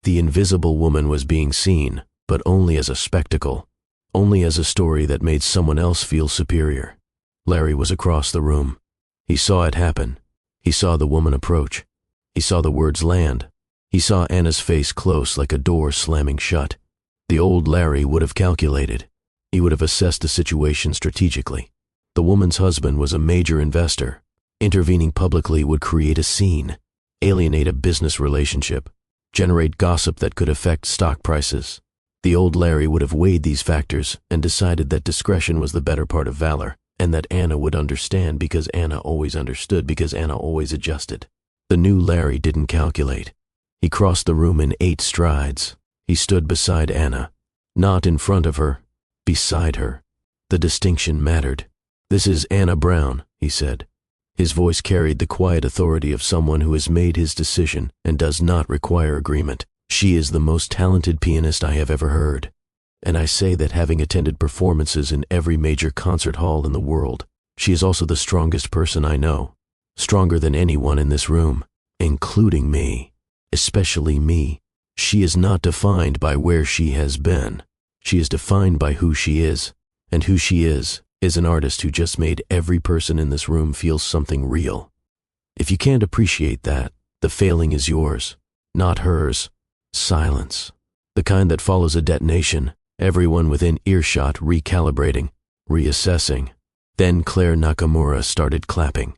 The invisible woman was being seen, but only as a spectacle, only as a story that made someone else feel superior. Larry was across the room. He saw it happen. He saw the woman approach. He saw the words land. He saw Anna's face close like a door slamming shut. The old Larry would have calculated. He would have assessed the situation strategically. The woman's husband was a major investor. Intervening publicly would create a scene, alienate a business relationship, generate gossip that could affect stock prices. The old Larry would have weighed these factors and decided that discretion was the better part of valor, and that Anna would understand because Anna always understood, because Anna always adjusted. The new Larry didn't calculate. He crossed the room in 8 strides. He stood beside Anna, not in front of her, beside her. The distinction mattered. "This is Anna Brown," he said. His voice carried the quiet authority of someone who has made his decision and does not require agreement. "She is the most talented pianist I have ever heard. And I say that having attended performances in every major concert hall in the world, she is also the strongest person I know. Stronger than anyone in this room, including me, especially me. She is not defined by where she has been. She is defined by who she is, and who she is an artist who just made every person in this room feel something real. If you can't appreciate that, the failing is yours, not hers." Silence. The kind that follows a detonation, everyone within earshot recalibrating, reassessing. Then Claire Nakamura started clapping.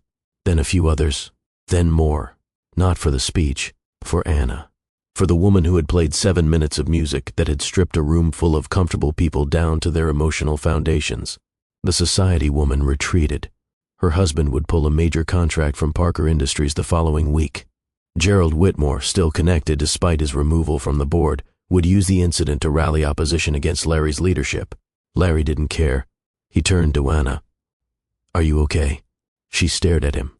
Then a few others. Then more. Not for the speech, for Anna. For the woman who had played 7 minutes of music that had stripped a room full of comfortable people down to their emotional foundations. The society woman retreated. Her husband would pull a major contract from Parker Industries the following week. Gerald Whitmore, still connected despite his removal from the board, would use the incident to rally opposition against Larry's leadership. Larry didn't care. He turned to Anna. "Are you okay?" She stared at him.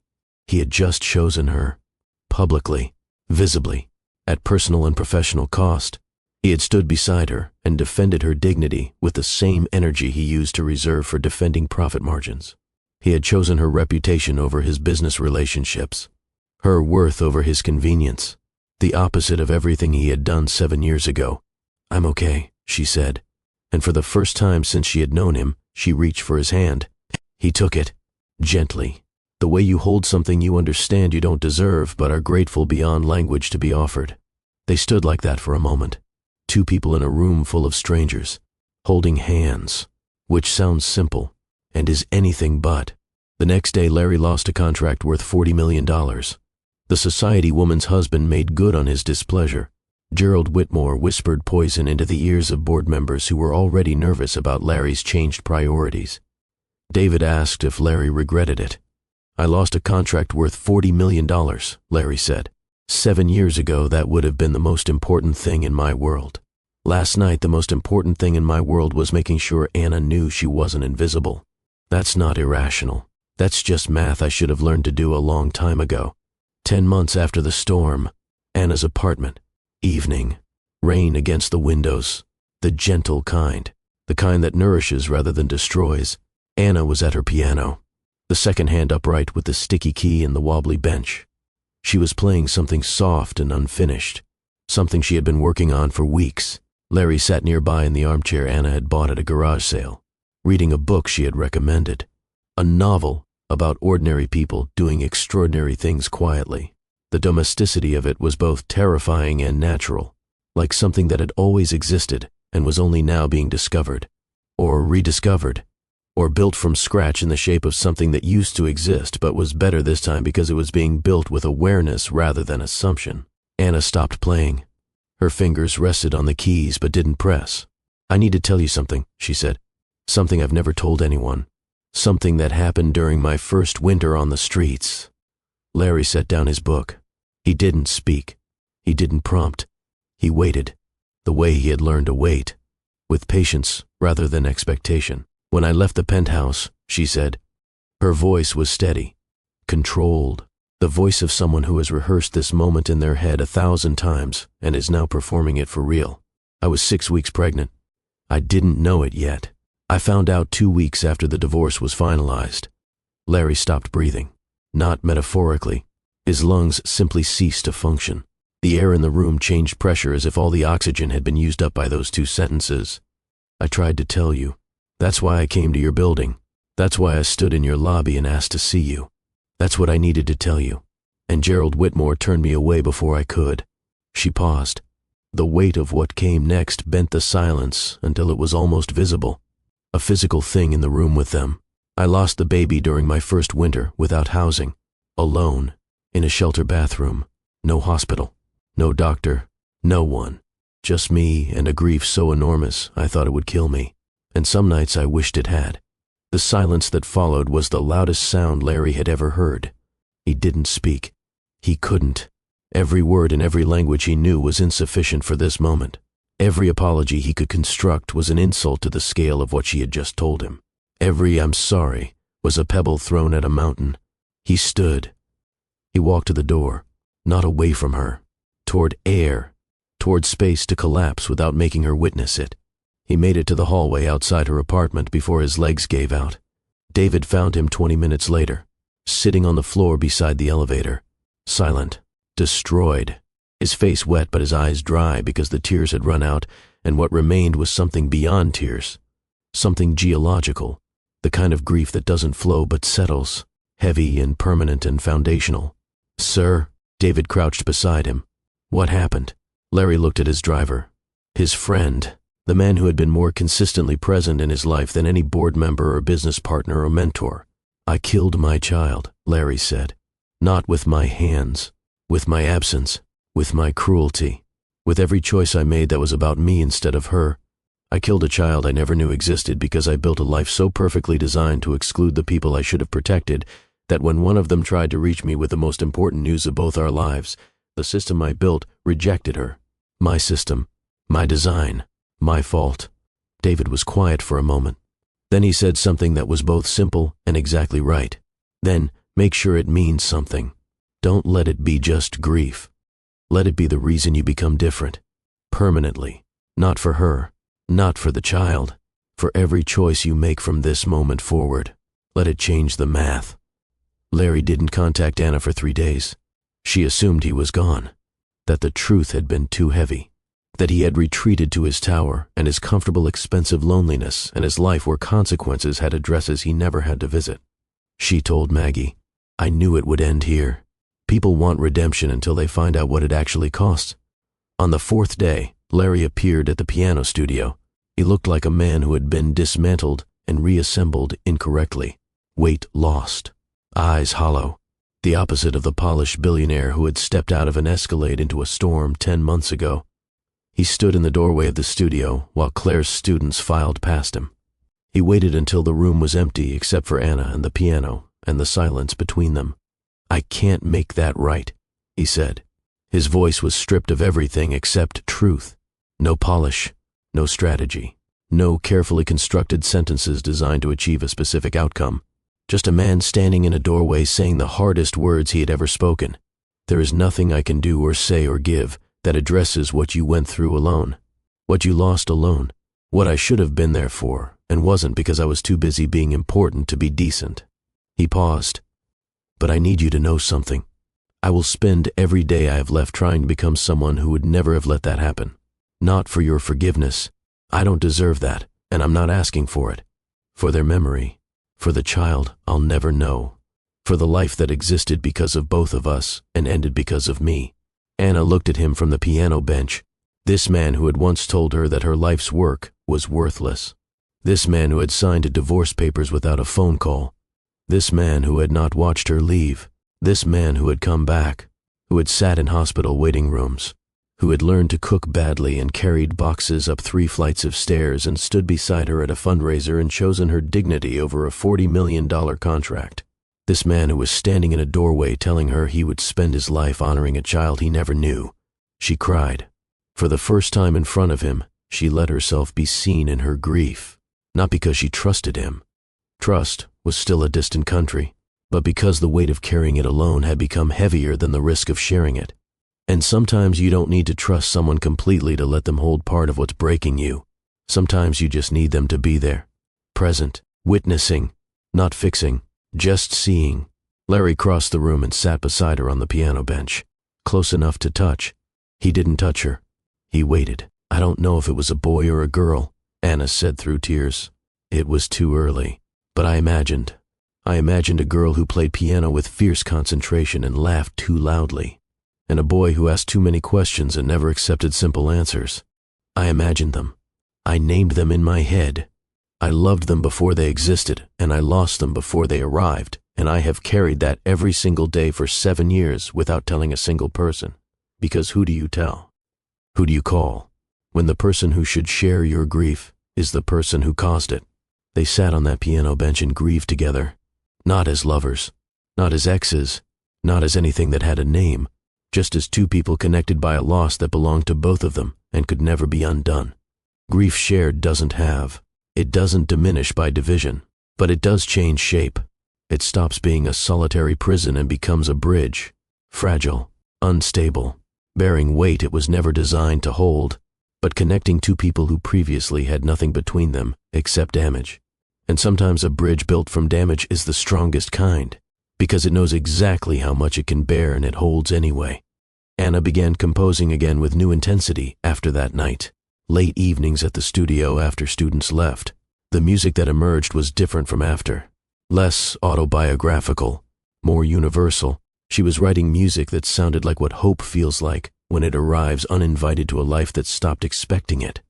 He had just chosen her. Publicly, visibly, at personal and professional cost. He had stood beside her and defended her dignity with the same energy he used to reserve for defending profit margins. He had chosen her reputation over his business relationships, her worth over his convenience, the opposite of everything he had done 7 years ago. "I'm okay," she said, and for the first time since she had known him, she reached for his hand. He took it, gently, the way you hold something you understand you don't deserve but are grateful beyond language to be offered. They stood like that for a moment. 2 people in a room full of strangers, holding hands, which sounds simple, and is anything but. The next day Larry lost a contract worth $40 million. The society woman's husband made good on his displeasure. Gerald Whitmore whispered poison into the ears of board members who were already nervous about Larry's changed priorities. David asked if Larry regretted it. "I lost a contract worth $40 million, Larry said. 7 years ago that would have been the most important thing in my world. Last night the most important thing in my world was making sure Anna knew she wasn't invisible. That's not irrational. That's just math I should have learned to do a long time ago." 10 months after the storm, Anna's apartment, evening, rain against the windows, the gentle kind, the kind that nourishes rather than destroys. Anna was at her piano, the second hand upright with the sticky key and the wobbly bench. She was playing something soft and unfinished, something she had been working on for weeks. Larry sat nearby in the armchair Anna had bought at a garage sale, reading a book she had recommended, a novel about ordinary people doing extraordinary things quietly. The domesticity of it was both terrifying and natural, like something that had always existed and was only now being discovered, or rediscovered, or built from scratch in the shape of something that used to exist but was better this time because it was being built with awareness rather than assumption. Anna stopped playing. Her fingers rested on the keys but didn't press. "I need to tell you something," she said. "Something I've never told anyone. Something that happened during my first winter on the streets." Larry set down his book. He didn't speak. He didn't prompt. He waited, the way he had learned to wait, with patience rather than expectation. When I left the penthouse, she said. Her voice was steady, controlled, the voice of someone who has rehearsed this moment in their head 1,000 times and is now performing it for real. I was 6 weeks pregnant. I didn't know it yet. I found out 2 weeks after the divorce was finalized. Larry stopped breathing. Not metaphorically. His lungs simply ceased to function. The air in the room changed pressure as if all the oxygen had been used up by those 2 sentences. I tried to tell you. That's why I came to your building. That's why I stood in your lobby and asked to see you. That's what I needed to tell you. And Gerald Whitmore turned me away before I could. She paused. The weight of what came next bent the silence until it was almost visible. A physical thing in the room with them. I lost the baby during my first winter without housing. Alone. In a shelter bathroom. No hospital. No doctor. No one. Just me and a grief so enormous I thought it would kill me. And some nights I wished it had. The silence that followed was the loudest sound Larry had ever heard. He didn't speak. He couldn't. Every word in every language he knew was insufficient for this moment. Every apology he could construct was an insult to the scale of what she had just told him. Every "I'm sorry" was a pebble thrown at a mountain. He stood. He walked to the door, not away from her, toward air, toward space to collapse without making her witness it. He made it to the hallway outside her apartment before his legs gave out. David found him 20 minutes later, sitting on the floor beside the elevator, silent, destroyed, his face wet but his eyes dry because the tears had run out, and what remained was something beyond tears, something geological, the kind of grief that doesn't flow but settles, heavy and permanent and foundational. "Sir," David crouched beside him. "What happened?" Larry looked at his driver, his friend, the man who had been more consistently present in his life than any board member or business partner or mentor. "I killed my child," Larry said. "Not with my hands, with my absence, with my cruelty, with every choice I made that was about me instead of her. I killed a child I never knew existed because I built a life so perfectly designed to exclude the people I should have protected that when one of them tried to reach me with the most important news of both our lives, the system I built rejected her. My system, my design, my fault." David was quiet for a moment. Then he said something that was both simple and exactly right. "Then make sure it means something. Don't let it be just grief. Let it be the reason you become different. Permanently. Not for her. Not for the child. For every choice you make from this moment forward. Let it change the math." Larry didn't contact Anna for 3 days. She assumed he was gone. That the truth had been too heavy. That he had retreated to his tower and his comfortable, expensive loneliness and his life where consequences had addresses he never had to visit. She told Maggie, "I knew it would end here. People want redemption until they find out what it actually costs." On the 4th day, Larry appeared at the piano studio. He looked like a man who had been dismantled and reassembled incorrectly. Weight lost. Eyes hollow. The opposite of the polished billionaire who had stepped out of an Escalade into a storm 10 months ago. He stood in the doorway of the studio while Claire's students filed past him. He waited until the room was empty except for Anna and the piano and the silence between them. "I can't make that right," he said. His voice was stripped of everything except truth. No polish, no strategy, no carefully constructed sentences designed to achieve a specific outcome. Just a man standing in a doorway saying the hardest words he had ever spoken. "There is nothing I can do or say or give that addresses what you went through alone, what you lost alone, what I should have been there for and wasn't because I was too busy being important to be decent." He paused. "But I need you to know something. I will spend every day I have left trying to become someone who would never have let that happen. Not for your forgiveness. I don't deserve that, and I'm not asking for it. For their memory. For the child I'll never know. For the life that existed because of both of us and ended because of me." Anna looked at him from the piano bench. This man who had once told her that her life's work was worthless. This man who had signed divorce papers without a phone call. This man who had not watched her leave. This man who had come back. Who had sat in hospital waiting rooms. Who had learned to cook badly and carried boxes up 3 flights of stairs and stood beside her at a fundraiser and chosen her dignity over a $40 million contract. This man who was standing in a doorway telling her he would spend his life honoring a child he never knew. She cried. For the first time in front of him, she let herself be seen in her grief, not because she trusted him. Trust was still a distant country, but because the weight of carrying it alone had become heavier than the risk of sharing it. And sometimes you don't need to trust someone completely to let them hold part of what's breaking you. Sometimes you just need them to be there, present, witnessing, not fixing, just seeing. Larry crossed the room and sat beside her on the piano bench, close enough to touch. He didn't touch her. He waited. I don't know if it was a boy or a girl, Anna said through tears. It was too early, but I imagined a girl who played piano with fierce concentration and laughed too loudly, and a boy who asked too many questions and never accepted simple answers. I imagined them. I named them in my head. I loved them before they existed, and I lost them before they arrived, and I have carried that every single day for 7 years without telling a single person. Because who do you tell? Who do you call when the person who should share your grief is the person who caused it? They sat on that piano bench and grieved together, not as lovers, not as exes, not as anything that had a name, just as two people connected by a loss that belonged to both of them and could never be undone. Grief shared doesn't diminish by division, but it does change shape. It stops being a solitary prison and becomes a bridge, fragile, unstable, bearing weight it was never designed to hold, but connecting two people who previously had nothing between them except damage. And sometimes a bridge built from damage is the strongest kind, because it knows exactly how much it can bear and it holds anyway. Anna began composing again with new intensity after that night. Late evenings at the studio after students left. The music that emerged was different from after. Less autobiographical, more universal. She was writing music that sounded like what hope feels like when it arrives uninvited to a life that stopped expecting it.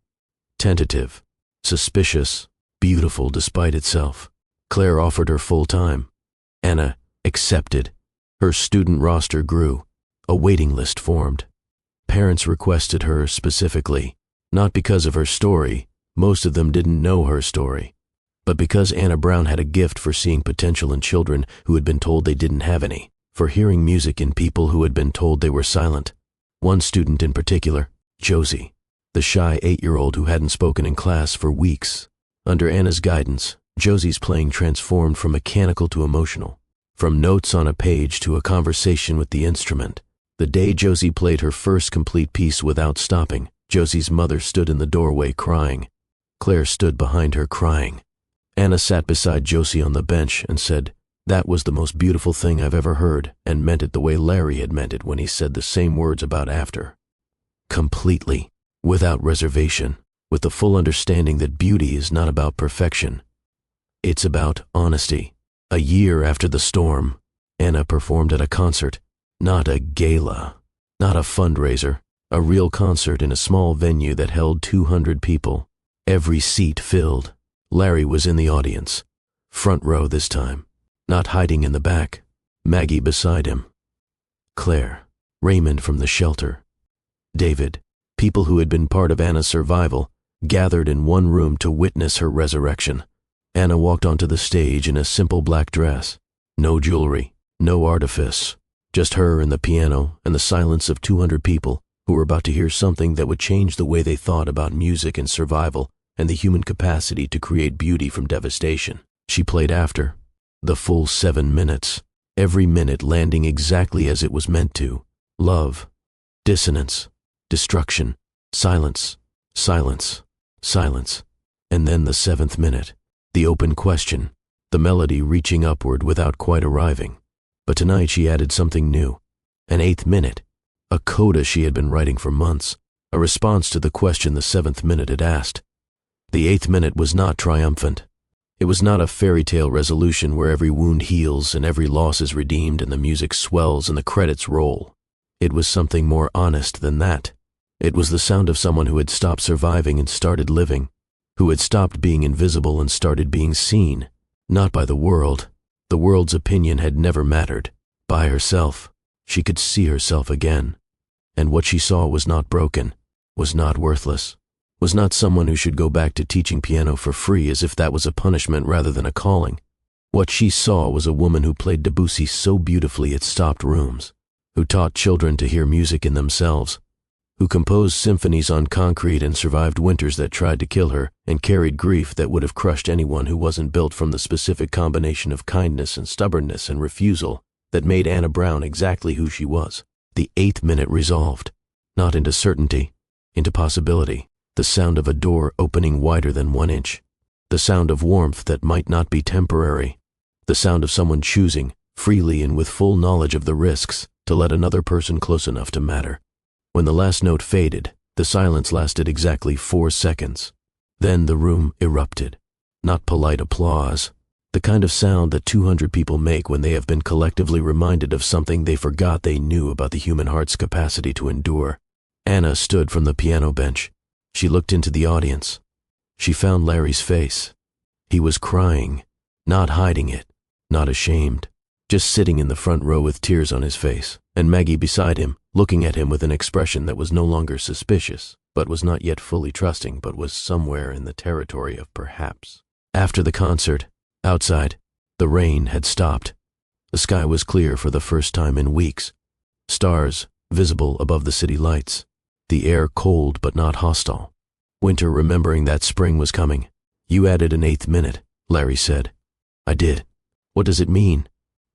Tentative, suspicious, beautiful despite itself. Claire offered her full time. Anna accepted. Her student roster grew. A waiting list formed. Parents requested her specifically, not because of her story, most of them didn't know her story, but because Anna Brown had a gift for seeing potential in children who had been told they didn't have any, for hearing music in people who had been told they were silent. One student in particular, Josie, the shy 8-year-old who hadn't spoken in class for weeks. Under Anna's guidance, Josie's playing transformed from mechanical to emotional, from notes on a page to a conversation with the instrument. The day Josie played her first complete piece without stopping, Josie's mother stood in the doorway crying. Claire stood behind her crying. Anna sat beside Josie on the bench and said, "That was the most beautiful thing I've ever heard," and meant it the way Larry had meant it when he said the same words about after. Completely, without reservation, with the full understanding that beauty is not about perfection. It's about honesty. A year after the storm, Anna performed at a concert, not a gala, not a fundraiser, a real concert in a small venue that held 200 people. Every seat filled. Larry was in the audience, front row this time, not hiding in the back. Maggie beside him. Claire, Raymond from the shelter, David, people who had been part of Anna's survival, gathered in one room to witness her resurrection. Anna walked onto the stage in a simple black dress. No jewelry, no artifice, just her and the piano and the silence of 200 people who were about to hear something that would change the way they thought about music and survival and the human capacity to create beauty from devastation. She played after, the full 7 minutes, every minute landing exactly as it was meant to. Love, dissonance, destruction, silence, silence, silence. And then the 7th minute, the open question, the melody reaching upward without quite arriving. But tonight she added something new, an 8th minute, a coda she had been writing for months, a response to the question the 7th minute had asked. The 8th minute was not triumphant. It was not a fairy tale resolution where every wound heals and every loss is redeemed and the music swells and the credits roll. It was something more honest than that. It was the sound of someone who had stopped surviving and started living, who had stopped being invisible and started being seen, not by the world. The world's opinion had never mattered. By herself, she could see herself again. And what she saw was not broken, was not worthless, was not someone who should go back to teaching piano for free as if that was a punishment rather than a calling. What she saw was a woman who played Debussy so beautifully it stopped rooms, who taught children to hear music in themselves, who composed symphonies on concrete and survived winters that tried to kill her and carried grief that would have crushed anyone who wasn't built from the specific combination of kindness and stubbornness and refusal that made Anna Brown exactly who she was. The 8th minute resolved, not into certainty, into possibility, the sound of a door opening wider than 1 inch, the sound of warmth that might not be temporary, the sound of someone choosing, freely and with full knowledge of the risks, to let another person close enough to matter. When the last note faded, the silence lasted exactly 4 seconds. Then the room erupted. Not polite applause, the kind of sound that 200 people make when they have been collectively reminded of something they forgot they knew about the human heart's capacity to endure. Anna stood from the piano bench. She looked into the audience. She found Larry's face. He was crying, not hiding it, not ashamed, just sitting in the front row with tears on his face, and Maggie beside him, looking at him with an expression that was no longer suspicious, but was not yet fully trusting, but was somewhere in the territory of perhaps. After the concert, outside, the rain had stopped. The sky was clear for the first time in weeks. Stars visible above the city lights. The air cold but not hostile. Winter remembering that spring was coming. "You added an 8th minute," Larry said. "I did. What does it mean?"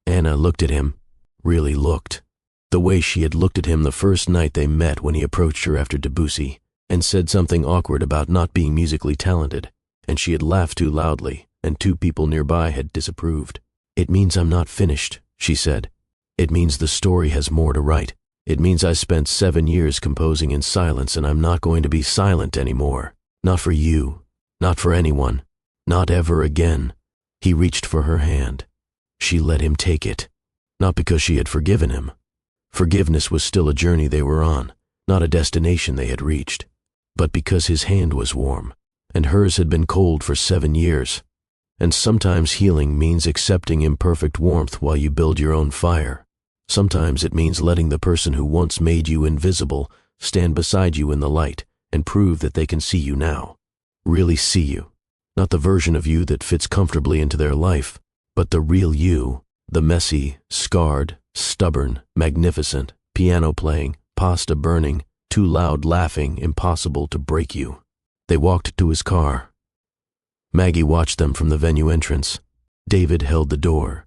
Anna looked at him, really looked. The way she had looked at him the first night they met when he approached her after Debussy and said something awkward about not being musically talented, and she had laughed too loudly, and 2 people nearby had disapproved. "It means I'm not finished," she said. "It means the story has more to write. It means I spent 7 years composing in silence, and I'm not going to be silent anymore. Not for you, not for anyone, not ever again." He reached for her hand. She let him take it, not because she had forgiven him. Forgiveness was still a journey they were on, not a destination they had reached, but because his hand was warm, and hers had been cold for 7 years. And sometimes healing means accepting imperfect warmth while you build your own fire. Sometimes it means letting the person who once made you invisible stand beside you in the light and prove that they can see you now. Really see you. Not the version of you that fits comfortably into their life, but the real you, the messy, scarred, stubborn, magnificent, piano playing, pasta burning, too loud laughing, impossible to break you. They walked to his car. Maggie watched them from the venue entrance. David held the door.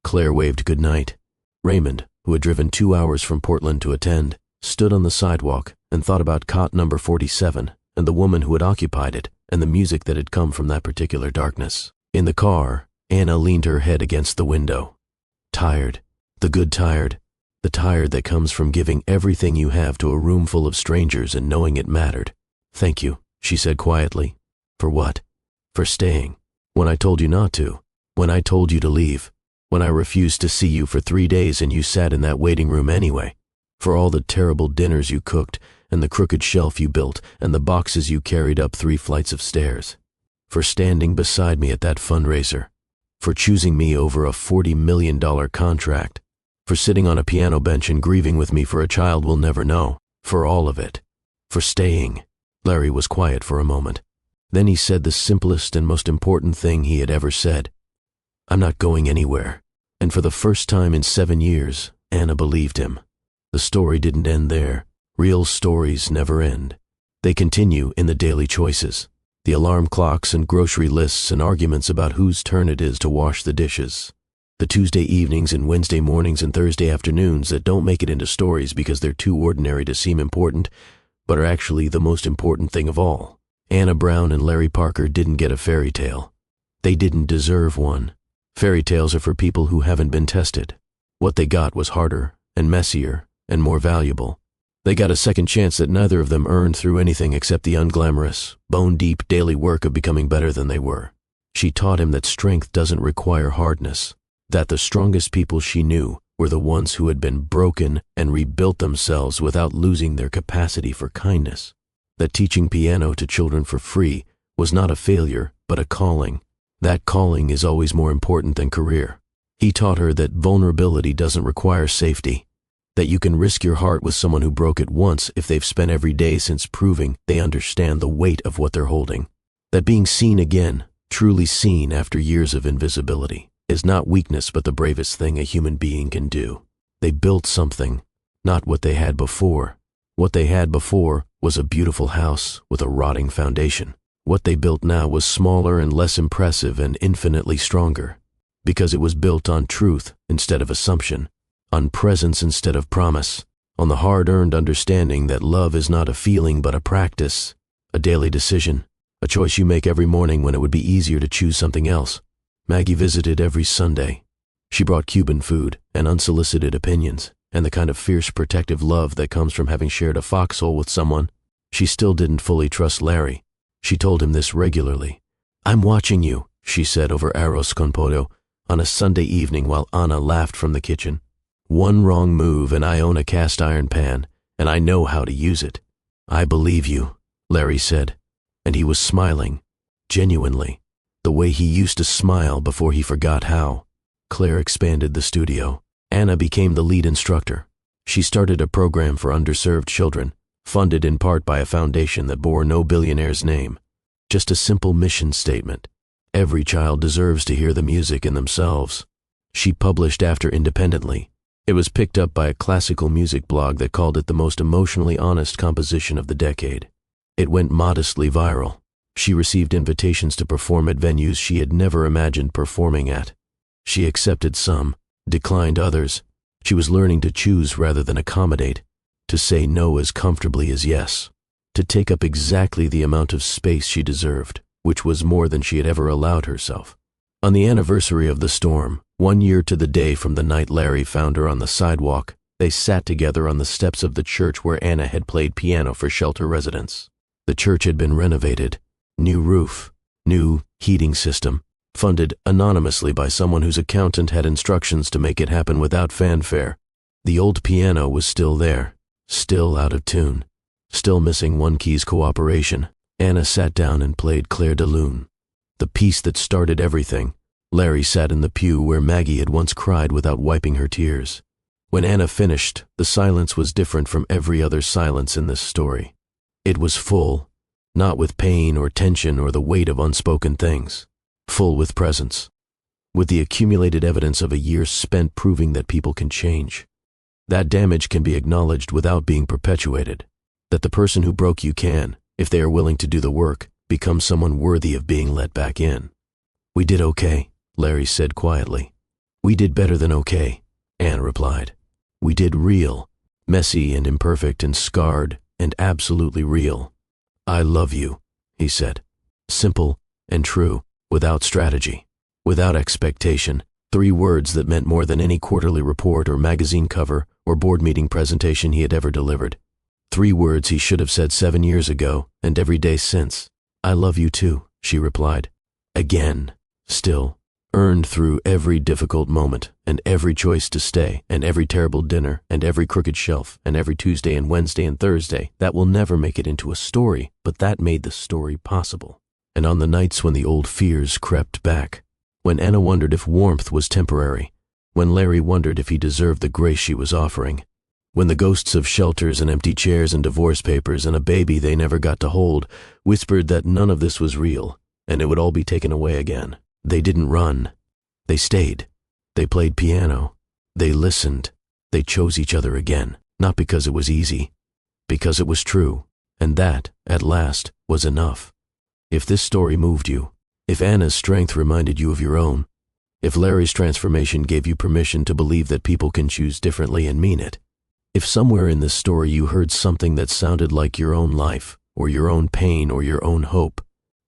Claire waved goodnight. Raymond, who had driven 2 hours from Portland to attend, stood on the sidewalk and thought about cot number 47 and the woman who had occupied it and the music that had come from that particular darkness. In the car, Anna leaned her head against the window. Tired, the good tired, the tired that comes from giving everything you have to a room full of strangers and knowing it mattered. "Thank you," she said quietly. "For what?" "For staying. When I told you not to. When I told you to leave. When I refused to see you for 3 days and you sat in that waiting room anyway. For all the terrible dinners you cooked and the crooked shelf you built and the boxes you carried up 3 flights of stairs. For standing beside me at that fundraiser. For choosing me over a $40 million contract. For sitting on a piano bench and grieving with me for a child we'll never know. For all of it. For staying." Larry was quiet for a moment. Then he said the simplest and most important thing he had ever said. "I'm not going anywhere." And for the first time in 7 years, Anna believed him. The story didn't end there. Real stories never end. They continue in the daily choices. The alarm clocks and grocery lists and arguments about whose turn it is to wash the dishes. The Tuesday evenings and Wednesday mornings and Thursday afternoons that don't make it into stories because they're too ordinary to seem important, but are actually the most important thing of all. Anna Brown and Larry Parker didn't get a fairy tale. They didn't deserve one. Fairy tales are for people who haven't been tested. What they got was harder and messier and more valuable. They got a second chance that neither of them earned through anything except the unglamorous, bone-deep daily work of becoming better than they were. She taught him that strength doesn't require hardness, that the strongest people she knew were the ones who had been broken and rebuilt themselves without losing their capacity for kindness, that teaching piano to children for free was not a failure but a calling. That calling is always more important than career. He taught her that vulnerability doesn't require safety, that you can risk your heart with someone who broke it once if they've spent every day since proving they understand the weight of what they're holding, that being seen again, truly seen after years of invisibility, is not weakness but the bravest thing a human being can do. They built something, not what they had before, What they had before was a beautiful house with a rotting foundation. What they built now was smaller and less impressive and infinitely stronger, because it was built on truth instead of assumption, on presence instead of promise, on the hard-earned understanding that love is not a feeling but a practice, a daily decision, a choice you make every morning when it would be easier to choose something else. Maggie visited every Sunday. She brought Cuban food and unsolicited opinions, and the kind of fierce protective love that comes from having shared a foxhole with someone. She still didn't fully trust Larry. She told him this regularly. "I'm watching you," she said over arroz con pollo on a Sunday evening while Anna laughed from the kitchen. "One wrong move and I own a cast iron pan, and I know how to use it." "I believe you," Larry said, and he was smiling, genuinely, the way he used to smile before he forgot how. Claire expanded the studio. Anna became the lead instructor. She started a program for underserved children, funded in part by a foundation that bore no billionaire's name. Just a simple mission statement. Every child deserves to hear the music in themselves. She published After independently. It was picked up by a classical music blog that called it the most emotionally honest composition of the decade. It went modestly viral. She received invitations to perform at venues she had never imagined performing at. She accepted some, declined others. She was learning to choose rather than accommodate, to say no as comfortably as yes, to take up exactly the amount of space she deserved, which was more than she had ever allowed herself. On the anniversary of the storm, 1 year to the day from the night Larry found her on the sidewalk, they sat together on the steps of the church where Anna had played piano for shelter residents. The church had been renovated, new roof, new heating system, funded anonymously by someone whose accountant had instructions to make it happen without fanfare. The old piano was still there, still out of tune, still missing one key's cooperation. Anna sat down and played Clair de Lune, the piece that started everything. Larry sat in the pew where Maggie had once cried without wiping her tears. When Anna finished, the silence was different from every other silence in this story. It was full, not with pain or tension or the weight of unspoken things, full with presence, with the accumulated evidence of a year spent proving that people can change. That damage can be acknowledged without being perpetuated, that the person who broke you can, if they are willing to do the work, become someone worthy of being let back in. "We did okay," Larry said quietly. "We did better than okay," Anne replied. "We did real, messy and imperfect and scarred and absolutely real. I love you," he said. Simple and true, without strategy, without expectation. 3 words that meant more than any quarterly report or magazine cover or board meeting presentation he had ever delivered. 3 words he should have said 7 years ago and every day since. "I love you too," she replied. Again, still, earned through every difficult moment and every choice to stay and every terrible dinner and every crooked shelf and every Tuesday and Wednesday and Thursday. That will never make it into a story, but that made the story possible. And on the nights when the old fears crept back, when Anna wondered if warmth was temporary, when Larry wondered if he deserved the grace she was offering, when the ghosts of shelters and empty chairs and divorce papers and a baby they never got to hold whispered that none of this was real and it would all be taken away again, they didn't run. They stayed. They played piano. They listened. They chose each other again, not because it was easy, because it was true, and that, at last, was enough. If this story moved you, if Anna's strength reminded you of your own, if Larry's transformation gave you permission to believe that people can choose differently and mean it, if somewhere in this story you heard something that sounded like your own life, or your own pain, or your own hope,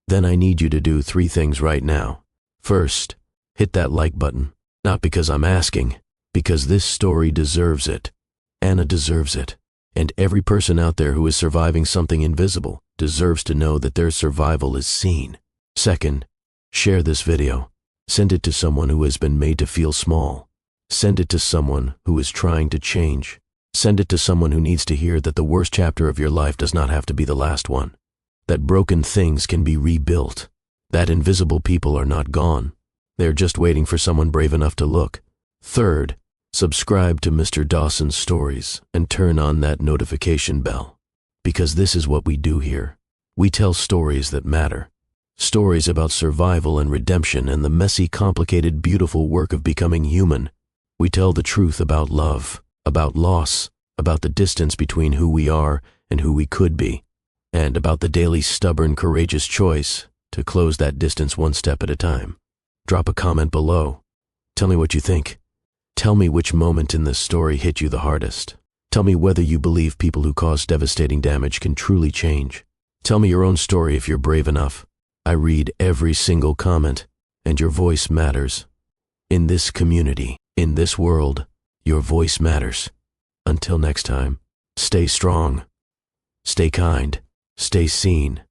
then I need you to do 3 things right now. First, hit that like button, not because I'm asking, because this story deserves it. Anna deserves it, and every person out there who is surviving something invisible deserves to know that their survival is seen. Second, share this video. Send it to someone who has been made to feel small. Send it to someone who is trying to change. Send it to someone who needs to hear that the worst chapter of your life does not have to be the last one, that broken things can be rebuilt, that invisible people are not gone. They're just waiting for someone brave enough to look. Third, subscribe to Mr. Dawson's Stories and turn on that notification bell, because this is what we do here. We tell stories that matter. Stories about survival and redemption and the messy, complicated, beautiful work of becoming human. We tell the truth about love, about loss, about the distance between who we are and who we could be, and about the daily stubborn, courageous choice to close that distance one step at a time. Drop a comment below. Tell me what you think. Tell me which moment in this story hit you the hardest. Tell me whether you believe people who cause devastating damage can truly change. Tell me your own story if you're brave enough. I read every single comment, and your voice matters. In this community, in this world, your voice matters. Until next time, stay strong, stay kind, stay seen.